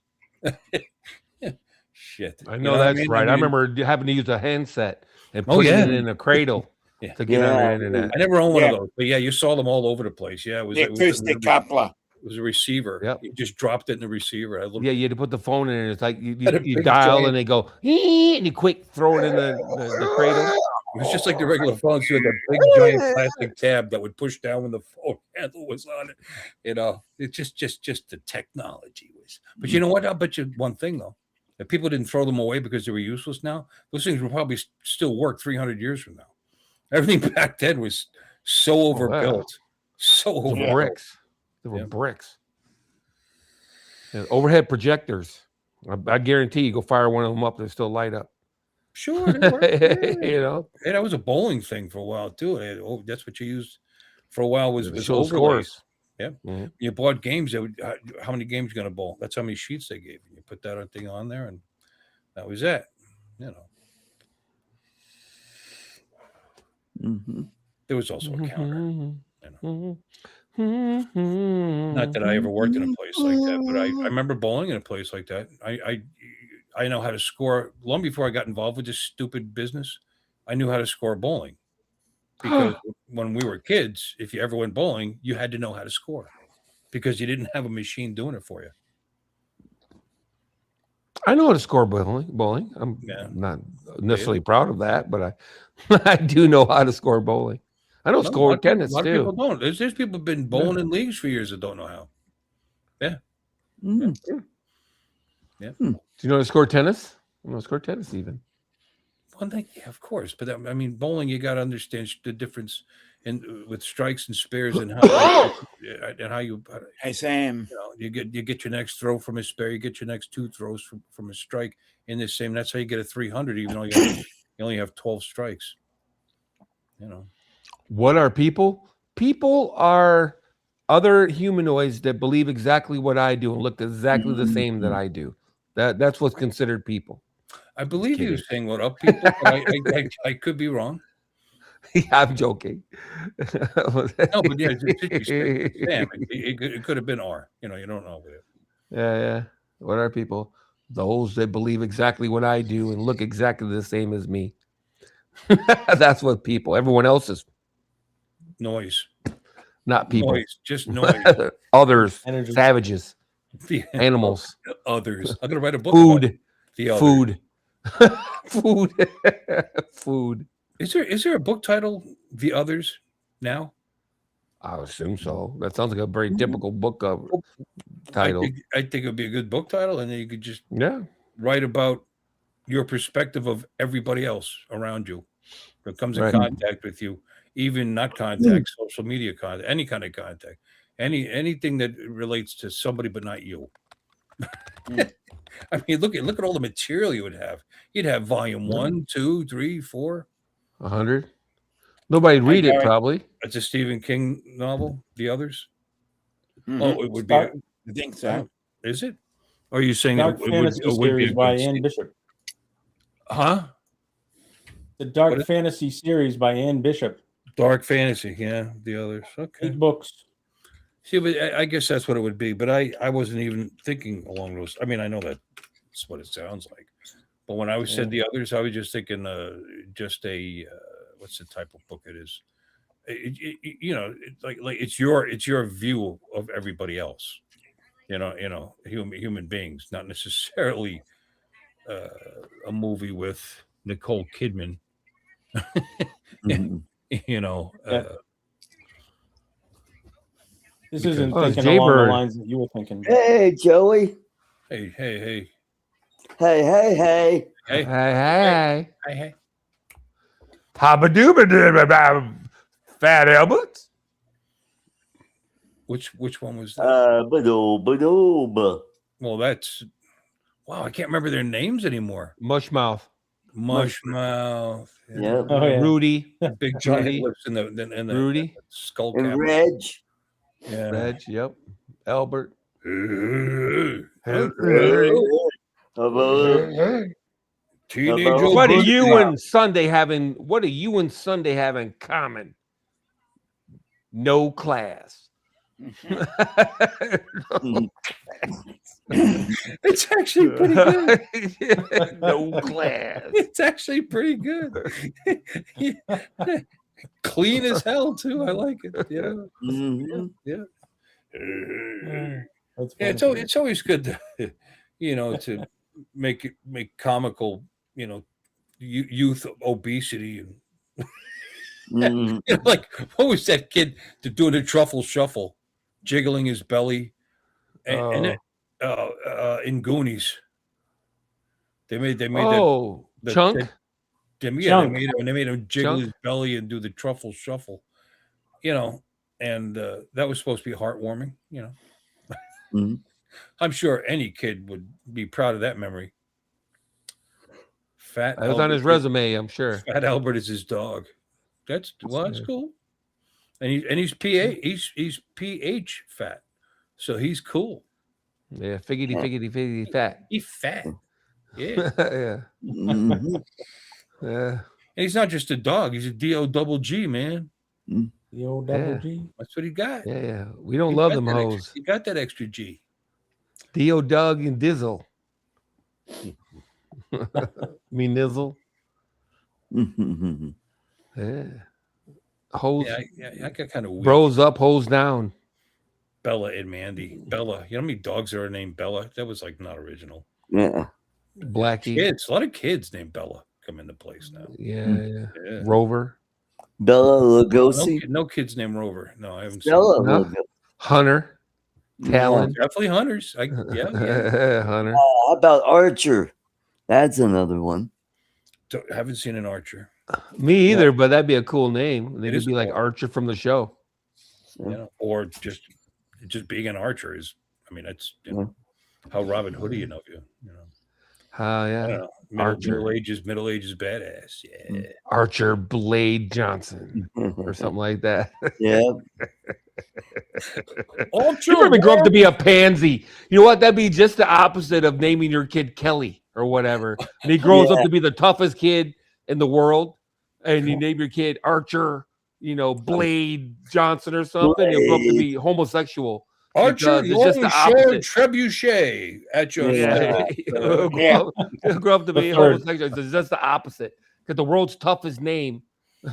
Shit. I know that's right. I remember having to use a handset and put it in a cradle. To get on the internet. I never owned one of those, but you saw them all over the place. Yeah, it was acoustic coupler. It was a receiver. Yep. You just dropped it in the receiver. You had to put the phone in, and it's like you dial and they go, and you quick throw it in the cradle. It was just like the regular phone. So you had that big giant plastic tab that would push down when the phone handle was on it. It's just the technology was. But you know what? I'll bet you one thing though. If people didn't throw them away because they were useless now, those things will probably still work 300 years from now. Everything back then was so overbuilt. So overbuilt. Bricks. There were bricks. And overhead projectors. I guarantee you go fire one of them up, they still light up. Sure. They work. You know. Hey, that was a bowling thing for a while too. That's what you used for a while was scores. Yeah. Mm-hmm. You bought games. How many games you going to bowl? That's how many sheets they gave you. You put that thing on there and that was it. You know. There was also a counter. You know. Not that I ever worked in a place like that, but I remember bowling in a place like that. I know how to score. Long before I got involved with this stupid business, I knew how to score bowling. Because when we were kids, if you ever went bowling, you had to know how to score because you didn't have a machine doing it for you. I know how to score bowling. I'm not necessarily proud of that, but I do know how to score bowling. I know score tennis A lot too. of people don't. There's people have been bowling in leagues for years that don't know how. Yeah. Yeah. Do you know how to score tennis? I know how to score tennis even. One thing, yeah, of course, but I mean, bowling, you got to understand the difference with strikes and spares and how you. Hey Sam, you get your next throw from a spare, you get your next 2 throws from a strike in the same. That's how you get a 300, even though you only have 12 strikes. What are people? People are other humanoids that believe exactly what I do and look exactly the same that I do. That's what's considered people. I believe he was saying what up, people, but I could be wrong. I'm joking. No, but yeah, Sam, it could have been R. You don't know. Yeah. What are people? Those that believe exactly what I do and look exactly the same as me. That's what people. Everyone else is noise. Not people. Noise, just noise. Others, savages, animals. Others. I'm gonna write a book. Food. About food. Food. Food. Is there a book title, The Others, now? I assume so. That sounds like a very typical book title. I think it would be a good book title, and then you could just write about your perspective of everybody else around you that comes in contact with you, even not contact, social media contact, any kind of contact, anything that relates to somebody but not you. I mean, look at all the material you would have. You'd have volume 1, 2, 3, 4. 100. Nobody'd read it, probably. It's a Stephen King novel, The Others. Mm-hmm. Oh, it would be. I think so. Is it? Or are you saying Dark Fantasy series by Ann Bishop? Huh? The Dark Fantasy series by Ann Bishop. Dark Fantasy, yeah. The Others. Okay. 8 books. See, but I guess that's what it would be. But I wasn't even thinking along those. I mean, I know that's what it sounds like. But when I said The Others, I was just thinking just a what's the type of book it is? Like it's your view of everybody else. Human beings, not necessarily a movie with Nicole Kidman. This isn't thinking along the lines that you were thinking. Hey, Joey. Hey. Hey. Fat Albert. Which one was that? Well, that's I can't remember their names anymore. Mushmouth. Yeah. Rudy. Big giant lips in the Rudy. Skull and cap. Reg. Yeah. Reg. Yep. Albert. Teenage What do you and Sunday have in common? No class. It's actually pretty good. No class. It's actually pretty good. Clean as hell too. I like it. Yeah. It's always good to to make comical youth obesity and like what was that kid doing the truffle shuffle, jiggling his belly, and in Goonies they made that Chunk. they made him jiggle his belly and do the truffle shuffle, and that was supposed to be heartwarming, I'm sure any kid would be proud of that memory. Fat It was on his resume, I'm sure. Fat Albert is his dog. That's cool. And he's he's PH fat. So he's cool. Yeah, figgity fat. He's fat. Yeah. Yeah. Mm-hmm. Yeah. And he's not just a dog, he's a DOGG, man. The old double G. That's what he got. Yeah. We don't love them hoes. He got that extra G. Theo, Doug, and Dizzle. Me Nizzle. Yeah. Hose. Yeah, I got kind of weird. Bros up, hose down. Bella and Mandy. Bella. You know how many dogs are named Bella? That was like not original. Yeah. Blackie. Kids. A lot of kids named Bella come into place now. Yeah. Rover. Bella Lugosi. No kids named Rover. No, I haven't Bella seen Lugosi. Hunter. Talon. Definitely Hunters. Hunter. How about Archer? That's another one. Haven't seen an Archer. Me either, but that'd be a cool name. They It could is be like cool. Archer from the show. Or just being an archer is. I mean, that's how Robin Hood you know. Yeah. I don't know. Archer. Middle ages badass. Yeah. Archer Blade Johnson or something like that. Yeah. You probably grow up to be a pansy. You know what? That'd be just the opposite of naming your kid Kelly or whatever. And he grows up to be the toughest kid in the world. And you name your kid Archer, Blade Johnson or something. You'll grow up to be homosexual. Archer, it's just the opposite. Trebuchet at your He'll grow up to be homosexual. It's just the opposite. Because the world's toughest name,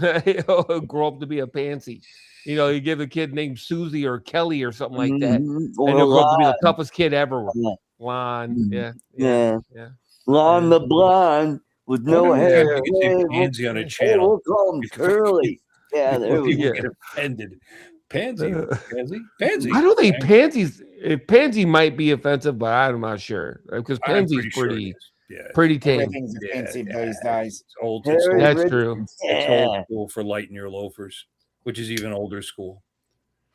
he'll grow up to be a pansy. You give a kid named Susie or Kelly or something like that, and he'll grow up to be the toughest kid ever. Lon, yeah. Lon the blonde with no hair. Pansy on a channel. We'll call him Curly. Yeah, there we go. Get offended. Pansy. I don't think pansy might be offensive, but I'm not sure because pansy's pretty tame. Everything's offensive these days. It's old. That's true. It's old school for lighting your loafers, which is even older school.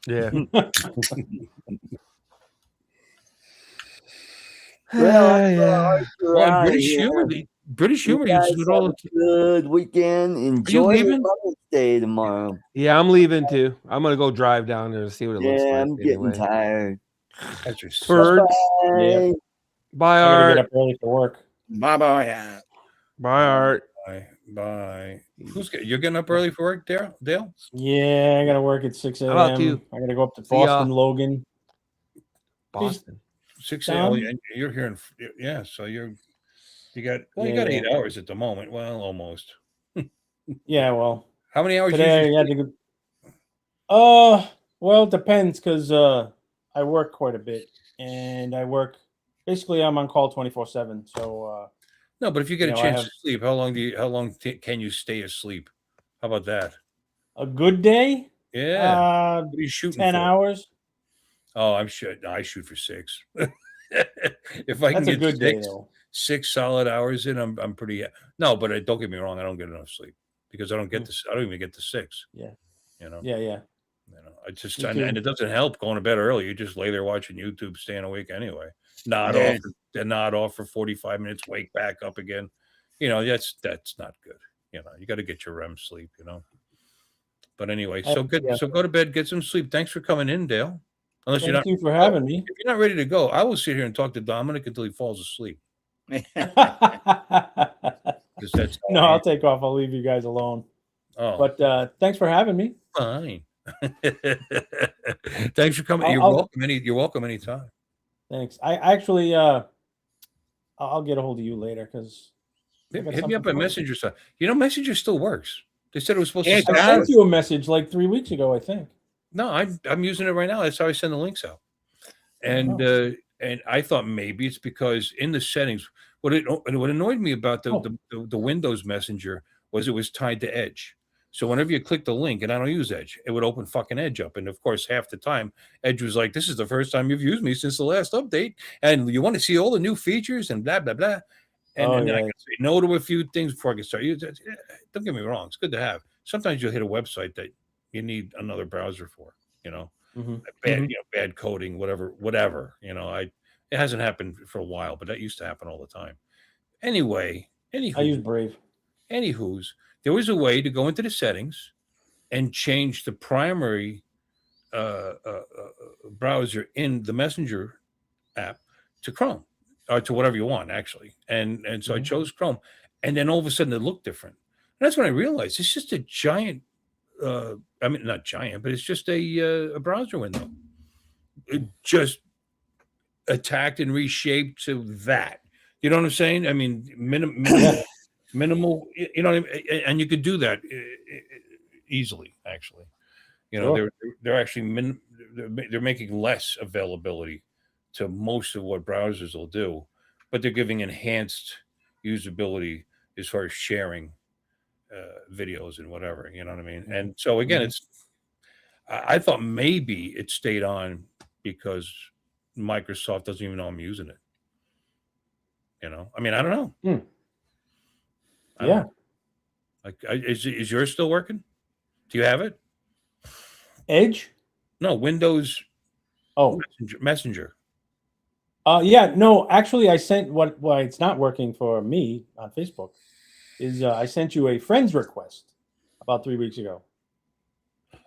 Yeah. British humor. Good weekend. Enjoy your Mother's Day tomorrow. Yeah, I'm leaving too. I'm gonna go drive down there to see what it looks like. Yeah, I'm getting tired. Birds. Yeah. Bye, I gotta Art. get up early for work. Bye. Bye, Art. Bye. You're getting up early for work, Dale? Yeah, I gotta work at 6 a.m. How about you? I gotta go up to See ya. Boston, Logan. Boston. 6 a.m. You're here in so you got 8 hours at the moment. Well, almost. Yeah, well. How many hours today I had to go? Well, it depends because I work quite a bit, and I work basically I'm on call 24/7. So no, but if you get a chance to sleep, how long can you stay asleep? How about that? A good day? Yeah. What are you shooting 10 for? hours. Oh, I shoot for 6. If I can That's a get good day though. 6 solid hours in, I'm pretty. No, but don't get me wrong, I don't get enough sleep because I don't get this. I don't even get to 6. Yeah. Yeah. I just and it doesn't help going to bed early. You just lay there watching YouTube, staying awake anyway. Nod off for 45 minutes, wake back up again. That's not good. You got to get your REM sleep. But anyway, so good. Yeah. So go to bed, get some sleep. Thanks for coming in, Dale. Thank you for having me. If you're not ready to go, I will sit here and talk to Dominic until he falls asleep. I'll take off. I'll leave you guys alone. Oh, but thanks for having me. Fine. Thanks for coming. You're welcome anytime. Thanks. I actually I'll get a hold of you later because hit me up on Messenger stuff. Messenger still works. They said it was supposed to. I sent you a message like 3 weeks ago, I think. No, I'm using it right now. That's how I send the links out. And and I thought maybe it's because in the settings, what annoyed me about the Windows Messenger was it was tied to Edge. So whenever you click the link, and I don't use Edge, it would open fucking Edge up. And of course, half the time, Edge was like, "This is the first time you've used me since the last update, and you want to see all the new features and blah blah blah." And then I can say no to a few things before I can start using it. Don't get me wrong; it's good to have. Sometimes you'll hit a website that you need another browser for. Bad coding, whatever. It hasn't happened for a while, but that used to happen all the time. Anyway, I use Brave. Anywho's, there was a way to go into the settings and change the primary browser in the Messenger app to Chrome or to whatever you want, actually. And so I chose Chrome, and then all of a sudden it looked different. And that's when I realized it's just a giant I mean, not giant, but it's just a browser window. It just attacked and reshaped to that. You know what I'm saying? I mean, minimal. You know what I mean? And you could do that easily, actually. You know, Sure. they're actually they're making less availability to most of what browsers will do, but they're giving enhanced usability as far as sharing videos and whatever. You know what I mean? And so again, it's. I thought maybe it stayed on because Microsoft doesn't even know I'm using it. You know, I mean, I don't know. I don't know. Like, is yours still working? Do you have it? Edge? No, Windows. Oh, Messenger. Yeah, no, actually, I sent why it's not working for me on Facebook is I sent you a friend's request about 3 weeks ago.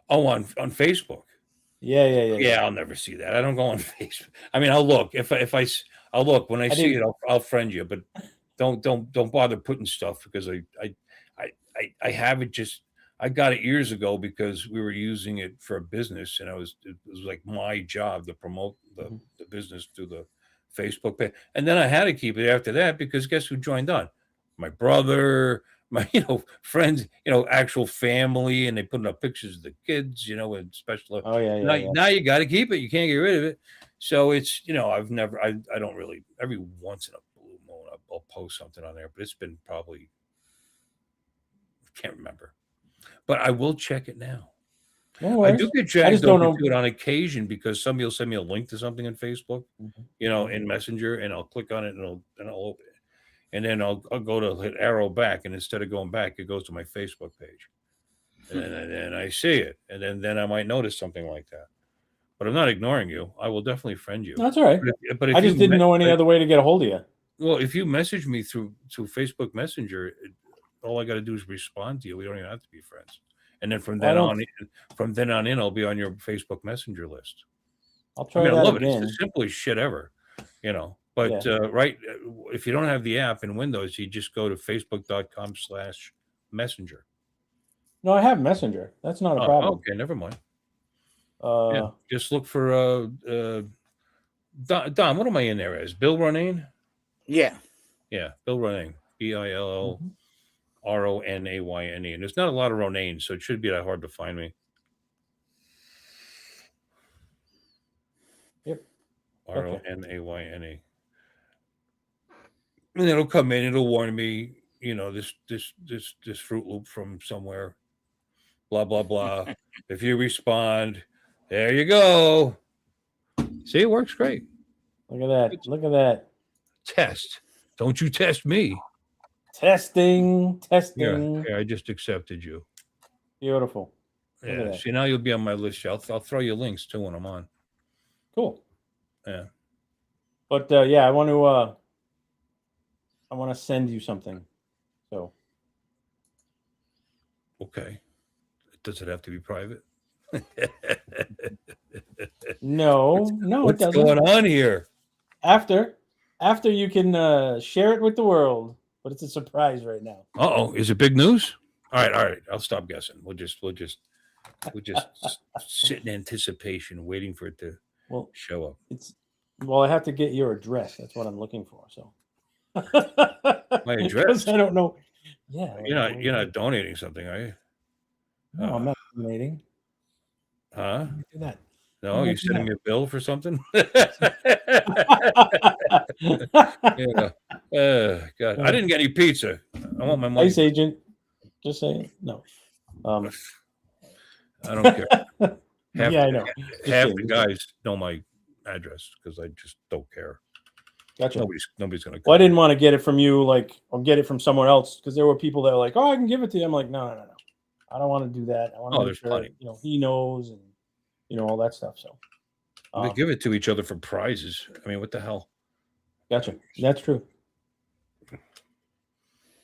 Oh, on Facebook. Yeah. I'll never see that. I don't go on Facebook. I mean, I'll look I'll look when I see it. I'll friend you, but don't bother putting stuff because I have it just. I got it years ago because we were using it for a business, and it was like my job to promote the business through the Facebook page. And then I had to keep it after that because guess who joined on? My brother, my friends, actual family, and they put up pictures of the kids, and special. Oh yeah. Now you got to keep it. You can't get rid of it. So it's I don't really. Every once in a blue moon I'll post something on there, but it's been probably can't remember. But I will check it now. No I do get dragged over to know. it on occasion because somebody will send me a link to something on Facebook, in Messenger, and I'll click on it and I'll open it. And then I'll go to hit arrow back, and instead of going back, it goes to my Facebook page. And then I see it. And then I might notice something like that. But I'm not ignoring you. I will definitely friend you. That's all right. But if I just didn't know any other way to get a hold of you. Well, if you message me through Facebook Messenger, all I got to do is respond to you. We don't even have to be friends. And then from then on in, I'll be on your Facebook Messenger list. I'll try that I love again. it. It's the simplest shit ever, But if you don't have the app in Windows, you just go to facebook.com/messenger. No, I have Messenger. That's not a problem. Okay, never mind. Just look for Don. What am I in there as? Bill Ronayne? Yeah, Bill Ronayne. BILLRONAYNE. And there's not a lot of Ronayne, so it should be that hard to find me. Yep. RONAYNE. And it'll come in, it'll warn me, this Fruit Loop from somewhere. Blah blah blah. If you respond, there you go. See, it works great. Look at that. Test. Don't you test me. Testing. Yeah, I just accepted you. Beautiful. Yeah. See, now you'll be on my list. I'll throw you links too when I'm on. Cool. Yeah. But I want to send you something. So. Okay. Does it have to be private? No, What's it doesn't. going on here? After you can share it with the world, but it's a surprise right now. Is it big news? All right. I'll stop guessing. We'll just sit in anticipation, waiting for it to show up. I have to get your address. That's what I'm looking for. So my address? I don't know. Yeah, you're not donating something, are you? No, I'm not donating. Huh? Do that. No, you're sending me a bill for something? God. I didn't get any pizza. I want my money. Ice agent. Just saying. No. I don't care. I know. Half the guys know my address because I just don't care. Gotcha. Nobody's going to. Well, I didn't want to get it from you, or get it from somewhere else, because there were people that were like, "Oh, I can give it to you." I'm like, no. I don't want to do that. I want to make sure plenty. He knows and all that stuff. So we give it to each other for prizes. I mean, what the hell? Gotcha. That's true.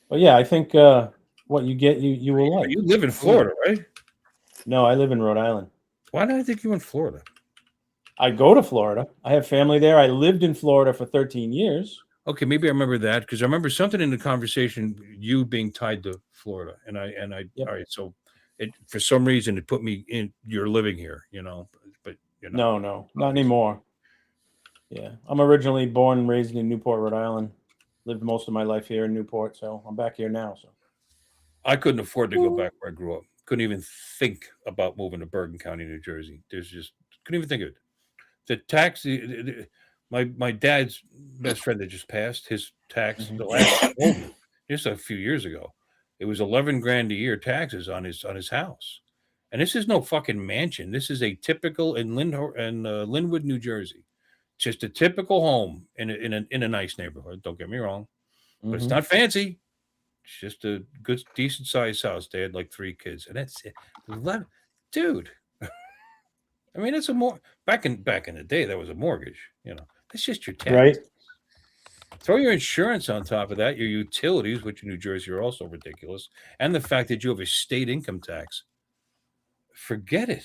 But I think what you get, you will like. You live in Florida, right? No, I live in Rhode Island. Why did I think you were in Florida? I go to Florida. I have family there. I lived in Florida for 13 years. Okay, maybe I remember that because I remember something in the conversation, you being tied to Florida, and I. Yep. All right, so it for some reason it put me in. You're living here, but no, not anymore. Yeah, I'm originally born and raised in Newport, Rhode Island. Lived most of my life here in Newport, so I'm back here now. So I couldn't afford to go back where I grew up. Couldn't even think about moving to Bergen County, New Jersey. Couldn't even think of it. The tax, my dad's best friend that just passed, his tax, the last just a few years ago, it was 11 grand a year taxes on his house, and this is no fucking mansion. This is a typical in Linwood, New Jersey, just a typical home in a nice neighborhood. Don't get me wrong, but it's not fancy. It's just a good, decent sized house. They had like 3 kids, and that's it. Dude. I mean, it's back in the day. That was a mortgage. That's just your tax. Right. Throw your insurance on top of that, your utilities, which in New Jersey are also ridiculous, and the fact that you have a state income tax. Forget it.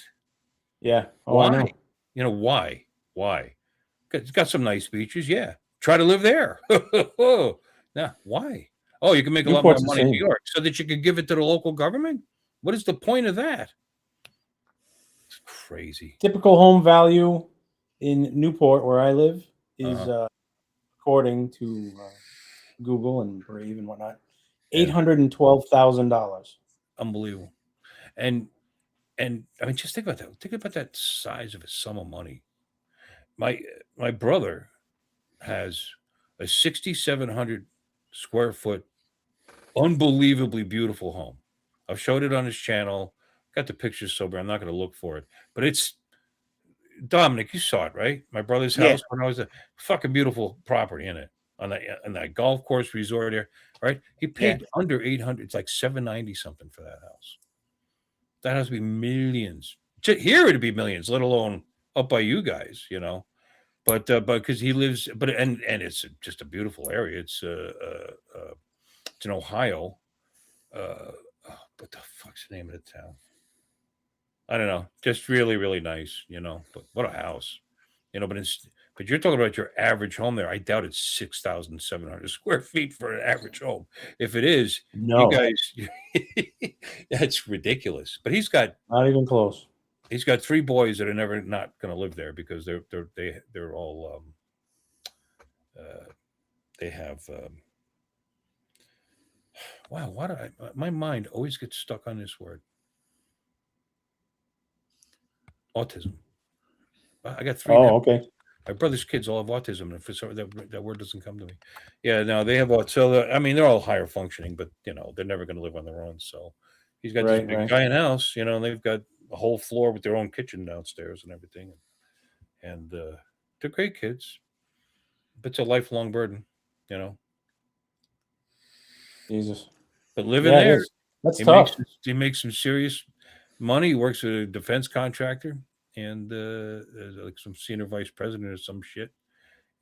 Yeah. Oh, why? I know. Why? Why? It's got some nice beaches. Yeah. Try to live there. Now, why? Oh, you can make a lot more money in New York so that you can give it to the local government. What is the point of that? It's crazy. Typical home value in Newport, where I live, is according to Google and Brave and whatnot, $812,000. Unbelievable. And I mean, just think about that. Think about that size of a sum of money. My brother has a 6,700 square foot, unbelievably beautiful home. I've showed it on his channel. Got the pictures somewhere. I'm not going to look for it, but it's Dominic. You saw it, right? My brother's house when I was a fucking beautiful property in it on that golf course resort there, right? He paid under 800. It's like 790 something for that house. That has to be millions. Here it'd be millions, let alone up by you guys, But because he lives, and it's just a beautiful area. It's in Ohio. What the fuck's the name of the town? I don't know. Just really, really nice, But what a house, but you're talking about your average home there. I doubt it's 6,700 square feet for an average home. If it is, you guys, that's ridiculous. But he's got not even close. He's got 3 boys that are never not going to live there because they're all they have wow. Why do my mind always gets stuck on this word? Autism. I got 3. Oh, okay. My brother's kids all have autism, and for some that word doesn't come to me. Yeah, no, they have autism. So I mean, they're all higher functioning, but they're never going to live on their own. So he's got this big giant house, and they've got a whole floor with their own kitchen downstairs and everything, and they're great kids. But it's a lifelong burden, Jesus. But living there, that's tough. He makes some serious money. He works with a defense contractor and like some senior vice president or some shit.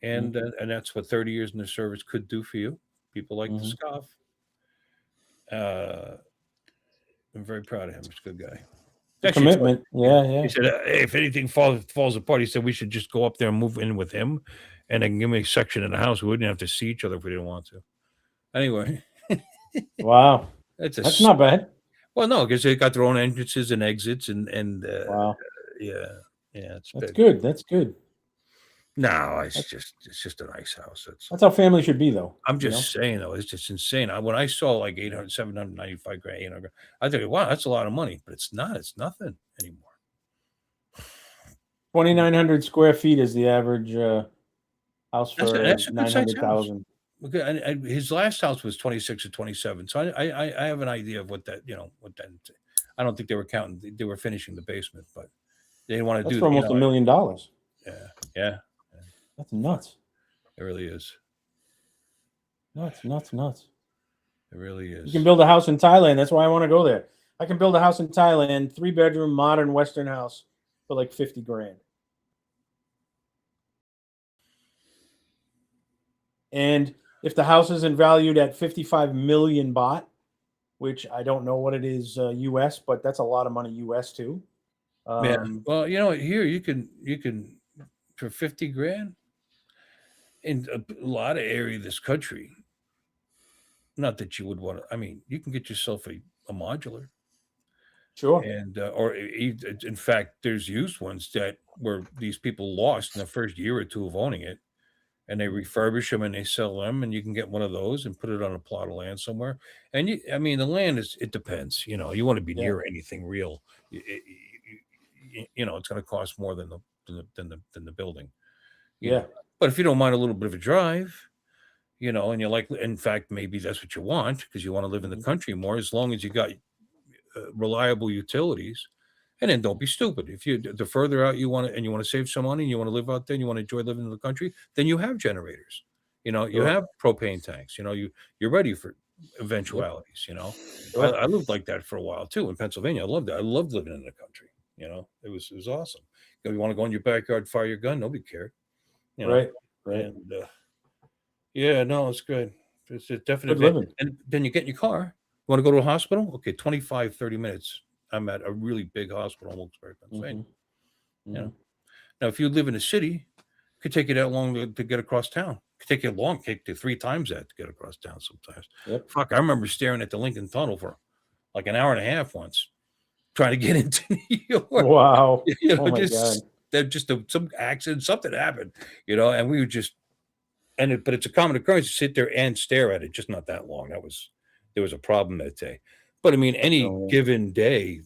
And that's what 30 years in the service could do for you. People like to scoff. I'm very proud of him. He's a good guy. Actually, commitment. Yeah. He said, if anything falls apart, he said we should just go up there and move in with him, and then give me a section in the house. We wouldn't have to see each other if we didn't want to. Anyway. Wow. That's not bad. Well, no, because they got their own entrances and exits, and wow. That's good. That's good. No, it's just a nice house. That's how family should be, though. I'm just saying, though, it's just insane. When I saw like 800, 795 grand, 800, I think, wow, that's a lot of money, but it's not. It's nothing anymore. 2,900 square feet is the average house for 900,000. His last house was 26 or 27, so I have an idea of what that I don't think they were counting. They were finishing the basement, but they didn't want to do for almost $1 million. Yeah. That's nuts. It really is. Nuts. It really is. You can build a house in Thailand. That's why I want to go there. I can build a house in Thailand, 3-bedroom, modern Western house for like 50 grand. And if the house isn't valued at 55 million baht, which I don't know what it is US, but that's a lot of money US too. Yeah. Well, here you can for 50 grand in a lot of area of this country. Not that you would want to. I mean, you can get yourself a modular. Sure. And in fact, there's used ones that were these people lost in the first year or two of owning it, and they refurbish them and they sell them, and you can get one of those and put it on a plot of land somewhere. And I mean, the land it depends. You know, you want to be near anything real. You know, it's going to cost more than the building. You know? But if you don't mind a little bit of a drive, you know, and you're like, in fact, maybe that's what you want because you want to live in the country more, as long as you got reliable utilities. And then don't be stupid. If the further out you want to, and you want to save some money, and you want to live out there, and you want to enjoy living in the country, then you have generators. You know, you have propane tanks. You know, you're ready for eventualities. You know, I lived like that for a while too in Pennsylvania. I loved it. I loved living in the country. You know, it was awesome. You want to go in your backyard, fire your gun, nobody cared. You know? Right. And yeah, no, it's good. It's definitely. And then you get in your car. You want to go to a hospital? Okay, 25, 30 minutes. I'm at a really big hospital in Wilkes-Barre, Pennsylvania. You know, now if you live in a city, it could take you that long to get across town. It could take you take you 3 times that to get across town sometimes. Fuck, I remember staring at the Lincoln Tunnel for like an hour and a half once, trying to get into New York. Wow! You know, oh my God! Some accident, something happened. You know, and we would just but it's a common occurrence to sit there and stare at it, just not that long. There was a problem that day. But I mean, any given day,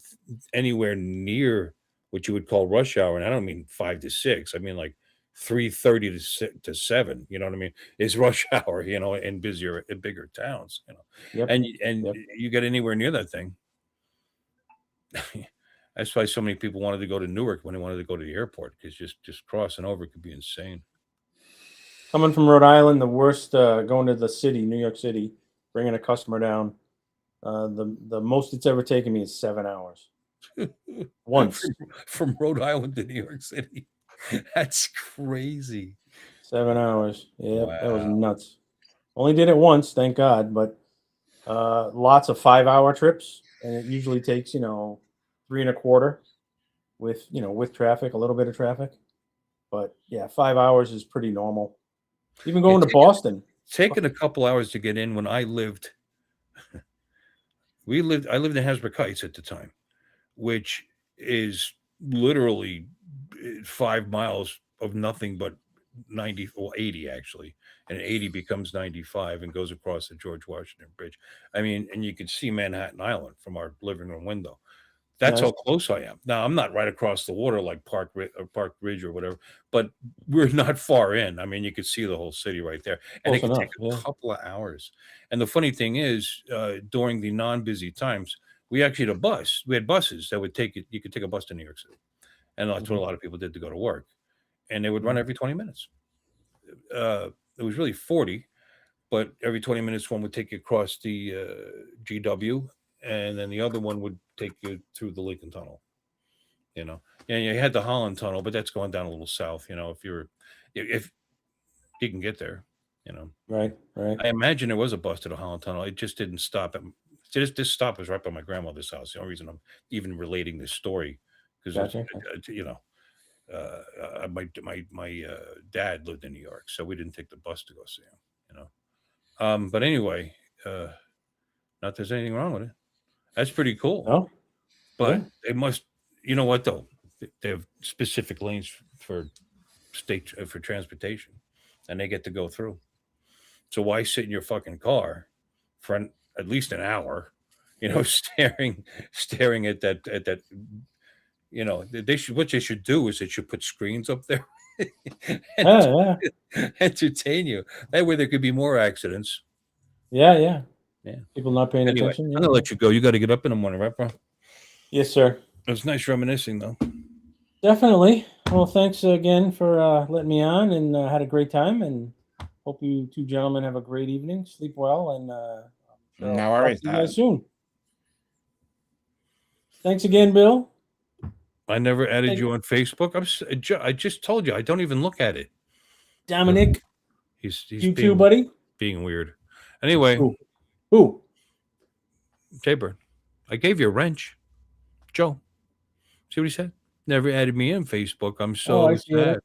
anywhere near what you would call rush hour, and I don't mean 5 to 6, I mean like 3:30 to 7. You know what I mean? Is rush hour. You know, in bigger towns. You know, and you get anywhere near that thing. That's why so many people wanted to go to Newark when they wanted to go to the airport, because just crossing over could be insane. Coming from Rhode Island, the worst going to the city, New York City, bringing a customer down. The most it's ever taken me is 7 hours. Once from Rhode Island to New York City. That's crazy. 7 hours. Yeah, that was nuts. Only did it once, thank God. But lots of 5-hour trips, and it usually takes 3 1/4 with traffic, a little bit of traffic. But yeah, 5 hours is pretty normal. Even going to Boston, taking a couple hours to get in. When I lived. I lived in Hasbrook Heights at the time, which is literally 5 miles of nothing but 90 or 80 actually, and 80 becomes 95 and goes across the George Washington Bridge. I mean, and you can see Manhattan Island from our living room window. That's how close I am. Now, I'm not right across the water like Park Ridge or whatever, but we're not far in. I mean, you could see the whole city right there. And it could take a couple of hours. And the funny thing is, during the non-busy times, we actually had a bus. We had buses that would take it. You could take a bus to New York City. And that's what a lot of people did to go to work. And they would run every 20 minutes. It was really 40, but every 20 minutes, one would take you across the GW, and then the other one would take you through the Lincoln Tunnel. You know, and you had the Holland Tunnel, but that's going down a little south. You know, if you can get there, you know. Right. I imagine there was a bus to the Holland Tunnel. It just didn't stop. This stop was right by my grandmother's house. The only reason I'm even relating this story, because my dad lived in New York, so we didn't take the bus to go see him. You know, but anyway, not that there's anything wrong with it. That's pretty cool. Oh, but they must. You know what though? They have specific lanes for for transportation, and they get to go through. So why sit in your fucking car for at least an hour? You know, staring at that. You know, what they should do is they should put screens up there and entertain you. That way there could be more accidents. Yeah. People not paying attention. I'm gonna let you go. You got to get up in the morning, right, bro? Yes, sir. It was nice reminiscing, though. Definitely. Well, thanks again for letting me on, and had a great time. And hope you two gentlemen have a great evening. Sleep well, and no worries. See you guys soon. Thanks again, Bill. I never added you on Facebook. I just told you I don't even look at it. Dominic, he's you too, buddy. Being weird. Anyway, who? Jaybird. I gave you a wrench, Joe. See what he said? Never added me in Facebook. I'm so sad.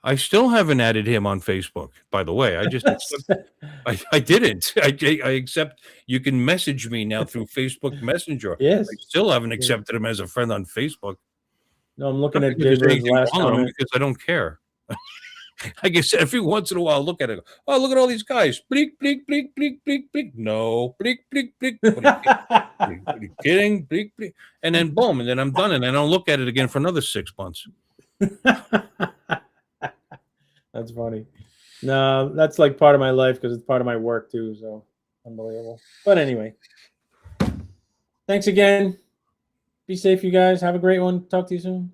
I still haven't added him on Facebook, by the way. I just I didn't. I accept you can message me now through Facebook Messenger. Yes. I still haven't accepted him as a friend on Facebook. No, I'm looking Not at because there's Jaybird's anything last wrong with him, comment. because I don't care. I guess every once in a while, look at it. Oh, look at all these guys. Bleak, bleak, bleak, bleak, bleak, bleak. No, bleak, bleak, bleak. What are you kidding? Bleak, bleak. And then boom, and then I'm done, and I don't look at it again for another 6 months. That's funny. No, that's like part of my life because it's part of my work too. So unbelievable. But anyway, thanks again. Be safe, you guys. Have a great one. Talk to you soon.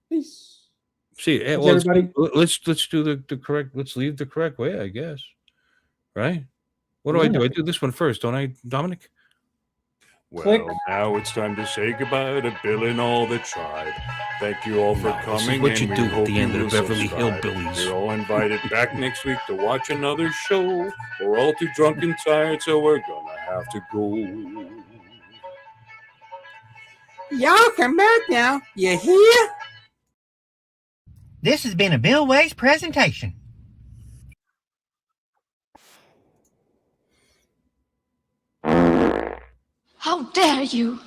Peace. See, well, everybody. Let's do the correct. Let's leave the correct way, I guess. Right? What do I do? I do this one first, don't I, Dominic? Well, now it's time to say goodbye to Bill and all the tribe. Thank you all for coming. This is what you and do at the end of the Beverly Hillbillies. You're all invited back next week to watch another show. We're all too drunk and tired, so we're gonna have to go. Y'all come back now. You hear? This has been a Bill Ways presentation. How dare you!